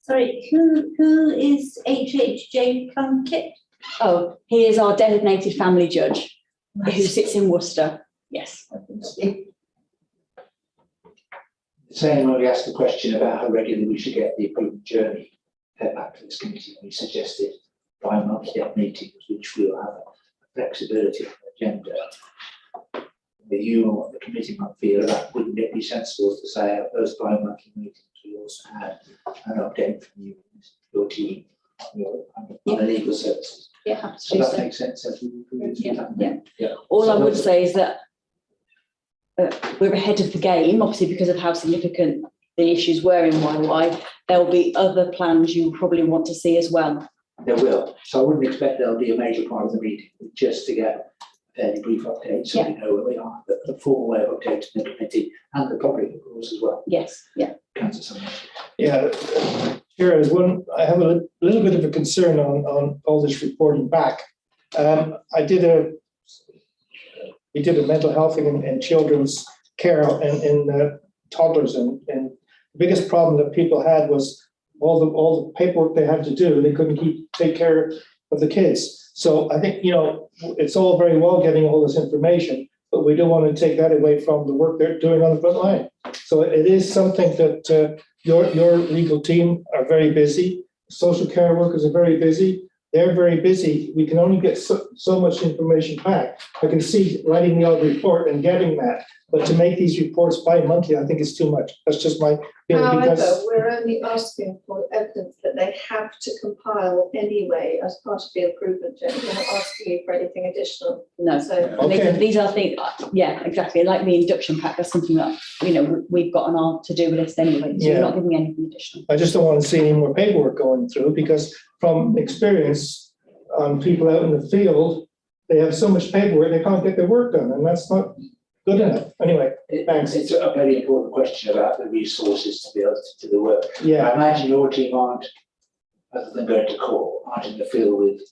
Sorry, who is HHJ Plunkett? Oh, he is our designated family judge who sits in Worcester. Yes. Same when we asked the question about how regularly we should get the improvement journey back to this committee, we suggested bi-monthly meetings, which will have a flexibility on the agenda. With you and what the committee might feel, that wouldn't it be sensible to say our first bi-monthly meetings, we also had an update from you, your team, on the legal services. Yeah, so that makes sense. As All I would say is that we're ahead of the game, obviously, because of how significant the issues were in YY. There'll be other plans you probably want to see as well. There will. So I wouldn't expect there'll be a major part of the meeting, just to get a fairly brief update so we know where we are, the formal way of updating the committee and the public, of course, as well. Yes, yeah. Councillor Sumner. Yeah, here is one. I have a little bit of a concern on all this reporting back. We did a mental health thing in children's care and in toddlers, and the biggest problem that people had was all the paperwork they had to do. They couldn't take care of the kids. So I think, it's all very well getting all this information, but we don't want to take that away from the work they're doing on the front line. So it is something that your legal team are very busy. Social care workers are very busy. They're very busy. We can only get so much information back. I can see writing the odd report and getting that, but to make these reports bi-monthly, I think it's too much. That's just my feeling. However, we're only asking for evidence that they have to compile anyway as part of the improvement journey. We're not asking you for anything additional. No, so these are things, yeah, exactly. Like the induction pack, that's something that, we've got on our to-do list anyway. So we're not giving anything additional. I just don't want to see any more paperwork going through, because from experience on people out in the field, they have so much paperwork, they can't get their work done, and that's not good enough. Anyway, thanks. It's a very important question about the resources to be able to do the work. Yeah. I imagine your team aren't, other than going to court, aren't in the field with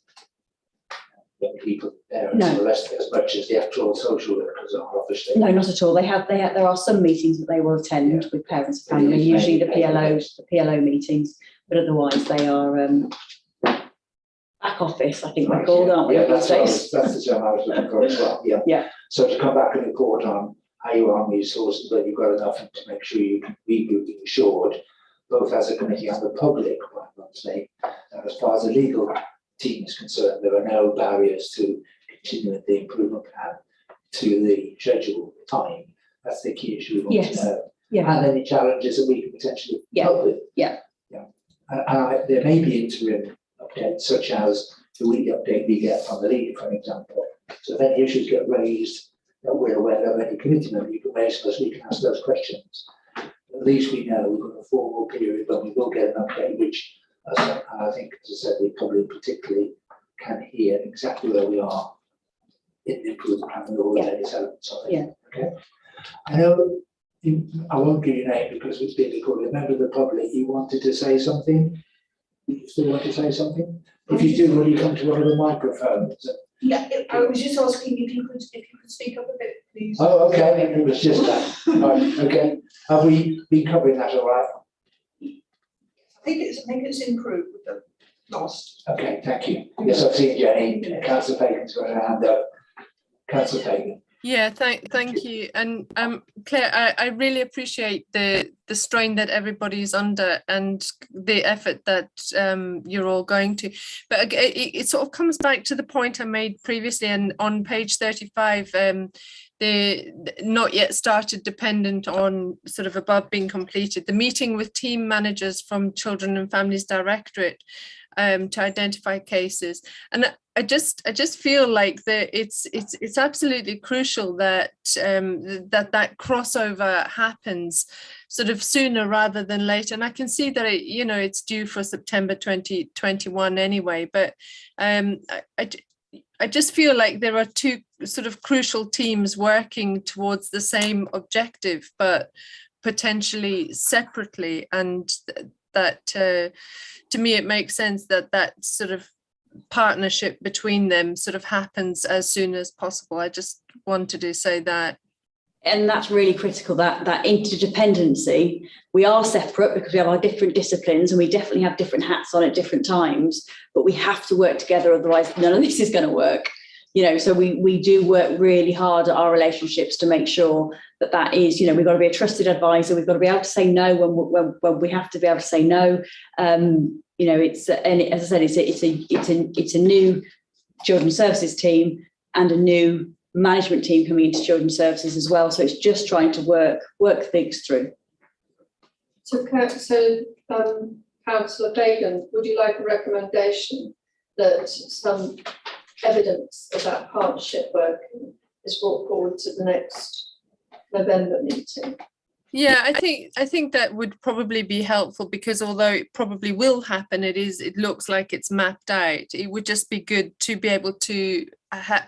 young people, parents, and the rest of it, as much as the actual social workers are, obviously. No, not at all. There are some meetings that they will attend with parents and family, usually the PLO meetings, but otherwise they are back office, I think we're called, aren't we? Yeah, that's the term I was looking for as well. Yeah. So to come back and report on how you are on resources, whether you've got enough, and to make sure you can be assured, both as a committee and the public, monthly. As far as the legal team is concerned, there are no barriers to continuing the improvement plan to the scheduled time. That's the key issue we want to know. Yeah. And any challenges that we can potentially help with. Yeah. And there may be interim updates, such as the weekly update we get from the leader, for example. So if any issues get raised that we're aware of, any committee member you can raise to us, we can ask those questions. At least we know we've got a formal period when we will get an update, which I think, as I said, we probably particularly can hear exactly where we are in the improvement plan and all the various elements of it. Yeah. Okay. I know I won't give you a name because it's difficult. A member of the public, you wanted to say something? You still want to say something? If you do, will you come to one of the microphones? Yeah, I was just asking if you could speak up a bit, please. Oh, okay. It was just that. Right, okay. Have we been covering that all right? I think it's improved with the last. Okay, thank you. Yes, I've seen Jenny. Councillor Fagan's got her hand up. Councillor Fagan. Yeah, thank you. And Claire, I really appreciate the strain that everybody's under and the effort that you're all going to. But it sort of comes back to the point I made previously, and on page 35, the not yet started dependent on sort of above being completed. The meeting with team managers from Children and Families Directorate. to identify cases. And I just feel like it's absolutely crucial that that crossover happens sort of sooner rather than later. And I can see that it's due for September 2021 anyway. But I just feel like there are two sort of crucial teams working towards the same objective, but potentially separately, and that to me it makes sense that sort of partnership between them sort of happens as soon as possible. I just wanted to say that. And that's really critical, that interdependency. We are separate because we have our different disciplines and we definitely have different hats on at different times, but we have to work together, otherwise none of this is going to work. So we do work really hard at our relationships to make sure that is, we've got to be a trusted advisor. We've got to be able to say no when we have to be able to say no. It's, and as I said, it's a new children's services team and a new management team coming into children's services as well. So it's just trying to work things through. So Councillor Fagan, would you like a recommendation that some evidence of that partnership work is brought forward to the next November meeting? Yeah, I think that would probably be helpful, because although it probably will happen, it looks like it's mapped out. It would just be good to be able to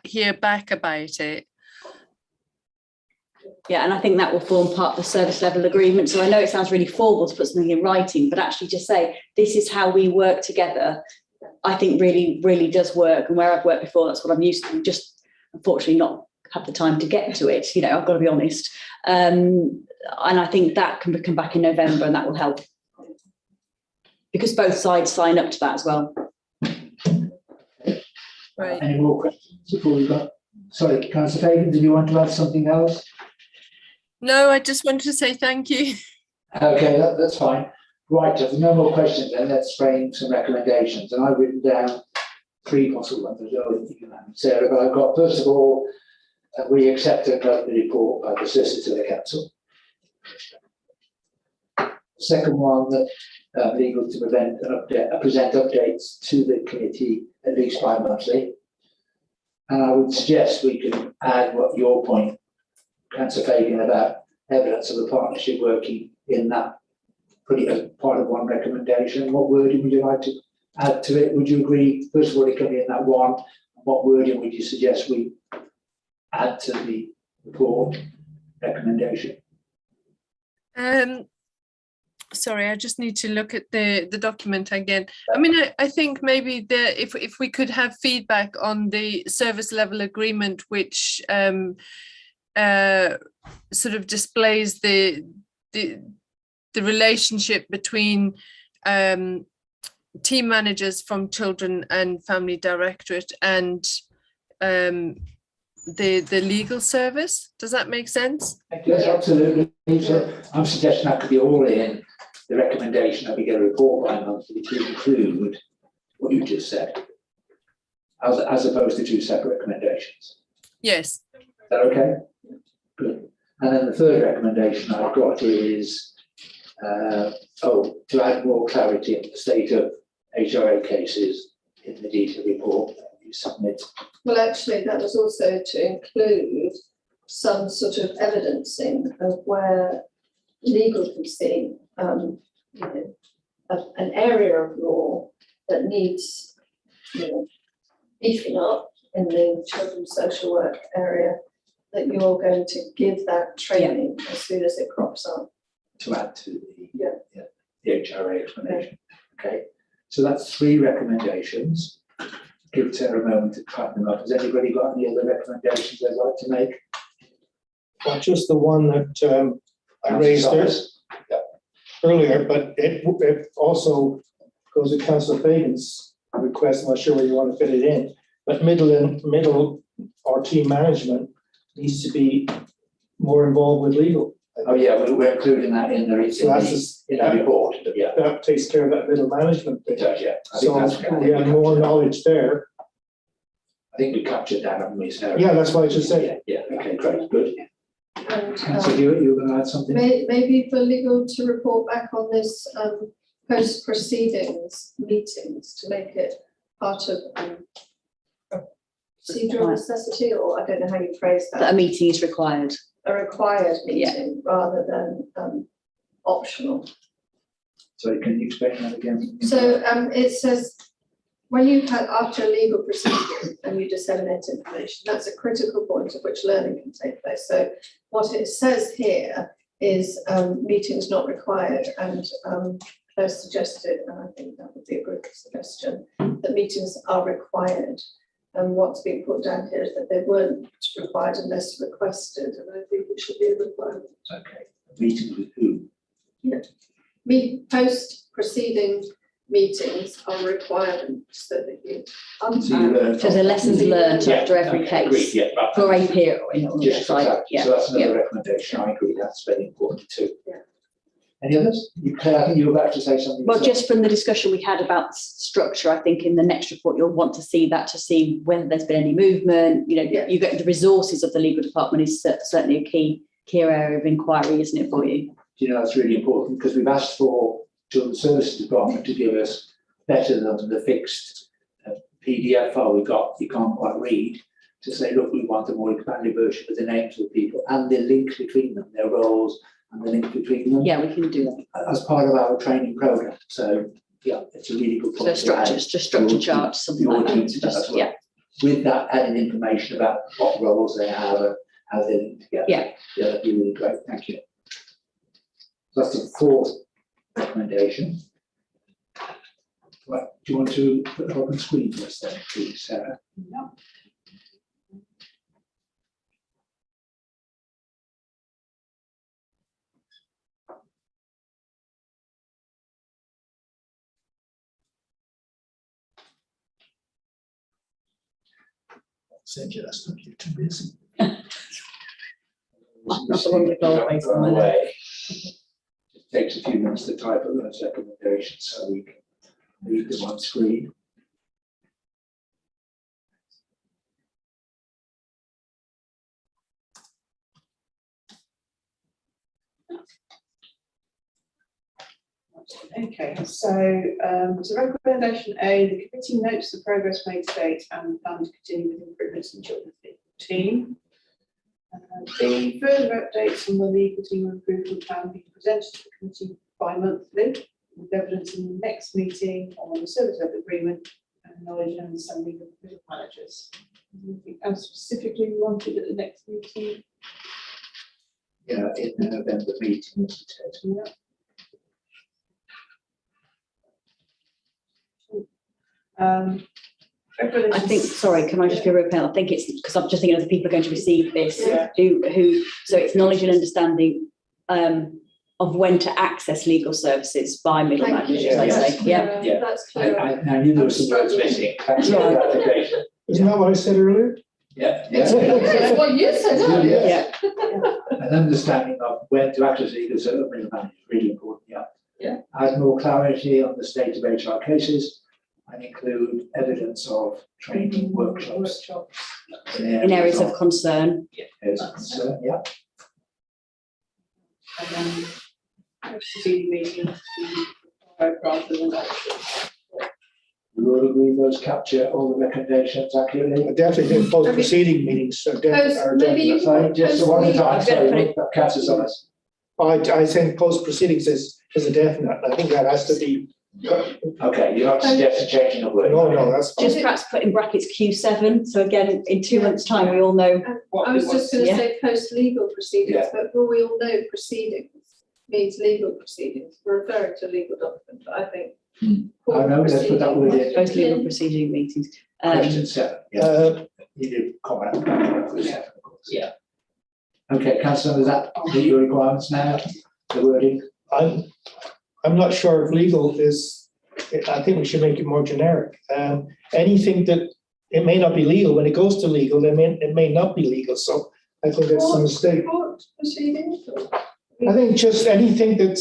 hear back about it. Yeah, and I think that will form part of the service level agreement. So I know it sounds really formal to put something in writing, but actually just say, this is how we work together, I think really, really does work. And where I've worked before, that's what I'm used to, just unfortunately not have the time to get to it. I've got to be honest. And I think that can come back in November, and that will help, because both sides sign up to that as well. Right. Any more questions before we go? Sorry, Councillor Fagan, did you want to add something else? No, I just wanted to say thank you. Okay, that's fine. Right, if there's no more questions, then let's frame some recommendations. And I've written down 3 possible ones. I don't think you can Sarah, but I've got, first of all, we accept and vote the report by the Solicitor to the Council. Second one, that legal to present updates to the committee at least bi-monthly. And I would suggest we can add what your point, Councillor Fagan, about evidence of the partnership working in that, put it as part of one recommendation. What wording would you like to add to it? Would you agree, first of all, it can be in that one? What wording would you suggest we add to the report recommendation? Sorry, I just need to look at the document again. I mean, I think maybe if we could have feedback on the service level agreement, which sort of displays the relationship between team managers from Children and Family Directorate and the legal service. Does that make sense? Yes, absolutely. So I'm suggesting that could be all in the recommendation that we get a report by monthly to include what you just said, as opposed to 2 separate recommendations. Yes. Is that okay? Good. And then the third recommendation I've got is to add more clarity in the state of HRA cases in the detailed report that you submit. Well, actually, that was also to include some sort of evidencing of where legal can see an area of law that needs beefing up in the children's social work area, that you're going to give that training as soon as it crops up. To add to the HRA explanation. Okay, so that's 3 recommendations. Give Sarah a moment to type them up. Has anybody got any other recommendations they'd like to make? Well, just the one that I raised earlier, but it also goes with Councillor Fagan's request. I'm not sure where you want to fit it in, but middle or team management needs to be more involved with legal. Oh yeah, we're including that in the report. Yeah, that takes care of that middle management bit. It does, yeah. So we have more knowledge there. I think we captured that, haven't we, Sarah? Yeah, that's what I just said. Yeah. Okay, great, good. And so you were going to add something? Maybe for legal to report back on this post-proceedings meetings to make it part of procedural necessity, or I don't know how you phrase that. That a meeting is required. A required meeting rather than optional. Sorry, can you explain that again? So it says, when you have, after a legal proceeding and you disseminate information, that's a critical point at which learning can take place. So what it says here is meetings not required, and Claire suggested, and I think that would be a good suggestion, that meetings are required. And what's being put down here is that they weren't required unless requested, and I think it should be a requirement. Okay, a meeting with who? Yeah. Post-proceeding meetings are requirements that you. So the lessons learned after every case for a period. Just for that. So that's another recommendation. I agree, that's very important too. Yeah. Any others? Claire, I think you were about to say something. Well, just from the discussion we had about structure, I think in the next report you'll want to see that, to see whether there's been any movement. You get the resources of the legal department is certainly a key area of inquiry, isn't it, for you? That's really important, because we've asked for Children's Services Department to give us better than the fixed PDF file we got, you can't quite read, to say, look, we want a more expanded version with the names of the people and the links between them, their roles and the link between them. Yeah, we can do that as part of our training program. So yeah, it's a really good point. So structure charts, something like that. With that added information about what roles they have and how they link together. Yeah, that'd be really great. Thank you. So that's the fourth recommendation. Right, do you want to put it up on screen for us then, please, Sarah? No. Send you that stuff, you're too busy. It takes a few minutes to type up those recommendations so we can read them on screen. Okay, so recommendation A, the committee notes the progress made to date and plan to continue with improvements in children's legal team. B, further updates on the legal team improvement plan being presented to the committee bi-monthly, with evidence in the next meeting on the service level agreement and knowledge and understanding of the managers. Anything else specifically wanted at the next meeting? Yeah, in the November meeting. Yeah. I think, sorry, can I just be real clear? I think it's because I'm just thinking of the people are going to receive this, who so it's knowledge and understanding of when to access legal services by middle managers, I say. Yeah. That's clear. I knew there was some words missing. Thanks for the clarification. Isn't that what I said earlier? Yeah. That's what you said earlier. Yeah. An understanding of when to access legal services middle managers is really important. Yeah. Add more clarity on the state of HR cases and include evidence of training workshops. In areas of concern. Areas of concern, yeah. And then proceeding meetings rather than We will agree those capture all the recommendations accurately. I definitely think post-proceeding mefinitely are definitely. Sorry, just one at a time. Sorry, Councillor Summers. I think post-proceedings is a definite. I think that has to be. Okay, you're not suggesting changing the word. No, that's fine. Just perhaps put in brackets Q7. So again, in 2 months' time, we all know. I was just going to say post-legal proceedings, but we all know proceedings means legal proceedings. We're referring to legal document, but I think. I know, let's put that word in. Post-legal proceeding meetings. Question 7. Yeah. You did comment on that. Of course. Yeah. Okay, Councillor, does that meet your requirements now? The wording? I'm not sure if legal is, I think we should make it more generic. Anything that, it may not be legal, when it goes to legal, it may not be legal, so I think that's a mistake. I think just anything that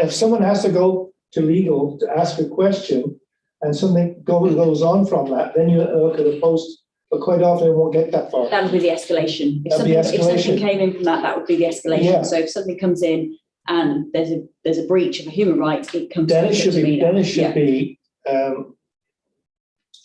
if someone has to go to legal to ask a question and something goes on from that, then you look at a post, but quite often it won't get that far. That would be the escalation. If something came in from that would be the escalation. Yeah. So if something comes in and there's a breach of a human right, it comes Then to it should be, misdemeanor. then it should be,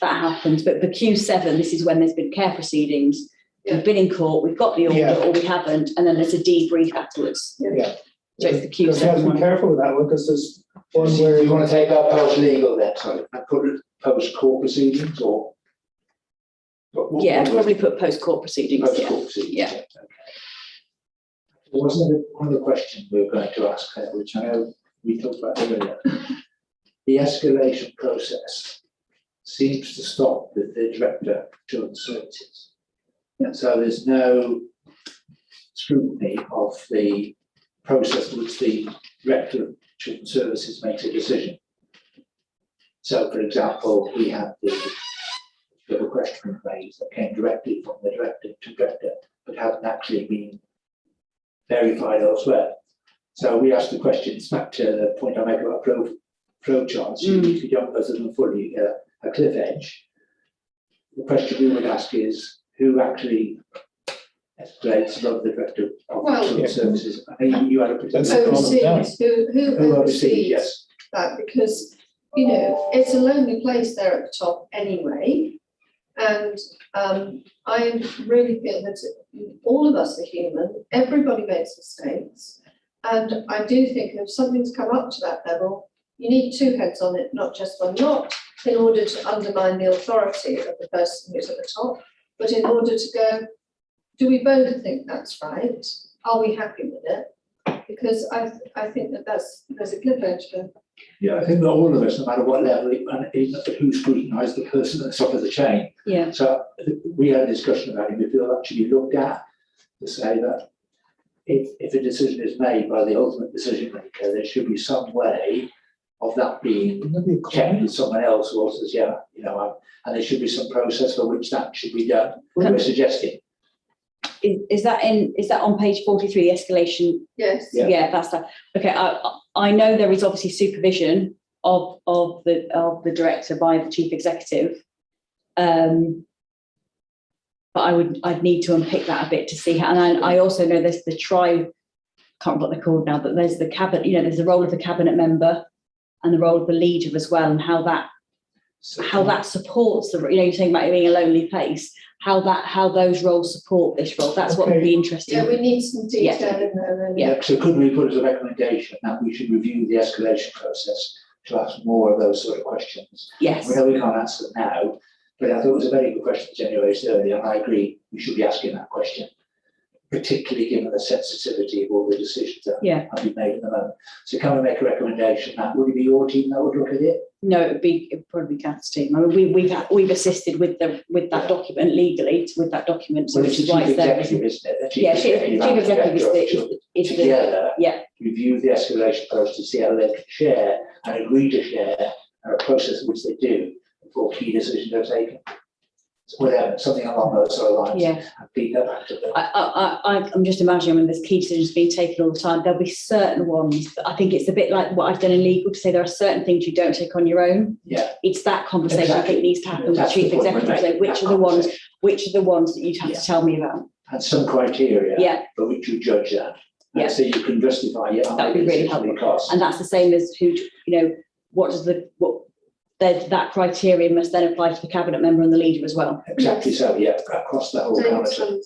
That happens, but for Q7, this is when there's been care proceedings. Yeah. We've been in court, we've got the order, Yeah. or we haven't, and then there's a debrief afterwards. yeah. So it's the Because you have Q7 to be one. careful with that one, because there's one where. Do you want to take out post-legal then, sorry, and put it post-court proceedings or? Yeah, probably put post-court proceedings, yeah. Post-court proceedings. Yeah. Okay. There was one other question we were going to ask her, which I know we talked about earlier. The escalation process seems to stop with the Director of Children's Services. So there's no scrutiny of the process to which the Director of Children's Services makes a decision. So, for example, we had the question raised that came directly from the Director to Director, but hadn't actually been verified elsewhere. So we asked the questions back to the point I make about flow charts. If you don't go through them fully, you get a cliff edge. The question we would ask is who actually escalates above the Director of Children's Services? I think you had a particular Oversees, who oversees yes. that, because, you know, it's a lonely place there at the top anyway. And I really feel that all of us are human, everybody makes mistakes. And I do think if something's come up to that level, you need two heads on it, not just one, not in order to undermine the authority of the person who's at the top, but in order to go, do we both think that's right? Are we happy with it? Because I think that there's a cliff edge there. Yeah, I think that all of us, no matter what level, and even who scrutinised the person at the top of the chain. Yeah. So we had a discussion about it. We feel that should be looked at to say that if a decision is made by the ultimate decision maker, there should be some way of that being checked with someone else who also says, yeah, you know, and there should be some process for which that should be done. We're suggesting. Is that on page 43, escalation? Yes. Yeah, that's that. Okay, I know there is obviously supervision of the director by the chief executive, but I'd need to unpick that a bit to see how. And I also know there's the can't remember what they're called now, but there's the cabinet. You know, there's the role of the cabinet member and the role of the leader as well, and how that supports the. You know, you're saying about it being a lonely place. How those roles support this role. That's what would be interesting. Yeah, we need some detail in there. Really. Yeah. So could we put as a recommendation that we should review the escalation process to ask more of those sort of questions? Yes. We know we can't answer them now, but I thought it was a very good question Jenny raised earlier, and I agree we should be asking that question, particularly given the sensitivity of all the decisions that have been made at the moment. So can we make a recommendation that would it be your team that would look at it? No, it'd probably be Kath's team. I mean, we've assisted with that document legally with that document, so which is why it's there. Isn't it? The Yeah, chief executive is together review the escalation process to see how they can share and agree to share a process which they do before key decisions are taken. So whatever, something along those sort of lines. Yeah. And feed that back to them. I'm just imagining when there's key decisions being taken all the time, there'll be certain ones. But I think it's a bit like what I've done in legal to say there are certain things you don't take on your own. Yeah. It's that conversation I think needs to happen with the chief executive. So which are the ones that you'd have to tell me about? And some criteria for which you judge that. And so you can justify it. That would be really helpful. And that's the same as that criteria must then apply to the cabinet member and the leader as well. Exactly so, across the whole council.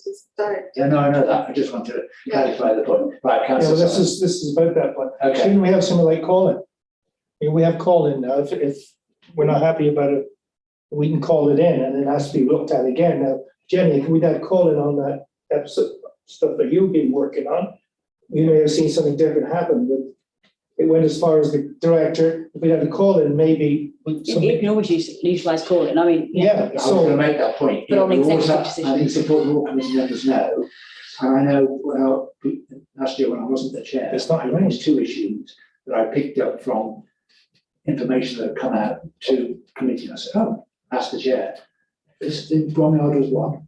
Yeah, no, I know that. I just want to clarify the point. Right, councillor. Yeah, well, this is about that point. Okay. Shouldn't we have something like call-in? We have call-in now. If we're not happy about it, we can call it in and it has to be looked at again. Now, Jenny, if we'd had call-in on that episode stuff that you've been working on, you may have seen something different happen, but it went as far as the director. If we had to call in, maybe. You can always utilise calling. I mean, I was going to make that point. But on executive I think it's important all committee members know. And I know, last year when I wasn't the chair, I raised two issues that I picked up from information that had come out to committee. And I said, ask the chair. The Bromyard was one,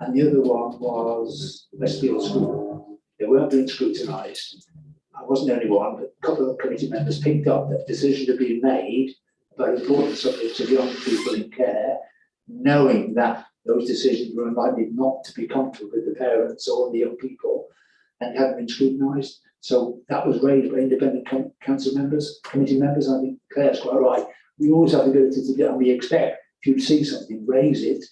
and the other one was Westfield School. They weren't being scrutinised. I wasn't the only one, but a couple of committee members picked up that decisions had been made about important subjects of young people in care, knowing that those decisions were likely not to be comfortable with the parents or the young people, and hadn't been scrutinised. So that was raised by independent council members, committee members. I think Claire's quite right. We always have the ability to do, and we expect if you see something, raise it.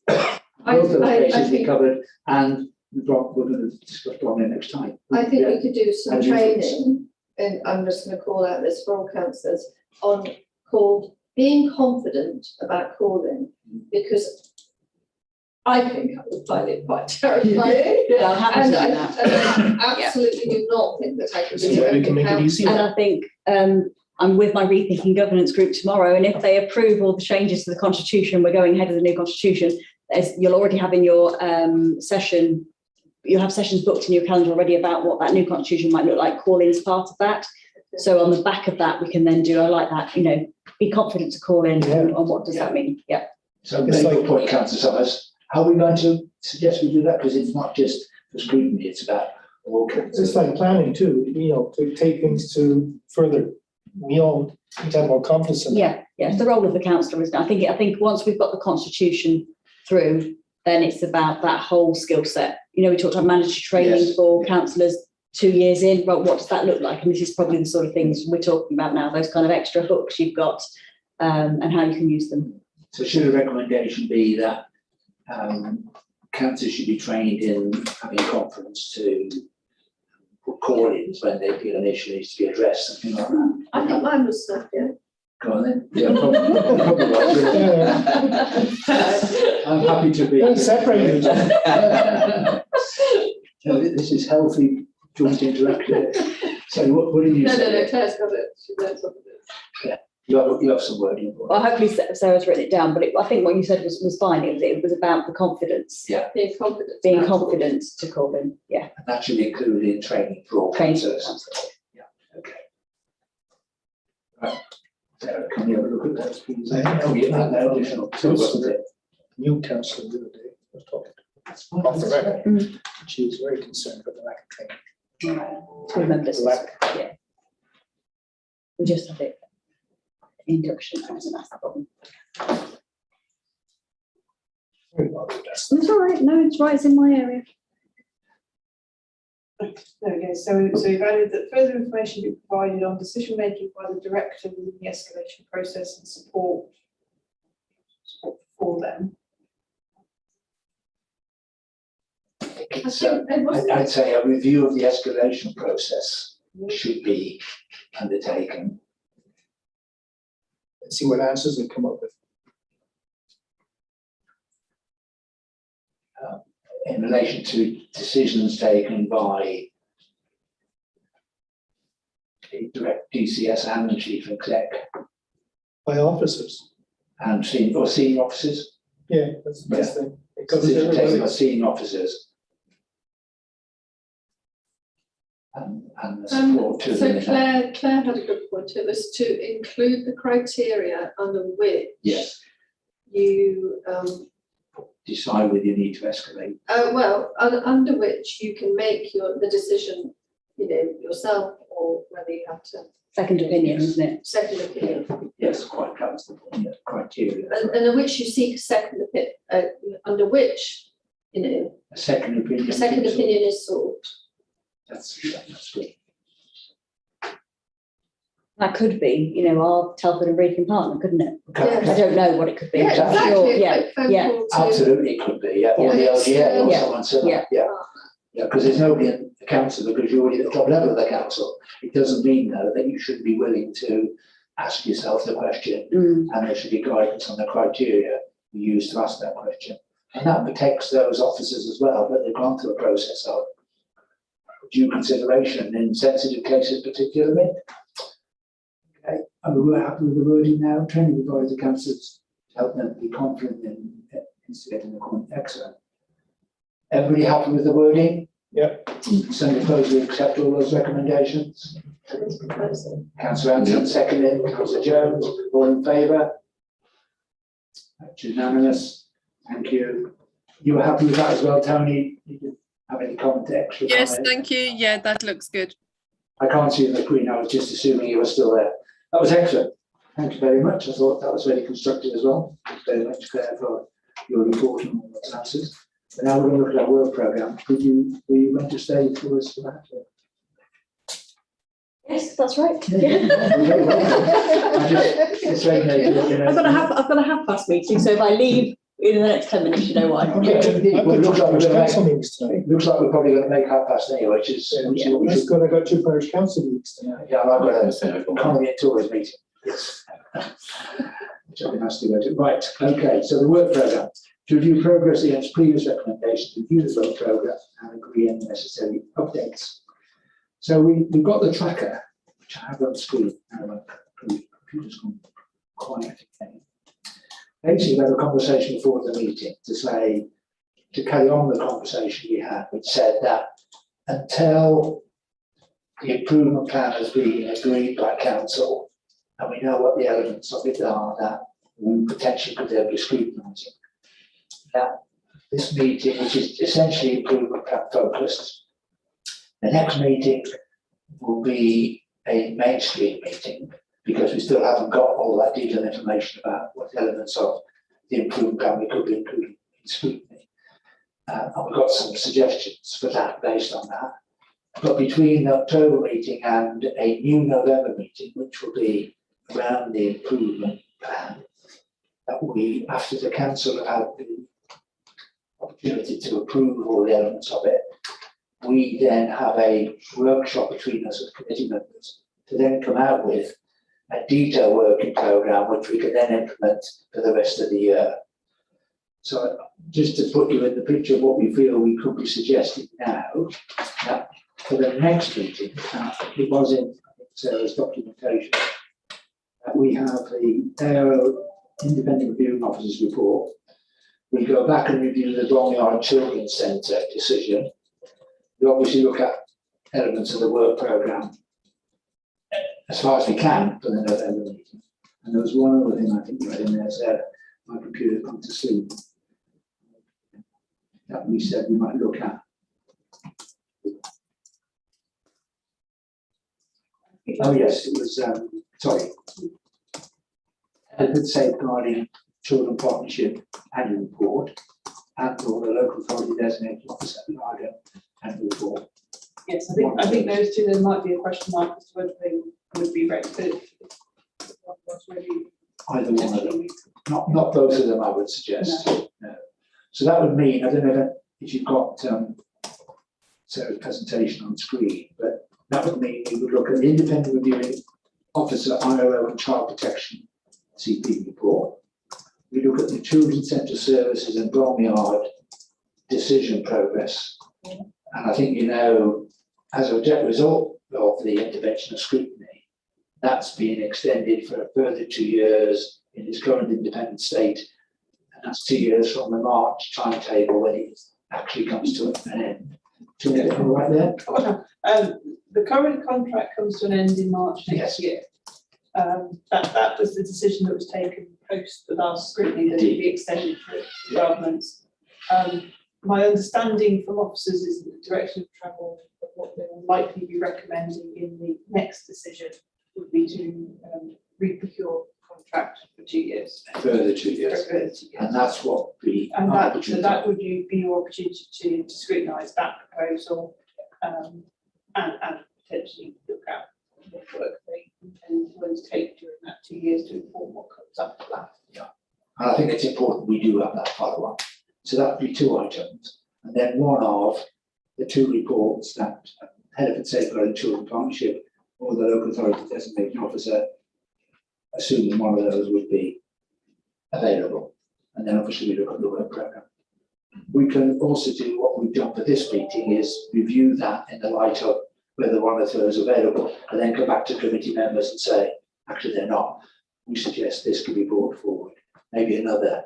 Both those cases we covered, and we're going to discuss on it next time. I think we could do some And training, and I'm just going to call out this for all councillors, on called being confident about calling, because I think I would find it quite terrifying. Yeah, I'm happy to do And that. I absolutely do not think that I could do Yeah, we it. can make it easier. And I think I'm with my Rethinking Governance group tomorrow, and if they approve all the changes to the Constitution, we're going ahead with the new Constitution, as you'll already have in your session, you'll have sessions booked in your calendar already about what that new Constitution might look like, call in as part of that. So on the back of that, we can then do, I like that, you know, be confident to call in on what does that mean. Yeah. So it's like point, Councillor Summers. How are we going to suggest we do that? Because it's not just for scrutiny, it's about all councils. It's like planning too, you know, to take things to further. We all need to have more confidence in that. Yeah, yeah, it's the role of the councillor, isn't it? I think once we've got the Constitution through, then it's about that whole skill set. You know, we talked about mandatory training for councillors 2 years in, but what does that look like? And this is probably the sort of things we're talking about now, those kind of extra hooks you've got, and how you can use them. So should a recommendation be that councillors should be trained in having confidence to put call-ins when they feel an issue needs to be addressed, something like that? I think mine was stuff, yeah. Go on then. Yeah, probably right. I'm happy to be. Separated. This is healthy joint interaction. So what do you say? No, Claire's got it. She knows what it is. Yeah. You have some wording. Well, hopefully Sarah's written it down, but I think what you said was fine. It was about the confidence. Yeah. Being confident. Being confident to call in. Yeah. And that should be included in training for all councillors. Yeah. Okay. Right. Sarah, can you have a look at those, please? Oh, yeah, no additional. So wasn't it? New councillor the other day was talking That's off the record. Mm. She was very concerned about the lack of training. Two members. Lack. Yeah. We just have it. Induction, and that's the problem. It's all right. No, it's right. It's in my area. There we go. So we've added that further information be provided on decision making by the director within the escalation process and support for them. I'd say a review of the escalation process should be undertaken. And see what answers we come up with. In relation to decisions taken by the direct DCS and the chief exec. By officers. And senior officers. Yeah, that's the best thing. It covers Decisions taken by everybody. senior officers. And the support to them. So in that. Claire had a good point. It was to include the criteria under which Yes. you Decide whether you need to escalate. under which you can make the decision, you know, yourself, or whether you have to Second opinion, isn't it? second opinion. Yes, quite covers the criteria. And in which you seek a second opinion, under which, you know, A second opinion. a second opinion is sought. That's good. That could be, you know, our Telford and Brecon partner, couldn't it? Correct. I don't know what it could be. Yeah, but I'm exactly. sure, A yeah, quick phone yeah. call to- Absolutely could be, yeah, or the LGA or Yeah. someone similar, Yeah. yeah, because there's nobody in the council because you're already at the top level of the council. It doesn't mean though that you should be willing to ask yourself the question, and there should be guidance on the criteria you use to ask that question. And that protects those officers as well, that they've gone through a process of due consideration in sensitive cases particularly. Okay, and we're happy with the wording now, training provided to councillors to help them be confident in instigating the comment. Excellent. Everybody happy with the wording? Yep. So I propose we accept all those recommendations. Councillor Anderson, seconded. Councillor Jones, all in favour? That's unanimous. Thank you. You were happy with that as well, Tony? You didn't have any comment extra? Yes, comment? thank you. Yeah, that looks good. I can't see the screen. I was just assuming you were still there. That was excellent. Thank you very much. I thought that was very constructive as well. Thank you very much, Claire, for your report and all those answers. And now we're going to look at our work programme. Were you meant to stay for us for that? Yes, that's right. I've got a half past meeting, so if I leave in the next 10 minutes, you know why. Looks like we're probably going to make 1:30 anyway, which is. Let's go. I got 2 parish council meetings tonight. Yeah, I've got a economy and tourism meeting. Yes. Which I'll be nice to go to. Right, okay, so the work programme. To review progress against previous recommendations, review the work programme and agree on the necessary updates. So we've got the tracker, which I have on screen. Now my computer's gone quiet again. Basically, we had a conversation before the meeting to carry on the conversation we had, which said that until the improvement plan has been agreed by council, and we know what the elements of it are that we potentially could be scrutinising, that this meeting, which is essentially improvement plan focused, the next meeting will be a mainstream meeting because we still haven't got all that detailed information about what elements of the improvement plan we could be including in scrutiny. And we've got some suggestions for that based on that. But between the October meeting and a new November meeting, which will be around the improvement plan, that we, after the council have had the opportunity to approve all the elements of it, we then have a workshop between us as committee members to then come out with a detailed working programme which we can then implement for the rest of the year. So just to put you in the picture of what we feel we could be suggesting now, that for the next meeting, it was in Sarah's documentation, that we have the AO Independent Reviewing Officers report. We go back and review the Bromyard Children's Centre decision. We obviously look at elements of the work programme as far as we can for the November meeting. And there was one other thing I think you had in there, Sarah, my computer's gone to sleep, that we said we might look at. Oh yes, it was, sorry. The Safeguarding Children Partnership Annual Report and for the local authority designated officer annual report. Yes, I think those two, there might be a question mark as to whether they would be ready. Either one of them, not both of them, I would suggest. No. So that would mean, I don't know if you've got Sarah's presentation on screen, but that would mean we would look at the Independent Reviewing Officer IRO and Child Protection CP report. We look at the Children's Centre Services and Bromyard decision progress. And I think, you know, as a result of the intervention of scrutiny, that's been extended for a further 2 years in its current independent state. And that's 2 years from the March timetable when it actually comes to an end. Do you get it right there? The current contract comes to an end in March next year. That was the decision that was taken post the last scrutiny that it be extended for 12 months. My understanding from officers is that the direction of travel of what they will likely be recommending in the next decision would be to re-procure contract for 2 years. Further 2 years. And that's what the that would be your opportunity to scrutinise that proposal and potentially look at what work they intend to take during that 2 years to inform what comes after that. Yeah, and I think it's important we do have that follow-up. So that would be 2 items, and then one of the 2 reports that Head of Safeguarding Children Partnership or the local authority designated officer, assuming one of those would be available, and then obviously we look at the work programme. We can also do what we've done for this meeting is review that in the light of whether one of those is available, and then come back to committee members and say, actually they're not. We suggest this could be brought forward. Maybe another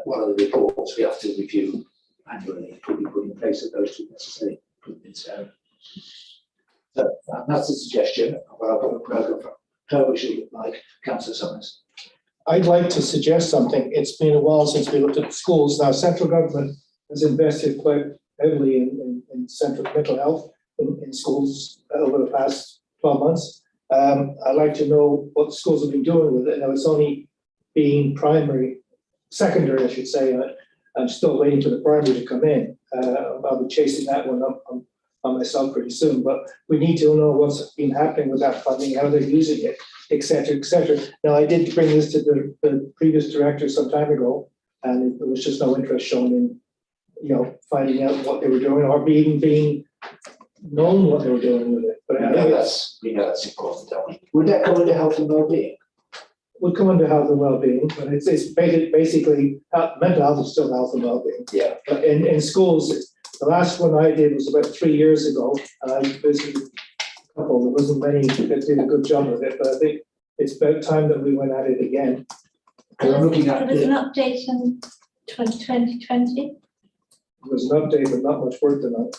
one of the reports we have to review annually could be put in place of those 2 necessary commitments. So that's a suggestion of what our public programme for October should look like. Councillor Summers. I'd like to suggest something. It's been a while since we looked at schools. Now, central government has invested quite heavily in central mental health in schools over the past 12 months. I'd like to know what the schools have been doing with it. Now, it's only being secondary, I should say. I'm still waiting for the primary to come in. I'll be chasing that one up. I'm on myself pretty soon, but we need to know what's been happening with that funding, how they're using it, et cetera, et cetera. Now, I did bring this to the previous director some time ago, and there was just no interest shown in, finding out what they were doing or being known what they were doing with it. But we know that's important, don't we? Would that come under health and well-being? Would come under health and well-being, but it's basically mental health is still health and well-being. Yeah. But in schools, the last one I did was about 3 years ago, and I visited a couple. There wasn't many that did a good job with it, but I think it's about time that we went at it again. And I'm looking at There was an update in 2020. There was an update, but not much work done on it.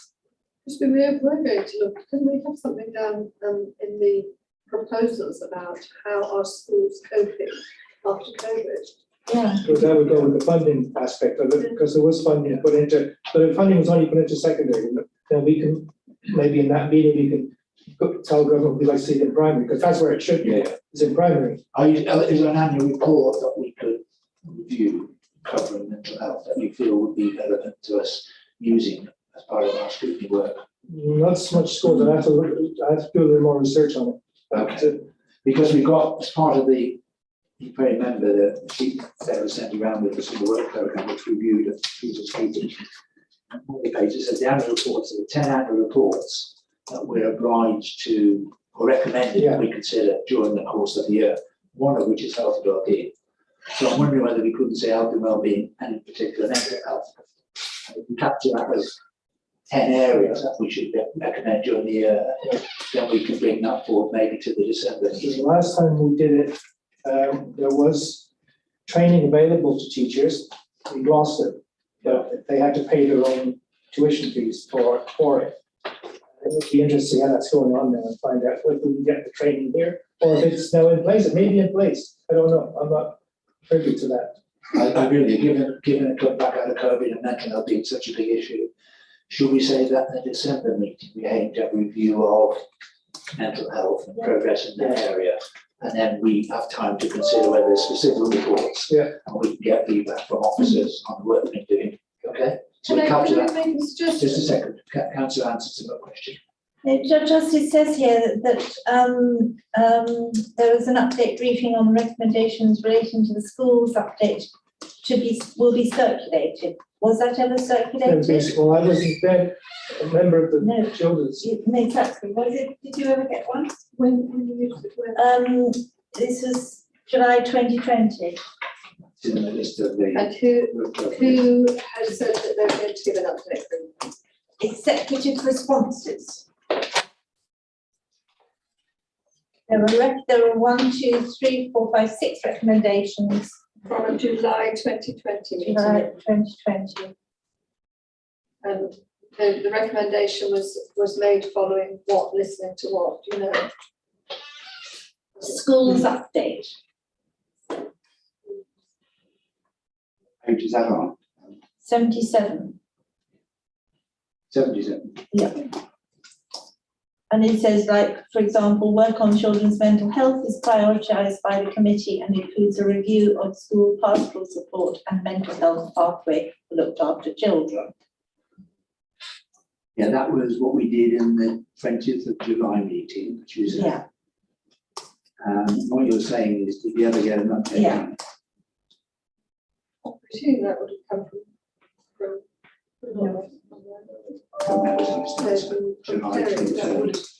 Because we were going to look, didn't we have something down in the proposals about how our schools coping after COVID? Yeah. Because that would go with the funding aspect of it, because there was funding put into, but the funding was only put into secondary. Then we can, maybe in that meeting, we can tell government we'd like to see it in primary, because that's where it should be, is in primary. Is there an annual report that we could review covering mental health that we feel would be relevant to us using as part of our scrutiny work? Not so much schools, I have to do a little more research on it. Okay. Because we got, as part of the, you may remember the sheet that was sent around with the sort of work program which we reviewed at previous meetings. And one of the pages said the annual reports, there were 10 annual reports that we're obliged to, or recommended that we consider during the course of the year, one of which is health and well-being. So I'm wondering whether we couldn't say health and well-being and in particular mental health. And if we capture that as 10 areas that we should recommend during the year, then we can bring that forward maybe to the December meeting. The last time we did it, there was training available to teachers. We lost it, but they had to pay their own tuition fees for it. It would be interesting how that's going on now and find out if we can get the training here or if it's now in place. It may be in place. I don't know. I'm not privy to that. I really, given a come back out of COVID and mental health being such a big issue, should we say that in the December meeting we aimed at review of mental health and progress in that area, and then we have time to consider whether there's specific reports, and we can get feedback from officers on the work they've been doing. Okay, so we capture that. Just a second, Councillor answers to that question. Just it says here that there was an update briefing on recommendations relating to the schools update will be circulated. Was that ever circulated? Well, I wasn't then a member of the children's. Exactly. Was it? Did you ever get one? When you used it? This was July 2020. In the list of the and who has said that they're going to give an update? Executive responses. There were 1, 2, 3, 4, 5, 6 recommendations. From July 2020 meeting. July 2020. And the recommendation was made following what, listening to what, do you know? Schools update. page is that on? 77. 77. Yeah. And it says, like, for example, work on children's mental health is prioritised by the committee and includes a review of school pastoral support and mental health pathway for looked after children. Yeah, that was what we did in the 20th of July meeting, Tuesday. Yeah. What you're saying is, did you ever get an update? Yeah. I presume that would have come from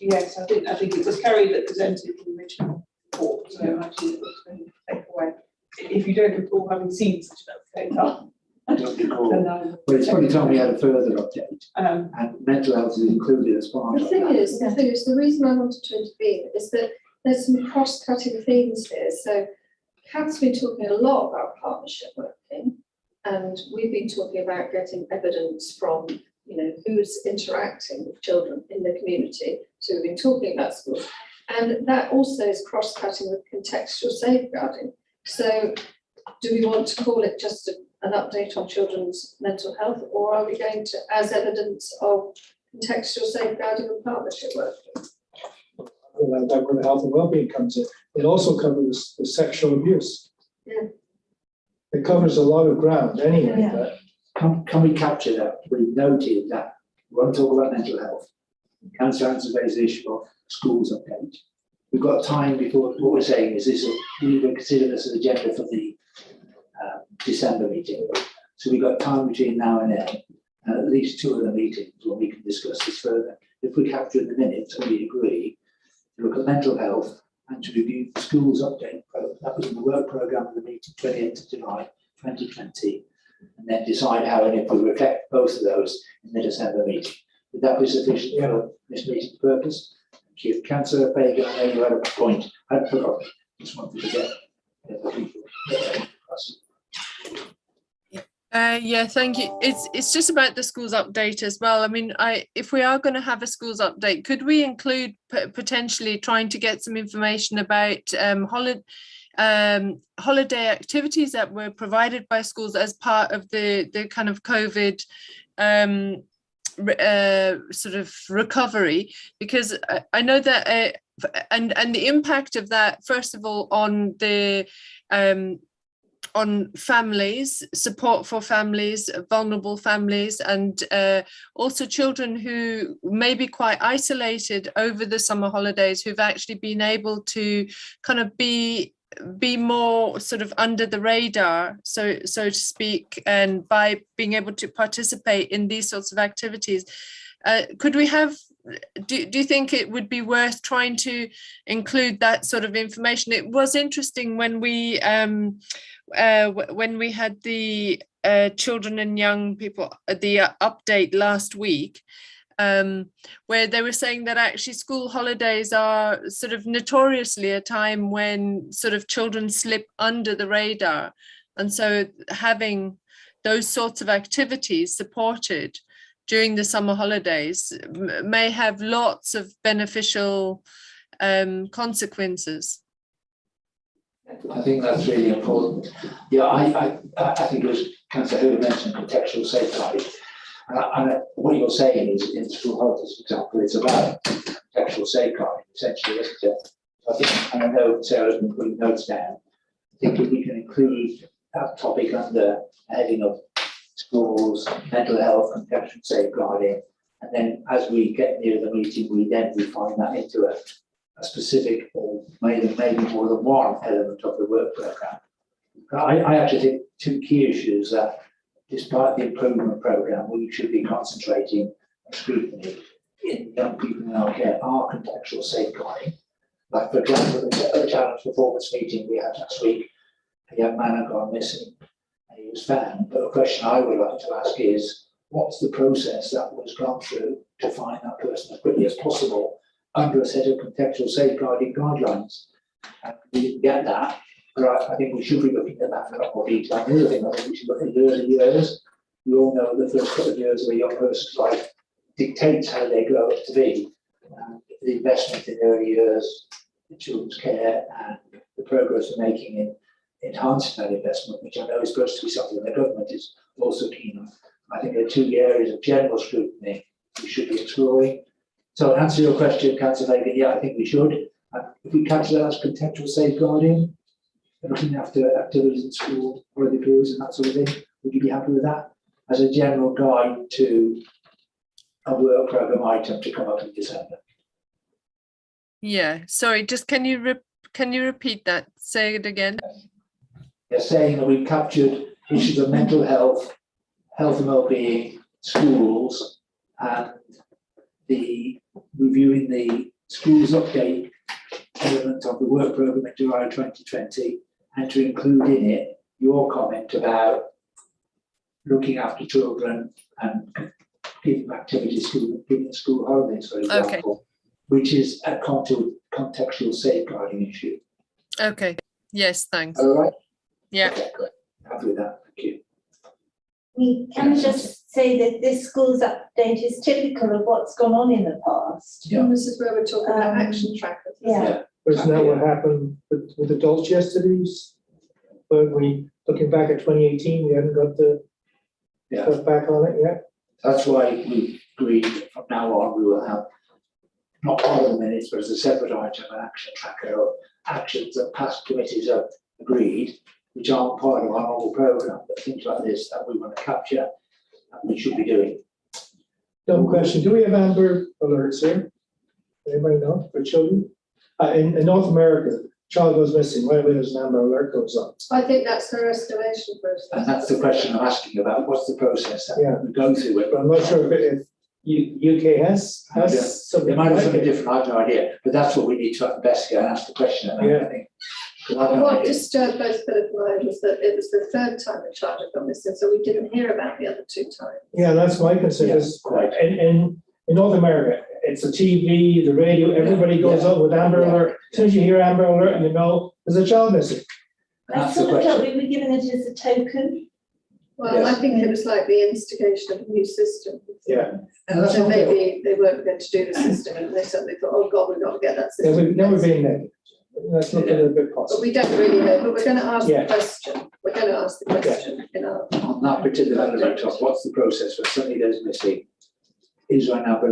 Yes, I think it was Kerry that presented the original report, so actually it was going to take away. If you don't recall having seen such an update, I don't recall. But it's probably time we had a further update. And mental health is included as part of the thing is, the reason I wanted to intervene is that there's some cross-cutting themes here. So Kat's been talking a lot about partnership working, and we've been talking about getting evidence from, you know, who's interacting with children in the community. So we've been talking about schools, and that also is cross-cutting with contextual safeguarding. So do we want to call it just an update on children's mental health, or are we going to, as evidence of contextual safeguarding and partnership working? Well, that's where the health and well-being comes in. It also covers the sexual abuse. Yeah. It covers a lot of ground anyway. Yeah. Can we capture that? We noted that we want to talk about mental health, Councillor Hanson raised the issue of schools update. We've got time before, what we're saying is this, we will consider this as agenda for the December meeting. So we've got time between now and then, and at least 2 other meetings when we can discuss this further. If we capture in the minutes and we agree to look at mental health and to review the schools update program, that was in the work programme of the meeting 28th of July 2020, and then decide how and if we reflect both of those in the December meeting. Would that be sufficient for this meeting's purpose? Thank you. Councillor Fagan, I know you had a point. I forgot. Just wanted to get the people. Yeah, thank you. It's just about the schools update as well. I mean, if we are going to have a schools update, could we include potentially trying to get some information about holiday activities that were provided by schools as part of the kind of COVID sort of recovery? Because I know that and the impact of that, first of all, on the on families, support for families, vulnerable families, and also children who may be quite isolated over the summer holidays, who've actually been able to kind of be more sort of under the radar, so to speak, and by being able to participate in these sorts of activities. Could we have, do you think it would be worth trying to include that sort of information? It was interesting when we had the children and young people, the update last week, where they were saying that actually school holidays are sort of notoriously a time when sort of children slip under the radar. And so having those sorts of activities supported during the summer holidays may have lots of beneficial consequences. I think that's really important. Yeah, I think it was Councillor Hoover mentioned contextual safeguarding. And what you're saying is, in school holidays, for example, it's about contextual safeguarding, essentially, isn't it? I think, and I know Sarah's been putting notes down. I think if we can include that topic under the heading of schools, mental health, contextual safeguarding, and then as we get near the meeting, we then refine that into a specific, or maybe more than one element of the work programme. I actually think 2 key issues that, despite the improvement programme, we should be concentrating on scrutiny in young people in our care are contextual safeguarding. Like, for example, the challenge performance meeting we had last week, a young man had gone missing and he was found. But a question I would like to ask is, what's the process that was gone through to find that person as quickly as possible under a set of contextual safeguarding guidelines? And we didn't get that. But I think we should be looking at that in a lot more detail. And the other thing, I think we should look at the early years. We all know the first couple of years of a young person's life dictates how they grow up to be. The investment in early years, in children's care, and the progress we're making in enhancing that investment, which I know is supposed to be something the government is also keen on. I think there are 2 areas of general scrutiny we should be exploring. So, to answer your question, Councillor Fagan, yeah, I think we should. If we capture that as contextual safeguarding, looking after activities in school, holiday periods and that sort of thing, would you be happy with that as a general guide to a work programme item to come up in December? Yeah, sorry, just can you repeat that? Say it again. They're saying that we've captured issues of mental health, health and well-being, schools, and the reviewing the schools update element of the work programme in July 2020, and to include in it your comment about looking after children and giving activities, giving school holidays, for example, which is a contextual safeguarding issue. Okay. Yes, thanks. All right. Yeah. Okay, great. Happy with that. Thank you. We can just say that this school's update is typical of what's gone on in the past. Yeah. And this is where we're talking about action trackers. Yeah. Isn't that what happened with adults yesterday? When we, looking back at 2018, we hadn't got the stuff back on it yet. That's why we agreed from now on we will have not part of the minutes, but as a separate item, an action tracker of actions that past committees have agreed, which aren't part of our normal programme, but things like this that we want to capture and we should be doing. Dumb question, do we have Amber Alerts here? Anybody know, for children? In North America, child goes missing, right away there's an Amber Alert goes on. I think that's the restoration process. And that's the question I'm asking about, what's the process that Yeah. we go through it? But I'm not sure if UK has something. It might have like something it. different, I have no idea, but that's what we need to investigate and ask the question about, Yeah. I think. 'Cause I have no What idea. disturbed both Philip and I was that it was the third time the child had gone missing, so we didn't hear about the other two times. Yeah, that's my concern, Yeah, is right. in North America, it's the TV, the radio, everybody goes Yeah. out with Amber Yeah. Alert. As soon as you hear Amber Alert, you know there's a child missing. I That's the sort of felt question. we were given it as a token. Well, Yes. I think it was like the instigation of a new system. Yeah. And that's So not fair. maybe they weren't going to do the system and they suddenly thought, oh God, we've got to get that Yeah, system. we've never been there. Let's look at it a bit But possible. we don't really know, but we're going to ask Yeah. the question. We're going to ask the question in our. On that particular element of what's the process when somebody goes missing? Is there an Amber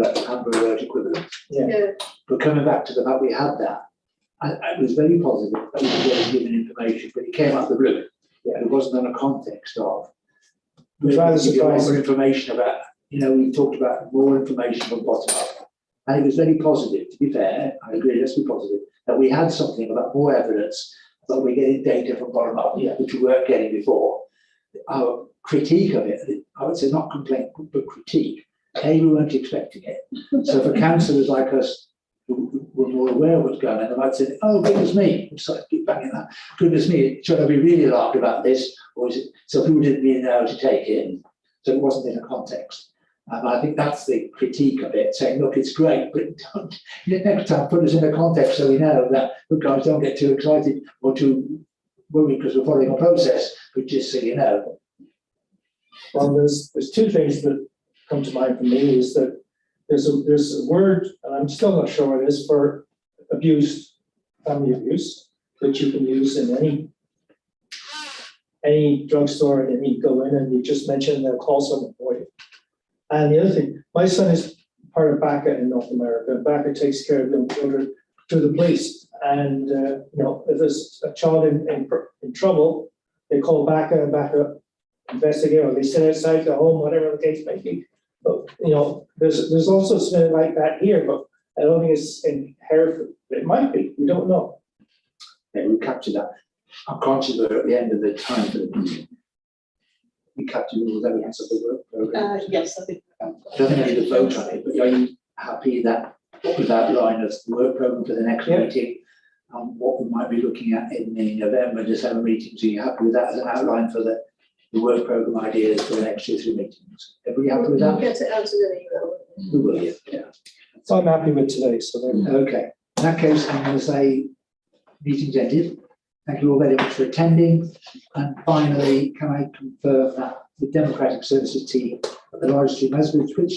Alert equivalent? Yeah. But coming back to the fact we had that, I was very positive that we were getting given information, but it came out of the blue. Yeah. It wasn't in a context of. It was rather Give you a lot surprising. more information about, we talked about more information from bottom up. And it was very positive, to be fair, I agree, let's be positive, that we had something about more evidence, that we're getting data from bottom up, Yeah. which we weren't getting before. Our critique of it, I would say not complaint, but critique, we weren't expecting it. So for councillors like us, who were more aware of what's going on, they might say, oh, goodness me, I'm sorry, keep banging that, goodness me, should I be really alarmed about this? Or is it, so people didn't really know how to take it, so it wasn't in a context. And I think that's the critique of it, saying, look, it's great, but don't, next time put us in a context so we know that, look, guys, don't get too excited or too worried because we're following a process, but just so you know. Well, there's two things that come to mind for me, is that there's a word, and I'm still not sure what it is, for abuse, family abuse, which you can use in any drugstore, and you go in and you just mention they'll call someone for you. And the other thing, my son is part of BACA in North America, and BACA takes care of young children through the police. And if there's a child in trouble, they call BACA, and BACA investigate, or they sit outside the home, whatever the case may be. But there's also something like that here, but I don't think it's in Hereford. It might be, we don't know. Yeah, we captured that. I'm conscious we're at the end of the time for the meeting. We captured all that we had some work program. Yes, I think. I don't think I need to vote on it, but are you happy that what was outlined as the work program for the next meeting and what we might be looking at in the November, December meetings? Are you happy with that as an outline for the work program ideas for the next 2 or 3 meetings? Are we happy with We'll that? get it out in an email. We will, yeah. So I'm happy with today, so there. Okay, in that case, I'm going to say meeting's ended. Thank you all very much for attending. And finally, can I confirm that the Democratic Services team at the live stream has been switched